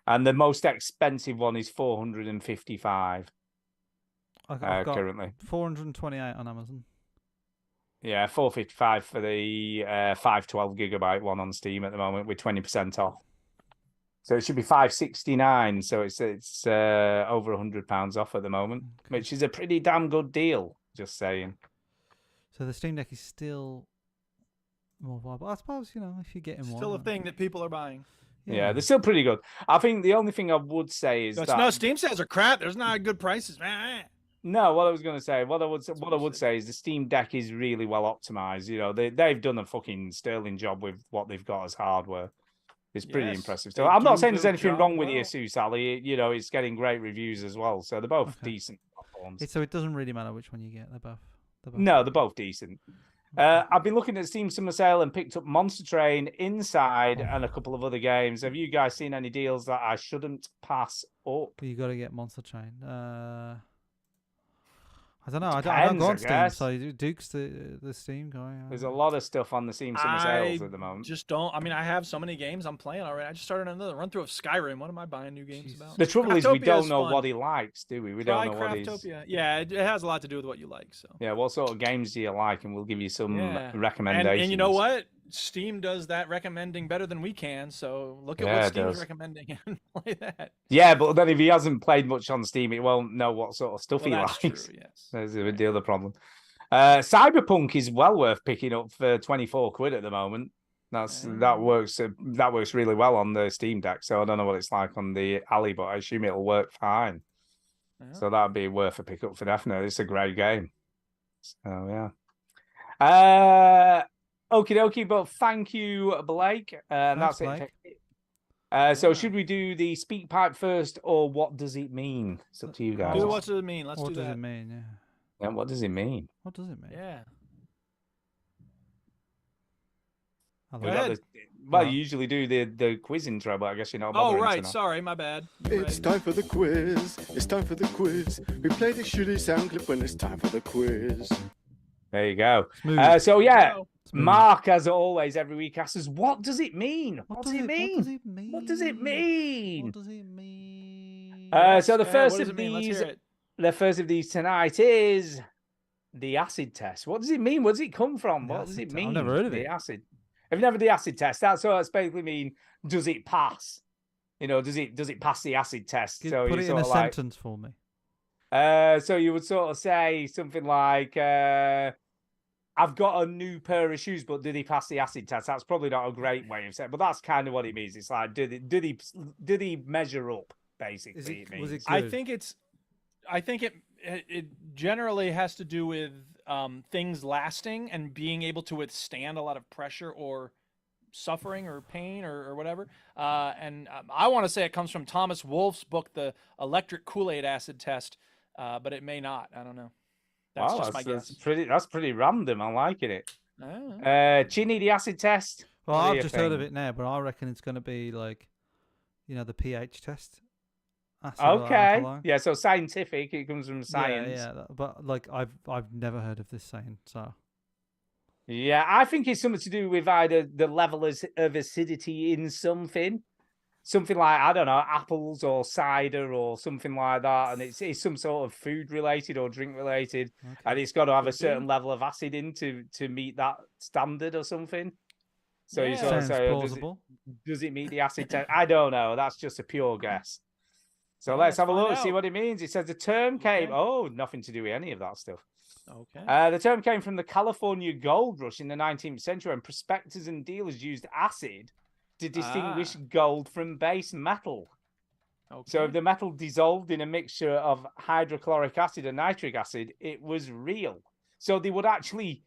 and the most expensive one is £455. I've got currently. 428 on Amazon. Yeah, 455 for the 512 gigabyte one on Steam at the moment with 20% off. So it should be 569. So it's over £100 off at the moment, which is a pretty damn good deal. Just saying. So the Steam Deck is still more viable. I suppose, you know, if you're getting one. Still a thing that people are buying. Yeah, they're still pretty good. I think the only thing I would say is that No, Steam sales are crap. There's not good prices, man. no, what I was going to say, what I would say is the Steam Deck is really well optimized. You know, they've done a fucking sterling job with what they've got as hardware. It's pretty Yes, impressive. they So I'm not do saying there's their anything job wrong with well. the Asus, Ali. You know, it's getting great reviews as well. So they're both Okay. decent platforms. So it doesn't really matter which one you get. They're both. No, they're both decent. I've been looking at Steam Summer Sale and picked up Monster Train, Inside, and a couple of other games. Have you guys seen any deals that I shouldn't pass up? But you got to get Monster Train. I don't know. I Depends, don't go I on Steam, guess. so Duke's the Steam guy. There's a lot of stuff on the Steam Summer Sales at the moment. Just don't. I mean, I have so many games I'm playing already. I just started another run through of Skyrim. What am I buying new games about? The trouble is we Craftopia don't is know fun. what he likes, do we? We don't know what he's... Craftopia. Yeah, it has a lot to do with what you like. So. Yeah, what sort of games do you like? And we'll give you some Yeah. recommendations. And you know what? Steam does that recommending better than we can. So look at Yeah, what it Steam's does. recommending and play that. Yeah, but then if he hasn't played much on Steam, he won't know what sort of stuff Well, he that's likes. true, yes. That's the other problem. Cyberpunk is well worth picking up for 24 quid at the moment. That works really well on the Steam Deck. So I don't know what it's like on the Ali, but I assume it'll work fine. Yeah. So that'd be worth a pickup for definite. It's a great game. So yeah. Okie dokie, but thank you, Blake. Thanks, That's it. Blake. So should we do the speak pipe first, or what does it mean? It's up to you guys. Dude, what does it mean? Let's What do does that. it mean? Yeah. Yeah, what does it mean? What does it mean? Yeah. I We like got ahead. well, Right. you usually do the quiz intro, but I guess you're not. Oh, bothering right. tonight. Sorry, my bad. You're It's right. time for the quiz. It's time for the quiz. We play the shitty sound clip when it's time for the quiz. There you go. Smooth. So yeah, Go. Smooth. Mark, as always, every week asks us, "What does it mean? What does it What mean? does it mean? What does it mean?" What does it mean? So the Go ahead, first what does of it mean? Let's these, hear it. the first of these tonight is the acid test. What does it mean? Where does it come from? The What does acid it te- I've mean? never heard of the it. acid. Have you never the acid test? That's basically mean. Does it pass? You know, does it pass the acid test? So Put you it in sort a of like, sentence for me. so you would sort of say something like, I've got a new pair of shoes, but did he pass the acid test? That's probably not a great way of saying, but that's kind of what it means. It's like, did he measure up? Basically, Was it means. good? I think it generally has to do with things lasting and being able to withstand a lot of pressure or suffering or pain or whatever. And I want to say it comes from Thomas Wolfe's book, The Electric Kool-Aid Acid Test, but it may not. I don't know. That's Wow, just my guess. That's pretty random. I'm liking it. Oh. Chini, the acid test. Well, What do I've you just heard of think? it now, but I reckon it's going to be like, you know, the pH test. Acid or Okay. alkaline. Yeah, so scientific. It comes from science. Yeah, but like I've never heard of this saying. So Yeah, I think it's something to do with either the level of acidity in something like, I don't know, apples or cider or something like that, and it's some sort of food related or drink related, and it's got to have a Could be. certain level of acid in to meet that standard or something. So you Yeah. sort of sounds say, oh, plausible. does it meet the acid test? I don't know. That's just a pure guess. So Yeah, let's have a find look, see out. what it means. It says the term came. Okay. Oh, nothing to do with any of that stuff. Okay. The term came from the California gold rush in the 19th century, when prospectors and dealers used acid to distinguish gold from base metal. Okay. So if the metal dissolved in a mixture of hydrochloric acid and nitric acid, it was real. So they would actually,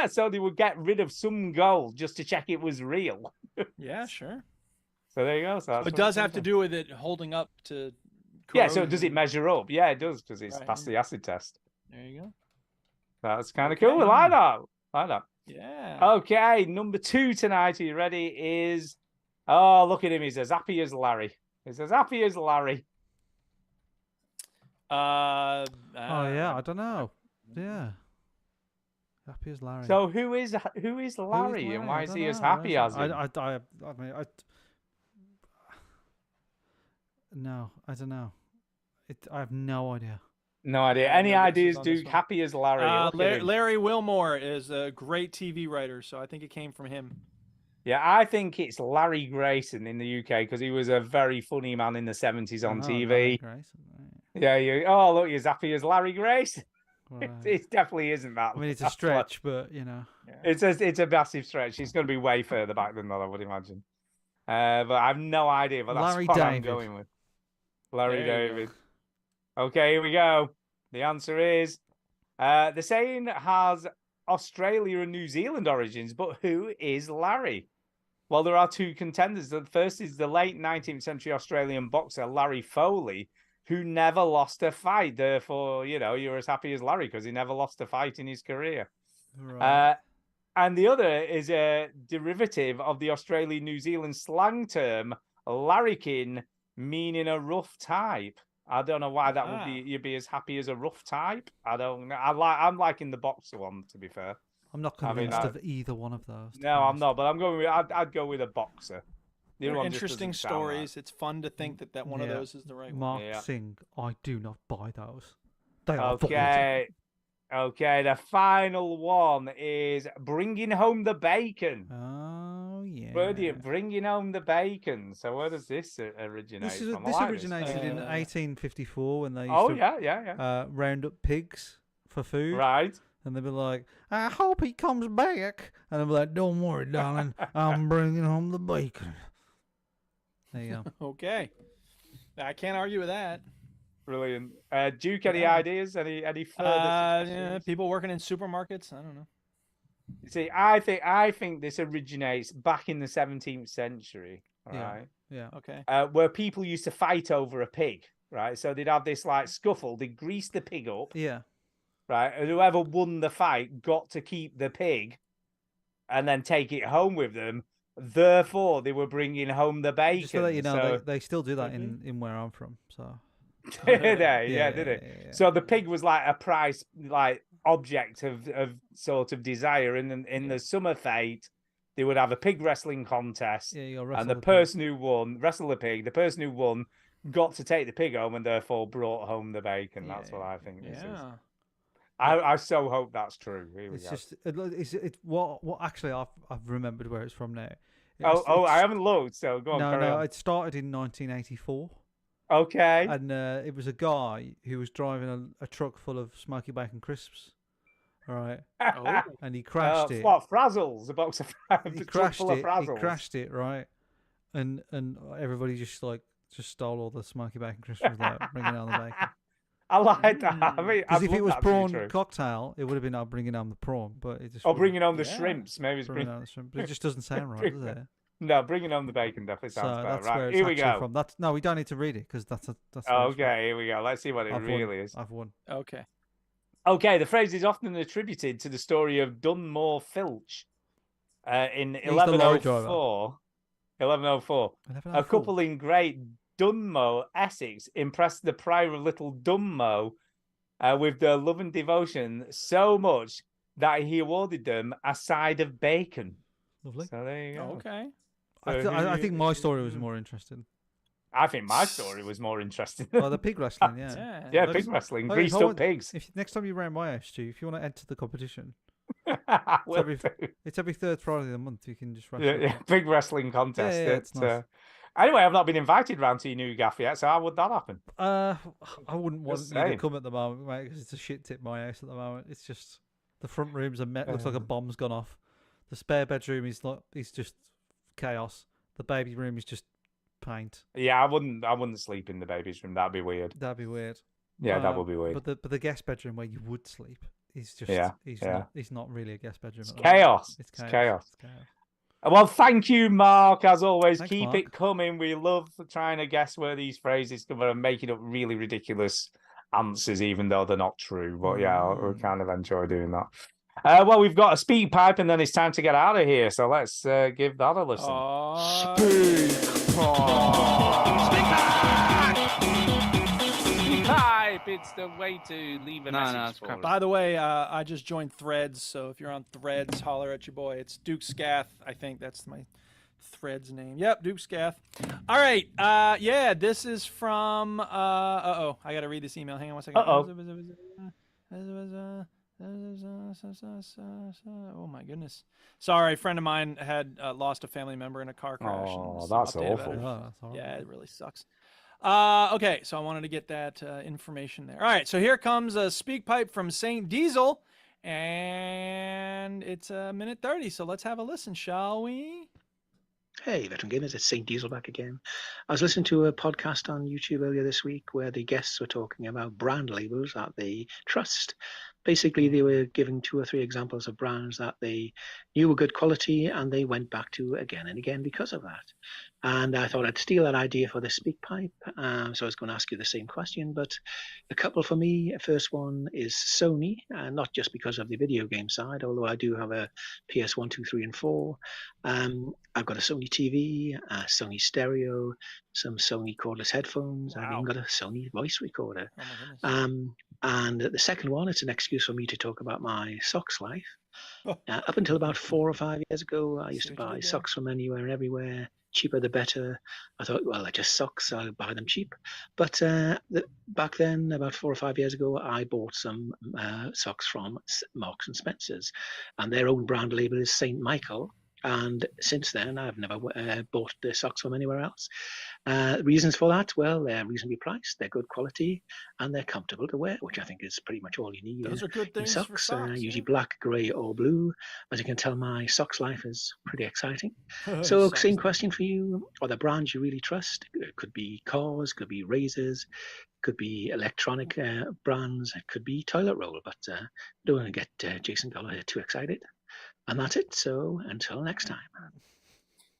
so they would get rid of some gold just to check it was real. Yeah, sure. So there you go. So that's It what does it have comes to from. do with it holding up to. Yeah. So does it corrosion. measure up? Yeah, it does, because it's Right. passed the acid test. There you go. That's kind of Okay. cool. We like that. Like that. Yeah. Okay, number 2 tonight. Are you ready? Is, oh, look at him. He's as happy as Larry. He's as happy as Larry. Oh yeah, I don't know. Yeah. Happy as Larry. So who is Larry, and why is he as happy as him? I mean, no, I don't know. I have no idea. No idea. I Any know this ideas, is on this Duke? one. Happy as Larry. Look at him. Larry Wilmore is a great TV writer, so I think it came from him. Yeah, I think it's Larry Grayson in the UK because he was a very funny man in the 70s on Larry TV. Grayson, right. Yeah, oh, look, you're happy as Larry Grayson. Right. It definitely isn't that. I mean, it's a That's what- stretch, but you know. It's a massive stretch. He's going to be way further back than that, I would imagine. But I have no idea. But that's Larry what I'm David. going with. Larry There you go. David. Okay, here we go. The answer is the saying has Australia and New Zealand origins, but who is Larry? Well, there are two contenders. The first is the late 19th century Australian boxer Larry Foley, who never lost a fight. Therefore, you're as happy as Larry because he never lost a fight in his career. Right. And the other is a derivative of the Australian New Zealand slang term larrikin, meaning a rough type. I don't know why that would be. You'd be as happy as a rough type. I don't know. I'm liking the boxer one, to be fair. I'm not I mean, convinced of either one of those. to be No, I'm honest. not. But I'm going with. I'd go with a boxer. The other They're one just interesting doesn't sound right. stories. It's fun to think that one of Yeah. those is the right one. Mark Yeah. Singh, I do not buy those. They are void. Okay. The final one is bringing home the bacon. Oh yeah. Bringing home the bacon. So where does this originate This from? I this like originated in 1854 when they used Oh to yeah. round up pigs for food. Right. And they'd be like, I hope he comes back. And I'd be like, don't worry, darling. I'm bringing home the bacon. There you go. Okay. I can't argue with that. Brilliant. Duke, any Yeah. ideas? Any further? Yeah, suggestions? people working in supermarkets. I don't know. See, I think this originates back in the 17th century. All Yeah. right. Yeah. Okay. Where people used to fight over a pig. Right. So they'd have this like scuffle. They'd grease the pig up. Yeah. Right. And whoever won the fight got to keep the pig, and then take it home with them. Therefore, they were bringing home the bacon. Just to let you know, So- they still do that in where I'm from. So. Did they? Yeah, did it? yeah. So the pig was like a prize, like object of sort of desire. And in the summer fete, they would have a pig wrestling contest, Yeah, you and the person who won wrestle the pig. The person who won got to take the pig home, and therefore brought home the bacon. That's what I think this is. Yeah. I so hope that's true. Here we It's go. just it's what actually I've remembered where it's from now. I haven't looked. So go on. No, carry on. it started in 1984. Okay. And it was a guy who was driving a truck full of smoky bacon crisps. All right. Oh. And he crashed it. What Frazzles? A box of He a truck crashed full of it. He Frazzles. crashed it, right? And everybody just stole all the smoky bacon crisps without bringing on the bacon. I like that. I mean, Because I'd if it love was that to be prawn true. cocktail, it would have been bringing home the prawn, but it just Or wouldn't. bringing home the Yeah. shrimps. Maybe it's Bringing bring... home the shrimp. But it just doesn't sound right, does it? No, bringing home the bacon definitely So sounds better. that's where Right, it's here we actually go. from. No, we don't need to read it because that's where it's Okay, here we go. Let's see what it from. really is. I've won. Okay. Okay, the phrase is often attributed to the story of Dunmore Filch in the lorry driver. 1104. A 1104. couple in Great Dunmow, Essex, impressed the Prior of Little Dunmow with their love and devotion so much that he awarded them a side of bacon. Lovely. So there you go. Okay. I think my story was more interesting. I think my story was more interesting. Well, the pig wrestling, yeah. Yeah. Yeah, Look, pig wrestling, if greased I up want- pigs. If next time you're around my house, Stu, if you want to enter the competition, Will every- do. it's every third Friday of the month. You can just wrestle. Yeah, big wrestling contest. Yeah, it's nice. Anyway, I've not been invited round to your new gaff yet, so how would that happen? I wouldn't want Just you to saying. come at the moment, mate, because it's a shit tip my house at the moment. It's just the front room's looks like a bomb's gone off. The spare bedroom is just chaos. The baby room is just paint. Yeah, I wouldn't sleep in the baby's room. That'd be weird. That'd be weird. Yeah, that would be weird. But the guest bedroom where you would sleep is just Yeah, he's not really a guest bedroom. It's at the moment. chaos. It's It's chaos. chaos. It's chaos. Well, thank you, Mark. As always, Thanks, keep Mark. it coming. We love trying to guess where these phrases come from and making up really ridiculous answers, even though they're not true. But yeah, we kind of enjoy doing that. Well, we've got a speed pipe, and then it's time to get out of here. So let's give that a listen. Speak pipe. It's the way to leave a message for us. By the way, I just joined Threads, so if you're on Threads, holler at your boy. It's Duke Scath. I think that's my thread's name. Yep, Duke Scath. All right. Yeah, this is from. I got to read this email. Hang on one second. Oh my goodness. Sorry, a friend of mine had lost a family member in a car crash. and Oh, this is an that's update about awful. it. Oh, that's horrible. Yeah, it really sucks. Okay, so I wanted to get that information there. All right, so here comes a speak pipe from Saint Diesel, and it's a minute 30. So let's have a listen, shall we? Hey, Veteran Gamers, it's St. Diesel back again. I was listening to a podcast on YouTube earlier this week where the guests were talking about brand labels that they trust. Basically, they were giving 2 or 3 examples of brands that they knew were good quality and they went back to again and again because of that. And I thought I'd steal that idea for the speak pipe. So I was going to ask you the same question, but a couple for me. First one is Sony, not just because of the video game side, although I do have a PS1, 2, 3, and 4. I've got a Sony TV, a Sony stereo, some Sony cordless headphones. I've even got a Sony voice recorder. Oh my goodness. And the second one, it's an excuse for me to talk about my socks life. Up until about 4 or 5 years ago, I used to buy socks from anywhere and everywhere. Cheaper the better. I thought, well, they're just socks, I'll buy them cheap. But back then, about 4 or 5 years ago, I bought some socks from Marks and Spencer's, and their own brand label is Saint Michael. And since then, I've never bought the socks from anywhere else. Reasons for that? Well, they're reasonably priced, they're good quality, and they're comfortable to wear, which I think is pretty much all you need. Those are good in things socks, for socks. usually black, grey, or blue. As you can tell, my socks life is pretty exciting. So, same question for you. Are there brands you really trust? It could be cars, could be razors, could be electronic brands, it could be toilet roll, but don't want to get Jason Gallagher too excited. And that's it. So until next time.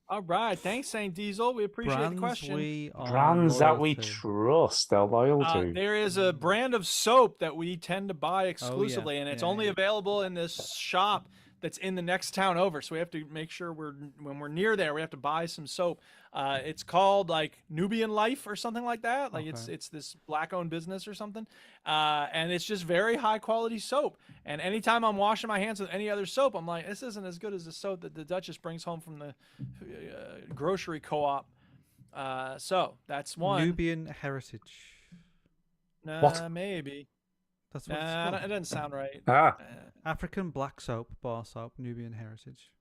All right. Thanks, Saint Diesel. We appreciate the question. Brands that we trust, they're loyal to. There is a brand of soap that we tend to buy exclusively, and it's only available in this shop that's in the next town over. So we have to make sure when we're near there, we have to buy some soap. It's called like Nubian Life or something like that. Like it's this black-owned business or something, and it's just very high-quality soap. And anytime I'm washing my hands with any other soap, I'm like, this isn't as good as the soap that the Duchess brings home from the grocery co-op. So that's one. Nubian Heritage. Maybe. That's what it's called. It doesn't sound right. African black soap, bar soap, Nubian Heritage.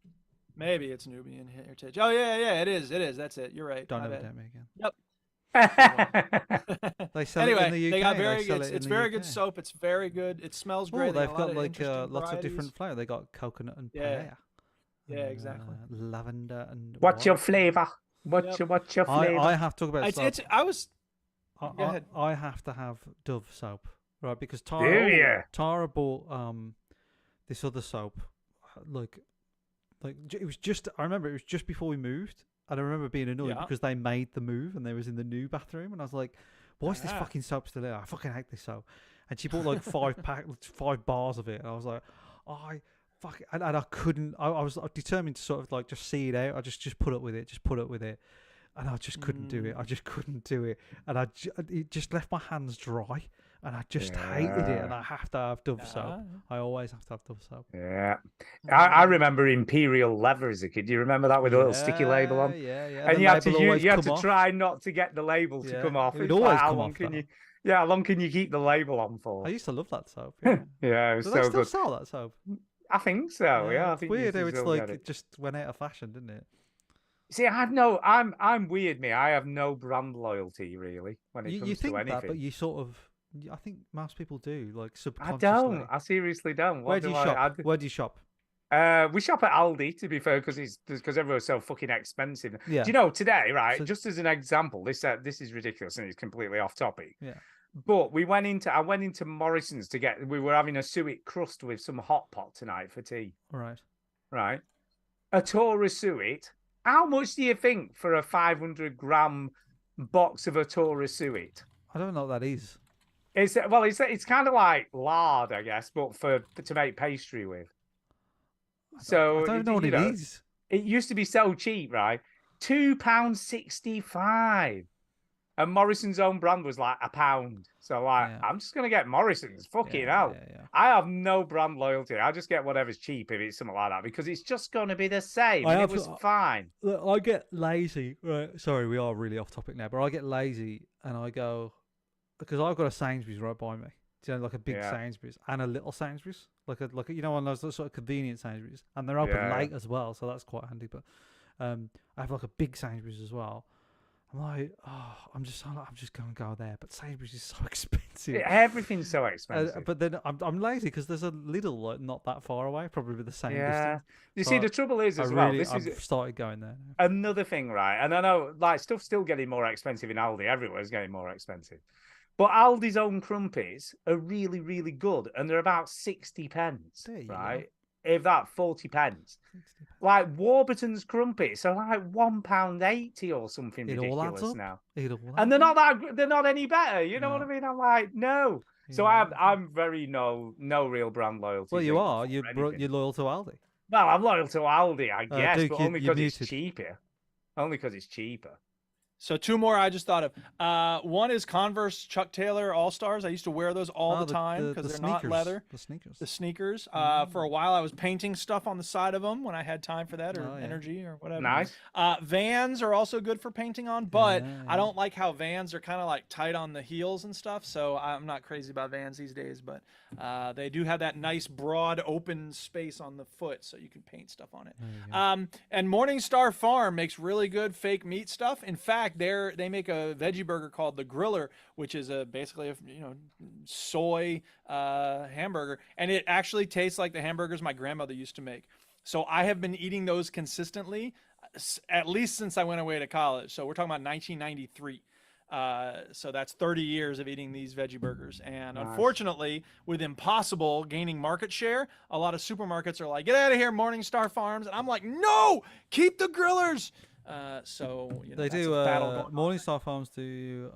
Maybe it's Nubian Heritage. Oh yeah, it is. That's it. You're right. Don't ever tempt me again. Yep. They sell anyway, it in the UK. they got very good. It's It's very good soap. It's very good. It smells great. They've got of like interesting lots of different varieties. flavors. They got coconut and Yeah. pear. Yeah, exactly. Lavender and. What's your flavour? What's your flavour? I have to talk about soap. Go ahead. I have to have Dove soap, right? Because Do you? Tara bought this other soap, like it was just. I remember it was just before we moved, and I remember being annoyed because they made the move and they was in the new bathroom, and I was like, "Why is this fucking soap still there? I fucking hate this soap." And she bought like 5 bars of it, and I was like, fuck it. And I couldn't. I was determined to sort of like just see it out. I just put up with it. Just put up with it. And I just couldn't do it. I just couldn't do it. And it just left my hands dry. And I just hated it. And I have to have Dove soap. I always have to have Dove soap. Yeah. I remember Imperial Leather as a kid. Do you remember that with a little sticky label on? Yeah. And you had to try not to get the label to come off. It would always come off. How long can you keep the label on for? I used to love that soap. Yeah, it was Do so they still good. sell that soap? I think so. Yeah, I it's think weird how you it's still like get it just went out of fashion, didn't it? See, I'm weird, me. I have no brand loyalty really when it comes you think to anything. that, but you sort of, I think most people do, like I subconsciously. don't. I seriously don't. Where do you shop? Where do you shop? We shop at Aldi, to be fair, because everyone's so fucking expensive. Yeah. Do you know today, right? So- just as an example, this is ridiculous and it's completely off topic. Yeah. But I went into Morrison's we were having a suet crust with some hot pot tonight for tea. Right. Right. A Tora suet. How much do you think for a 500-gram box of a Tora suet? I don't know what that is. It's kind of like lard, I guess, but to make pastry with. So I don't know what it is. It used to be so cheap, right? £2.65. And Morrison's own brand was like £1. So like, Yeah. I'm just gonna get Morrison's. Fucking Yeah, hell. yeah. I have no brand loyalty. I just get whatever's cheap if it's something like that because it's just gonna be the same. I And have- it was fine. Look, I get lazy. Right, sorry, we are really off topic now, but I get lazy and I go because I've got a Sainsbury's right by me. You know, like a big Yeah. Sainsbury's and a little Sainsbury's, like a you know, one of those sort of convenient Sainsbury's, and they're open Yeah. late as well, so that's quite handy. But I have like a big Sainsbury's as well. I'm like, oh, I'm just going to go there, but Sainsbury's is so expensive. Everything's so expensive. But then I'm lazy because there's a Lidl like, not that far away, probably the same Yeah. distance. You So see, the trouble is as well. This I've is started going there now. another thing, right? And I know, like, stuff's still getting more expensive in Aldi. Everywhere's getting more expensive. But Aldi's own crumpets are really, really good, and they're about 60p, There you go. right? If that 40p. Like Warburton's crumpets are like £1.80 or something It all adds ridiculous up. now. It all And they're adds up. they're not any better. You know what I mean? I'm like, no. So Yeah. I'm very no real brand loyalty. Well, you to- are. for You're anything. loyal to Aldi. Well, I'm loyal to Aldi, I guess, Duke, but you- only you're because it's muted. cheaper. Only because it's cheaper. So 2 more I just thought of. One is Converse Chuck Taylor All Stars. I used to wear those all Oh, the time because they're not sneakers. leather. The sneakers. The sneakers. For a while, I was painting stuff on the side of them when I had time for that or Oh, yeah. energy or whatever. Nice. Vans are also good for painting on, but Yeah, I don't like how Vans are kind of like tight on the heels and stuff. So I'm not crazy about Vans these days, but they do have that nice broad open space on the foot, so you can paint stuff on it. And Morningstar Farm makes really good fake meat stuff. In fact, they make a veggie burger called the Griller, which is basically a soy hamburger, and it actually tastes like the hamburgers my grandmother used to make. So I have been eating those consistently, at least since I went away to college. So we're talking about 1993. So that's 30 years of eating these veggie burgers. And unfortunately, with Impossible gaining market share, a lot of supermarkets are like, get out of here, Morningstar Farms. And I'm like, no, keep the grillers. So you know, They that's do. a battle going on. Morningstar Farms do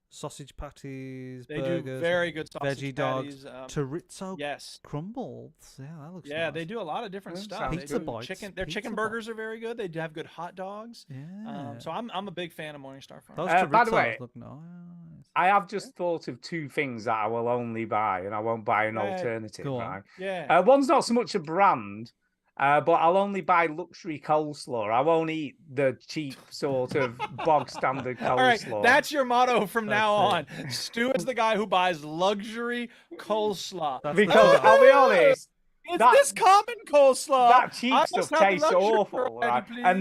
sausage patties, They burgers, do very good sausage veggie dogs, patties. chorizo Yes. crumbles. Yeah, that looks. Yeah, nice. they do a lot of different Yeah, stuff. sounds They Pizza do bites, chicken. Their chicken pizza burgers are very good. They do have good hot dogs. Yeah. So I'm a big fan of Morningstar Farms. Those By the chorizos way, look nice. I have just thought of 2 things that I will only buy, and I won't buy an Right. alternative. Go on. Right? Yeah. One's not so much a brand, but I'll only buy luxury coleslaw. I won't eat the cheap sort of bog standard coleslaw. All right, that's your motto from now on. That's Stu is the guy who buys luxury coleslaw. That's the because choice. I'll be honest, It's that- this common coleslaw. that cheap I stuff must have the tastes luxury awful. variety, Right? please. And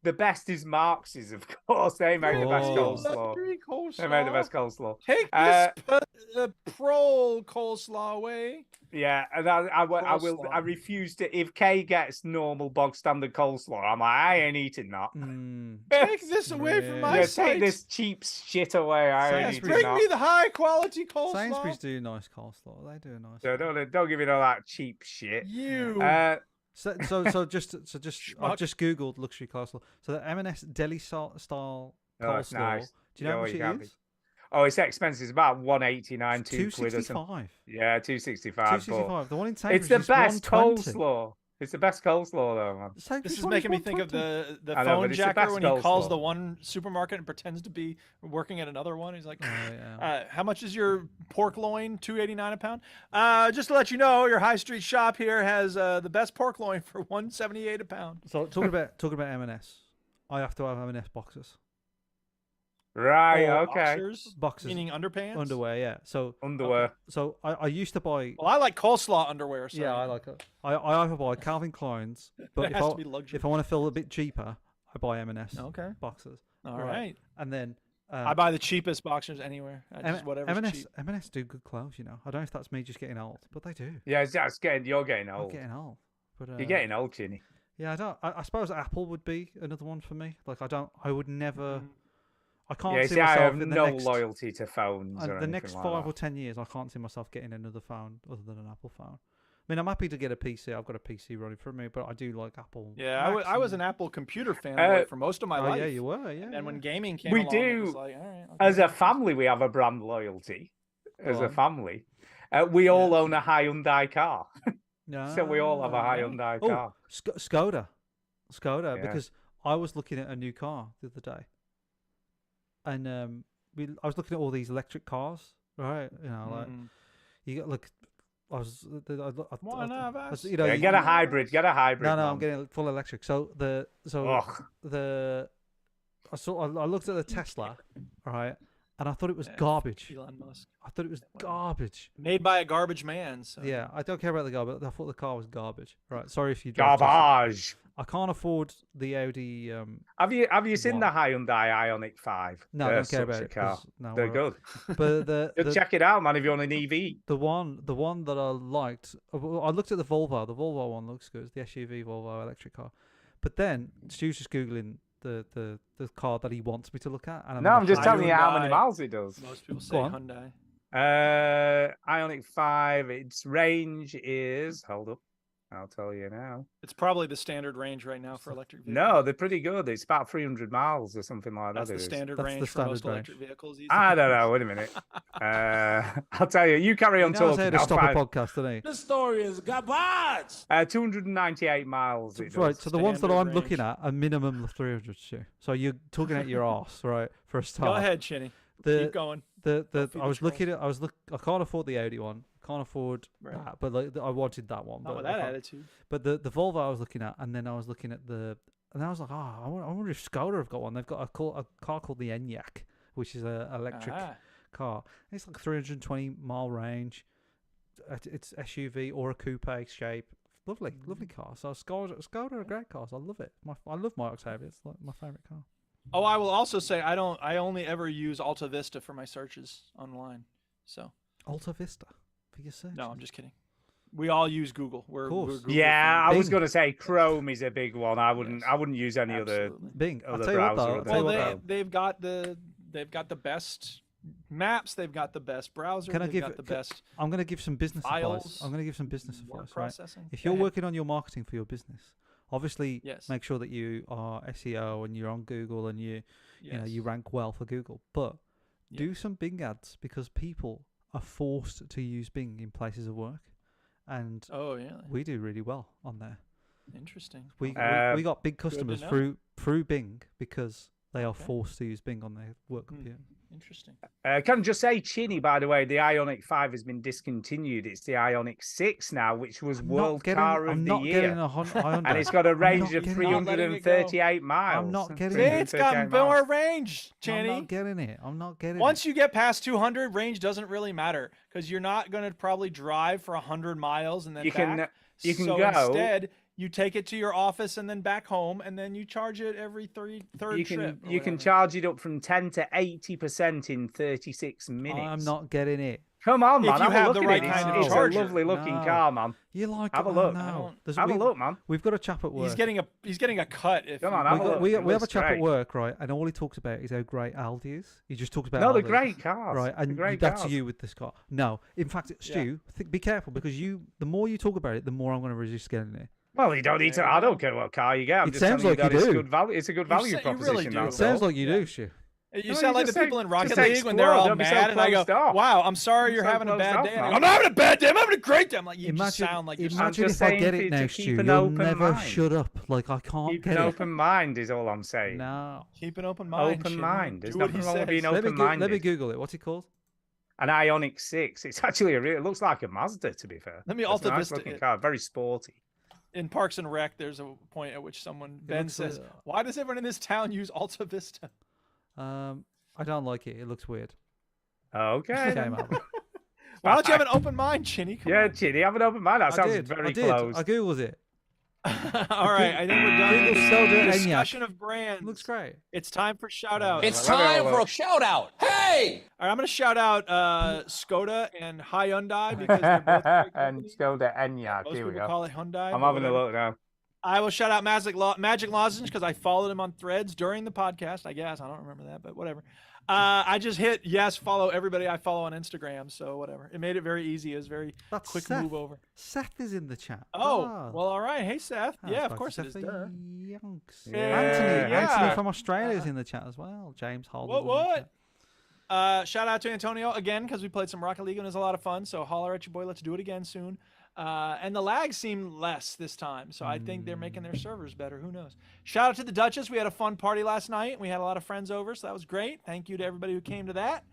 the best is Marx's, of course. They make the best Oh. coleslaw. Luxury coleslaw. They make the best coleslaw. Take Uh, this pro coleslaw away. Yeah, and I Coleslaw. refuse to. If Kay gets normal bog standard coleslaw, I'm like, I ain't eating that. Mm. Take this away from my Yeah, sight. take this cheap shit away. I ain't Sainsbury's. eating Bring that. me the high quality coleslaw. Sainsbury's do nice coleslaw. They do a nice. So don't give me all that cheap shit. You. So just I've just googled luxury coleslaw. So the M&S deli style Oh, it's coleslaw. nice. Do you know how Oh, much you it can't is? Oh, it's expensive. It's about 189, 2 quid or something. 265. Yeah, 265. 265. The one in It's Sainsbury's the is best 120. coleslaw. It's the best coleslaw though, man. Sainsbury's This is one making me think of 120. the I know, but phone it's the jacker best when he calls coleslaw. the one supermarket and pretends to be working at another one. He's like, Oh, yeah. how much is your pork loin? $2.89 a pound. Just to let you know, your high street shop here has the best pork loin for $1.78 a pound. So talking about M&S, I have to have M&S boxers. Right, Or okay. Boxers. meaning underpants. Underwear, yeah. So Underwear. So I used to buy. Well, I like coleslaw underwear. So Yeah, I like it. I either buy Calvin Klein's, but It has to be luxury. if I want to feel a bit cheaper, I buy M&S. Okay. Boxers. All right. And then I buy the cheapest boxers anywhere. Just whatever's M&S cheap. M&S do good clothes, you know. I don't know if that's me just getting old, but they do. Yeah, you're getting I'm old. getting old. But You're getting old, Ginny. yeah, I suppose Apple would be another one for me. Like I would never. I can't Yeah, see see, I myself have in the no next loyalty to phones or the anything next like 5 that. or 10 years. I can't see myself getting another phone other than an Apple phone. I mean, I'm happy to get a PC. I've got a PC running for me, but I do like Apple. Yeah, Macs I was and- an Apple computer fan for most of my Oh life. yeah, you were. Yeah. And then when gaming came We along, it was do. like, all right, As okay. a family, we have a brand loyalty. As Go a on. family, we all own a Hyundai car, so we all have a Ah, Hyundai oh, car. Skoda, Yeah. because I was looking at a new car the other day, and I was looking at all these electric cars, right? You know, like you got like. I was, One of us. you know, Yeah, get a hybrid. Get a hybrid. No, man. I'm getting full electric. So I looked at the Tesla, right, and I thought it was garbage. Elon Musk. I thought it was garbage. Made by a garbage man. So. Yeah, I don't care about the garbage. I thought the car was garbage. Right, sorry if you drive Garbage. I can't afford the Audi. Have you seen the Hyundai Ioniq 5? No, I don't care about it. Car. 'Cause- No, They're good. But Just check it out, man. If you're on an EV. The one that I liked, I looked at the Volvo. The Volvo one looks good. It's the SUV Volvo electric car. But then Stu's just googling the car that he wants me to look at. And I'm just telling you how many Hyundai. miles it does. Most people say Go on. Hyundai. Ioniq 5. Its range is. Hold up. I'll tell you now. It's probably the standard range right now for electric vehicles. No, they're pretty good. It's about 300 miles or something like That's that. the it is. standard That's range the for most standard electric vehicles. These I days. don't know. Wait a minute. I'll tell you. You carry on He knows talking. how to I'll stop find- a podcast, doesn't he? This story is garbage. 298 miles. It Right, does. so the ones that Standard I'm range. looking at are minimum of 300. Stu. So you're talking out your arse, right? For a start. Go ahead, Chinny. The- Keep going. The feed I the was looking at. I can't afford the Audi one. Can't afford Right. that, but like I wanted that one. Not But with I that can't. attitude. But the Volvo I was looking at, and then I was looking at and I was like, I wonder if Skoda have got one. They've got a car called the Enyaq, which is an electric car. It's like 320 mile range. It's SUV or a coupe shape. Lovely car. So Skoda are great cars. I love it. I love my Octavia. It's like my favorite car. Oh, I will also say I only ever use Alta Vista for my searches online. So Alta Vista for your search. no, I'm just kidding. We all use Google. We're course. Google Yeah, friendly. I was going to say Chrome is a big one. I wouldn't use any Absolutely. Bing. other I'll tell you what browser. though. I'll other tell you Well, what, than though. they've got the best maps. They've got the best browser. Can I they've give got the best I'm going to give some business advice. files, I'm going to give some business word advice. Right? processing. If Go you're ahead. working on your marketing for your business, obviously Yes. make sure that you are SEO and you're on Google and you Yes. you rank well for Google. But do Yes. some Bing ads because people are forced to use Bing in places of work, and Oh yeah, we do really well on there. interesting. We Uh, we got big customers know. through Bing because they are Okay. forced to use Bing on their work computer. Interesting. Can I just say, Chinny, by the way, the Ioniq 5 has been discontinued. It's the Ioniq 6 now, which was I'm World not getting, Car of I'm the not Year. getting a Hyundai. And it's got a I'm range not of getting it. 338 miles. I'm not getting See, it. it's got 338 miles. more range, I'm Channy. not getting it. I'm not getting Once it. you get past 200, range doesn't really matter because you're not going to probably drive for 100 miles and then You can- back. you can so go- instead, you take it to your office and then back home, and then you charge it every third You trip. can charge it up from 10 to 80% in 36 minutes. I'm not getting it. Come on, If man. you have a have look the at right it. kind of It's charger. a lovely looking No. car, man. You like Have a it? look. No. Have a look, man. We've got a chap at work. He's getting a cut. If Come you- on, we, have a got, look. we, It we have a looks chap great. at work, right? And all he talks about is how great Aldi is. He just talks about No, they're Aldi. great cars. Right, They're and great that's cars. you with this car. No, in fact, Stu, be careful because the more you talk about it, the more I'm going to resist getting it. Well, you don't need to. There you I don't go. care what car you get. I'm It just sounds telling like you you that it's do. good value. It's a good value you really proposition. do. It That's sounds all. like you do, Stu. You No, sound you like just the people say- in Rocket just say League when they're explore, all don't be so mad, and I go, closed off. "Wow, I'm sorry you're so having a closed bad off, day." And I man. go, "I'm not having a bad day. I'm having a great day." I'm like, you just Imagine, sound like you're imagine just if I saying get for it you now, to Stu. keep an You'll open never mind. shut up. Like I can't Keep get an it. open mind is all I'm saying. No. keep an open mind. Open Shin. mind. There's Do what he nothing wrong with being says. Let me, open-minded. let me Google it. What's it called? An Ioniq 6. It's actually it looks like a Mazda, to be fair. Let me It's Alta a nice Vista looking it. car, very sporty. In Parks and Rec, there's a point at which Ben looks says, like- "Why does everyone in this town use Alta Vista?" I don't like it. It looks weird. Okay. Okay, then. man. Why don't you have an open mind, Chinny? Come Yeah, on. Chinny, have an open mind. That sounds very I did. close. I googled it. All right, I think we're done. Google with Skoda the Enyaq. discussion of brands. It looks great. It's time for shout outs. It's time for a shout out. Hey! All right, I'm going to shout out Skoda and Hyundai because they're both great and companies. Skoda Enyaq. Most Here we people go. call it Hyundai. I'm but having a whatever. look now. I will shout out Magic Lozenge because I followed him on Threads during the podcast. I guess I don't remember that, but whatever. I just hit yes, follow everybody I follow on Instagram. So whatever. It made it very easy. It was very That's quick Seth. move over. Seth is in the chat. Oh, Ah. well, all right. Hey, Seth. I Yeah, of spoke course to it is. Seth Duh. Yonks. Yeah. Anthony Yeah. from Australia is in the chat as well. James Holden. What? Shout out to Antonio again because we played some Rocket League and it was a lot of fun. So holler at your boy. Let's do it again soon. And the lag seemed less this time, so I think they're making their servers better. Who knows? Shout out to the Duchess. We had a fun party last night. We had a lot of friends over, so that was great. Thank you to everybody who came to that.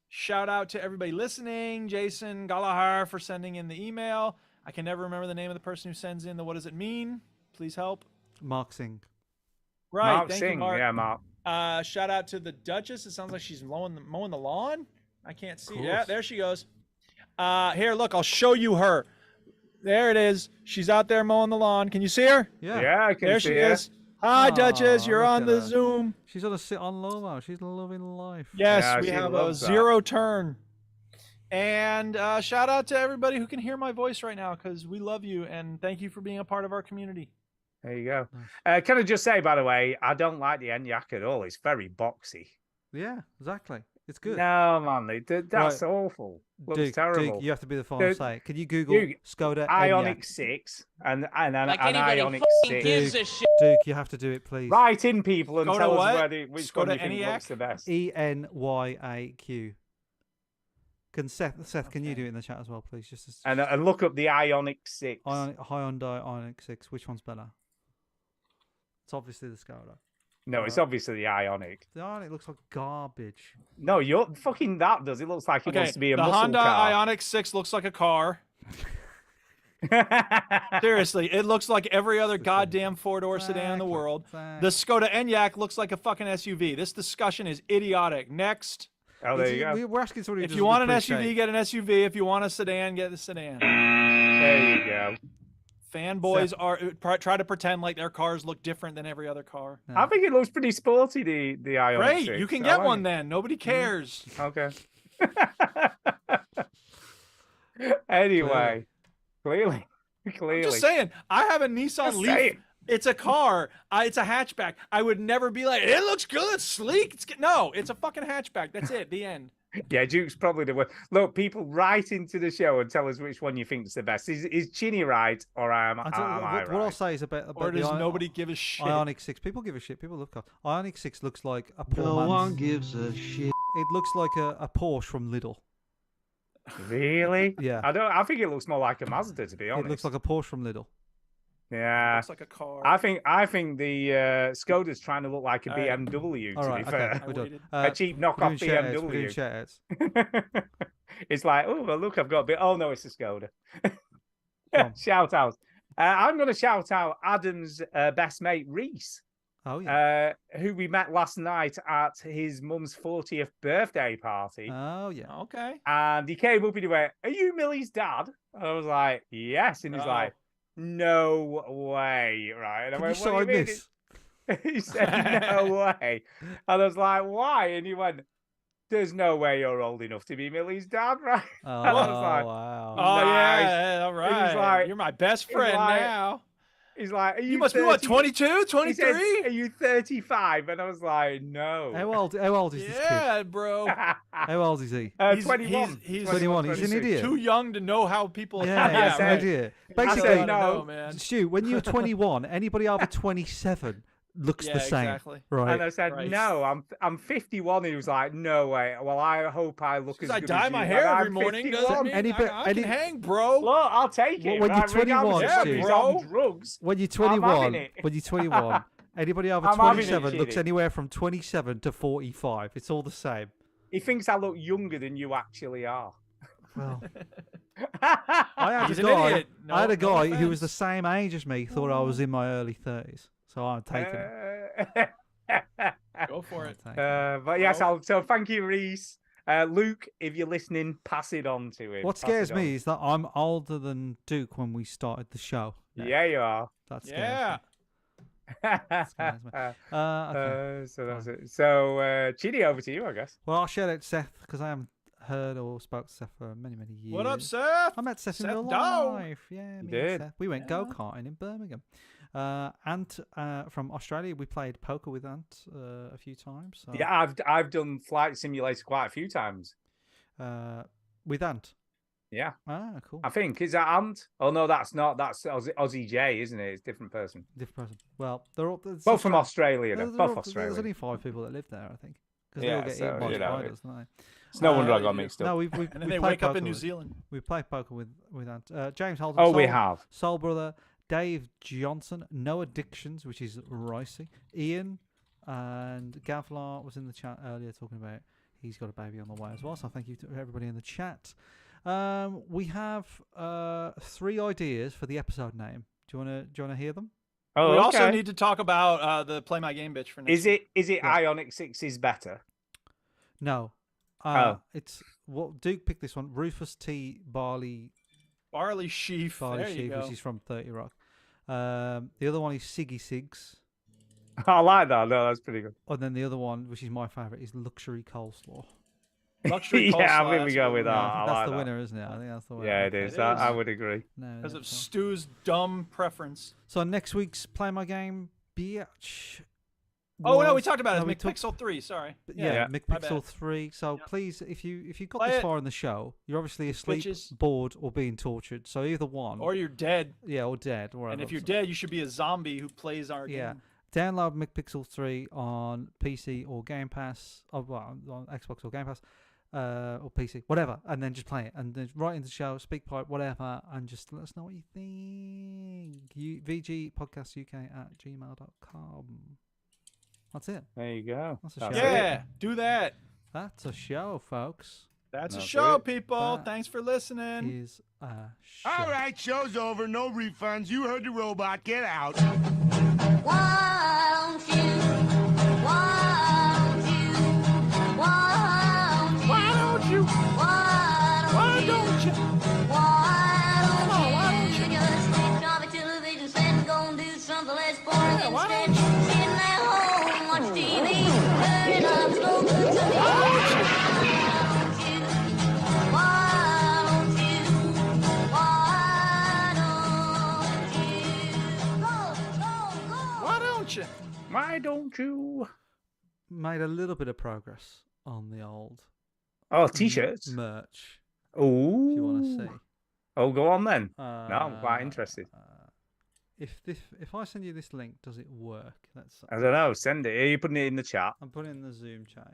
Shout out to everybody listening. Jason Galahar for sending in the email. I can never remember the name of the person who sends in the what does it mean? Please help. Mark Singh. Right. Mark Thank Singh. you, Mark. Yeah, Mark. Shout out to the Duchess. It sounds like she's mowing the lawn. I can't see. Of Yeah, course. there she goes. Here, look, I'll show you her. There it is. She's out there mowing the lawn. Can you see her? Yeah. Yeah, I can There see she her. is. Hi, Aw, Duchess. You're look on at the her. Zoom. She's on a sit on low. She's loving life. Yes, Yeah, we she have a loves that. 0 turn. And shout out to everybody who can hear my voice right now because we love you and thank you for being a part of our community. There you go. Can I just say, by the way, I don't like the Enyaq at all. It's very boxy. Yeah, exactly. It's good. No, man, that's Right. awful. Looks Duke, terrible. Duke, you have to be the final Duke, say. Can you Google Duke, Skoda Ioniq Enyaq? 6 and an anybody Ioniq fucking 6. gives a shit. Duke, you have to do it, please. Write in, people, and Skoda tell what? us which one Skoda you think Enyaq? looks the best. ENYAQ. Can Seth, can you do it in the chat as well, please? Just as And look up the Ioniq 6. Hyundai Ioniq 6. Which one's better? It's obviously the Skoda. No, it's obviously the Ioniq. The Ioniq looks like garbage. No, you're fucking that does. It looks like it Okay, wants to be a the muscle Honda car. Ioniq 6 looks like a car. Seriously, it looks like every other goddamn four-door sedan in the world. The Skoda Enyaq looks like a fucking SUV. This discussion is idiotic. Next. Oh, there you go. We're asking somebody who If doesn't you want an appreciate- SUV, get an SUV. If you want a sedan, get the sedan. There you go. Fanboys try to pretend like their cars look different than every other car. No. I think it looks pretty sporty, the Ioniq Great, 6. you can I get like one it. then. Nobody cares. Okay. Anyway, clearly. I'm just saying, I have a Nissan Just Leaf. saying. It's a car. It's a hatchback. I would never be like, it looks good, it's sleek. No, it's a fucking hatchback. That's it. The end. Yeah, Duke's probably the one. Look, people write into the show and tell us which one you think is the best. Is Chinny right or am I what right? I'll say is about Or the does nobody give a shit? Ioniq 6. People give a shit. People love cars. Ioniq 6 looks like a poor No man's. one gives a shit. It looks like a Porsche from Lidl. Really? Yeah. I think it looks more like a Mazda, to be honest. It looks like a Porsche from Lidl. Yeah. Looks like a car. I think the Skoda's trying to look like a All right. BMW. All To right, be okay, fair, we're done. a cheap We're knockoff doing shout-outs, we're BMW. doing shout-outs. It's like, oh well, look, I've got a bit. Oh no, it's a Skoda. on. Shout out. I'm going to shout out Adam's best mate Reese, Oh yeah. who we met last night at his mum's 40th birthday party. Oh yeah. Okay. And he came up and he went, "Are you Millie's dad?" And I was like, "Yes." And he's Uh-oh. like, "No way!" Right? And I Can you went, "What do sign you mean?" this? He said, "No way." And I was like, "Why?" And he went, "There's no way you're old enough to be Millie's dad, right?" Oh And I was like, wow. Oh Nice. yeah, all right. like- You're my best he's friend like- now. He's like, "Are you, You must be what, 30 22, He said, 23? "Are you 35?" And I was like, "No." How old is this kid? Yeah, bro. How old is he? 21. He's 21. He's an 26. idiot. too young to know how people. Yeah, I he's said- an idiot. I Basically, said I no. don't know, man. Stu, when you're 21, anybody over 27 looks Yeah, the same, exactly. right? And I said, Right. "No, I'm 51." And he was like, "No way." Well, I hope I look as Because I good dye as my you. hair And every I'm morning 51. doesn't mean I can hang, bro. Look, I'll take it. When you're right, regardless 21, of whether Stu. he's Bro. on drugs. When you're I'm having 21, it. when you're 21, anybody over I'm having it, 27 looks Chidi. anywhere from 27 to 45. It's all the same. He thinks I look younger than you actually are. Well, I had He's a an guy. idiot. I had a No guy who was the offense. same age as me. Thought I was in my early 30s, so I'm taking it. Go for it. I'm taking it. But yes, Well- so thank you, Reese. Luke, if you're listening, pass it on to him. What Pass scares it me is that I'm older than Duke when we started the show. on. Yeah, you are. That scares Yeah. scares me. Okay. So that's it. So, Chidi, over to you, I guess. Well, I'll shout out Seth because I haven't heard or spoke to Seth for many, many years. What up, Seth? I met Seth in Seth real Dow. life. Yeah, me did. and Seth. We went Yeah. go-karting in Birmingham. Ant from Australia, we played poker with Ant a few times. So, Yeah, I've done Flight Simulator quite a few times. with Ant. Yeah, Ah, cool. I think. Is that Ant? Oh, no, that's not. That's Aussie J, isn't it? It's a different person. Different person. Well, they're all there's Both from Austra- Australia, though. There's Both There's Australian. only 5 people that live there, I think. Because they Yeah, all get so, eaten by you know, spiders, don't they? It's no wonder I got mixed up. No, we've And then we they played wake up poker in New with- Zealand. We played poker with James Holden. Oh, we have. Soul Brother, Dave Johnson, No Addictions, which is Ricey, Ian, and Gavlar was in the chat earlier talking about he's got a baby on the way as well. So thank you to everybody in the chat. We have 3 ideas for the episode name. Do you wanna hear them? Oh, we okay. also need to talk about the Play My Game Bitch for next week. Is it Ionic 6 is better? No. Oh. It's what Duke picked this one. Rufus T. Barley Sheaf. Barley There you Sheaf, go. which is from 30 Rock. The other one is Siggy Sigs. I like that. No, that's pretty good. And then the other one, which is my favourite, is Luxury Coleslaw. Luxury Yeah, coleslaw, I think we that's go a good with one. that. Yeah, I that's like the that. winner, isn't it? I think that's the winner. Yeah, it is. I would agree. No, Because of that's fine. Stu's dumb preference. So next week's Play My Game, bitch. Oh no, we was- talked about it. no, we It's talked- McPixel 3. Sorry. Yeah, my McPixel bad. 3. So please, if you got Play this it. far in the show, you're obviously asleep, Bitches. bored, or being tortured. So either one. Or you're dead. Yeah, or dead. Or And if whatever. you're dead, you should be a zombie who plays our Yeah. game. Download McPixel 3 on PC or Game Pass, or well, on Xbox or Game Pass, or PC, whatever, and then just play it. And then write into the show, SpeakPipe, whatever, and just let us know what you think. VGPodcastUK@gmail.com. That's it. There you go. That's a That's show. Yeah, do that. That's a show, folks. That's a That's show, it. people. That Thanks for listening. Is a show. All right, show's over. No refunds. You heard the robot. Get out. Why don't you? Why don't you? Why don't you? Why don't you? Why don't you just switch off your television set and go and do something less boring instead? Sitting at home, watch TV, turning up slow cooks and Why don't you? Made a little bit of progress on the old Oh, t-shirts. merch. Oh. If you want to see. Oh, go on then. No, I'm quite interested. If I send you this link, does it work? That's I don't know. Send it. Are you putting it in the chat? I'm putting it in the Zoom chat.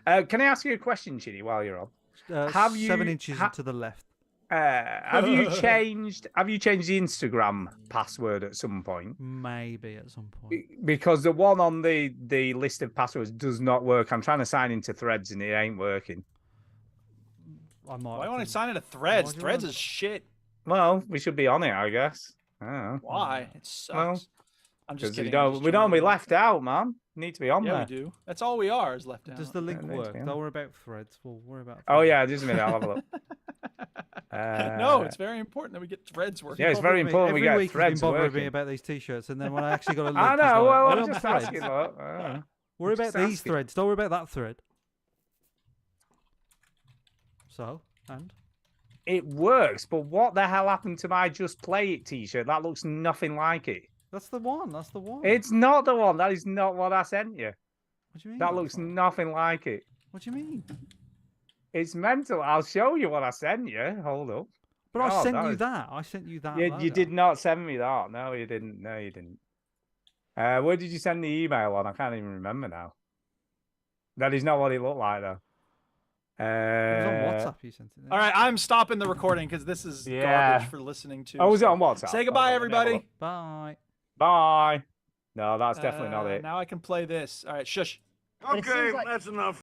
Yeah. Can I ask you a question, Chitty, while you're on? Have 7 inches to the left. Have you changed? Have you changed the Instagram password at some point? Maybe at some point. Because the one on the list of passwords does not work. I'm trying to sign into Threads and it ain't working. I might. Why have want to to- sign into Threads? Why do you Threads wanna- is shit. Well, we should be on it, I guess. I don't know. Why? It sucks. Well, I'm just Because kidding. we I'm don't just we don't joking. be left out, man. Need to be on Yeah, there. we do. That's all we are is left out. Does the link Yeah, it makes work? me Don't worry about Threads. We'll worry about. Oh Threads. yeah, just a minute. I'll have a look. No, it's very important that we get Threads working. Yeah, it's very important we Every get week Threads you've been bothering me working. about these t-shirts, and then when I actually got a link, I it's know. like, Well, "Are I'm you on just Threads?" asking. Look. I don't know. Worry Just about these asking. threads. Don't worry about that thread. So, and It works, but what the hell happened to my Just Play It t-shirt? That looks nothing like it. that's the one. That's the one. It's not the one. That is not what I sent you. What do you mean? That that's looks not- nothing like it. What do you mean? It's mental. I'll show you what I sent you. Hold up. But I God, sent that you is- that. I sent you that. You logo. did not send me that. No, you didn't. No, you didn't. Where did you send the email on? I can't even remember now. That is not what it looked like, though. It was on WhatsApp. You sent it. All right, I'm stopping the recording because this is Yeah. garbage for listening to. Oh, was it so on WhatsApp? Say goodbye, Okay, let me have a everybody. look. Bye. Bye. No, that's definitely not it. Now I can play this. All right, shush. Okay, that's enough.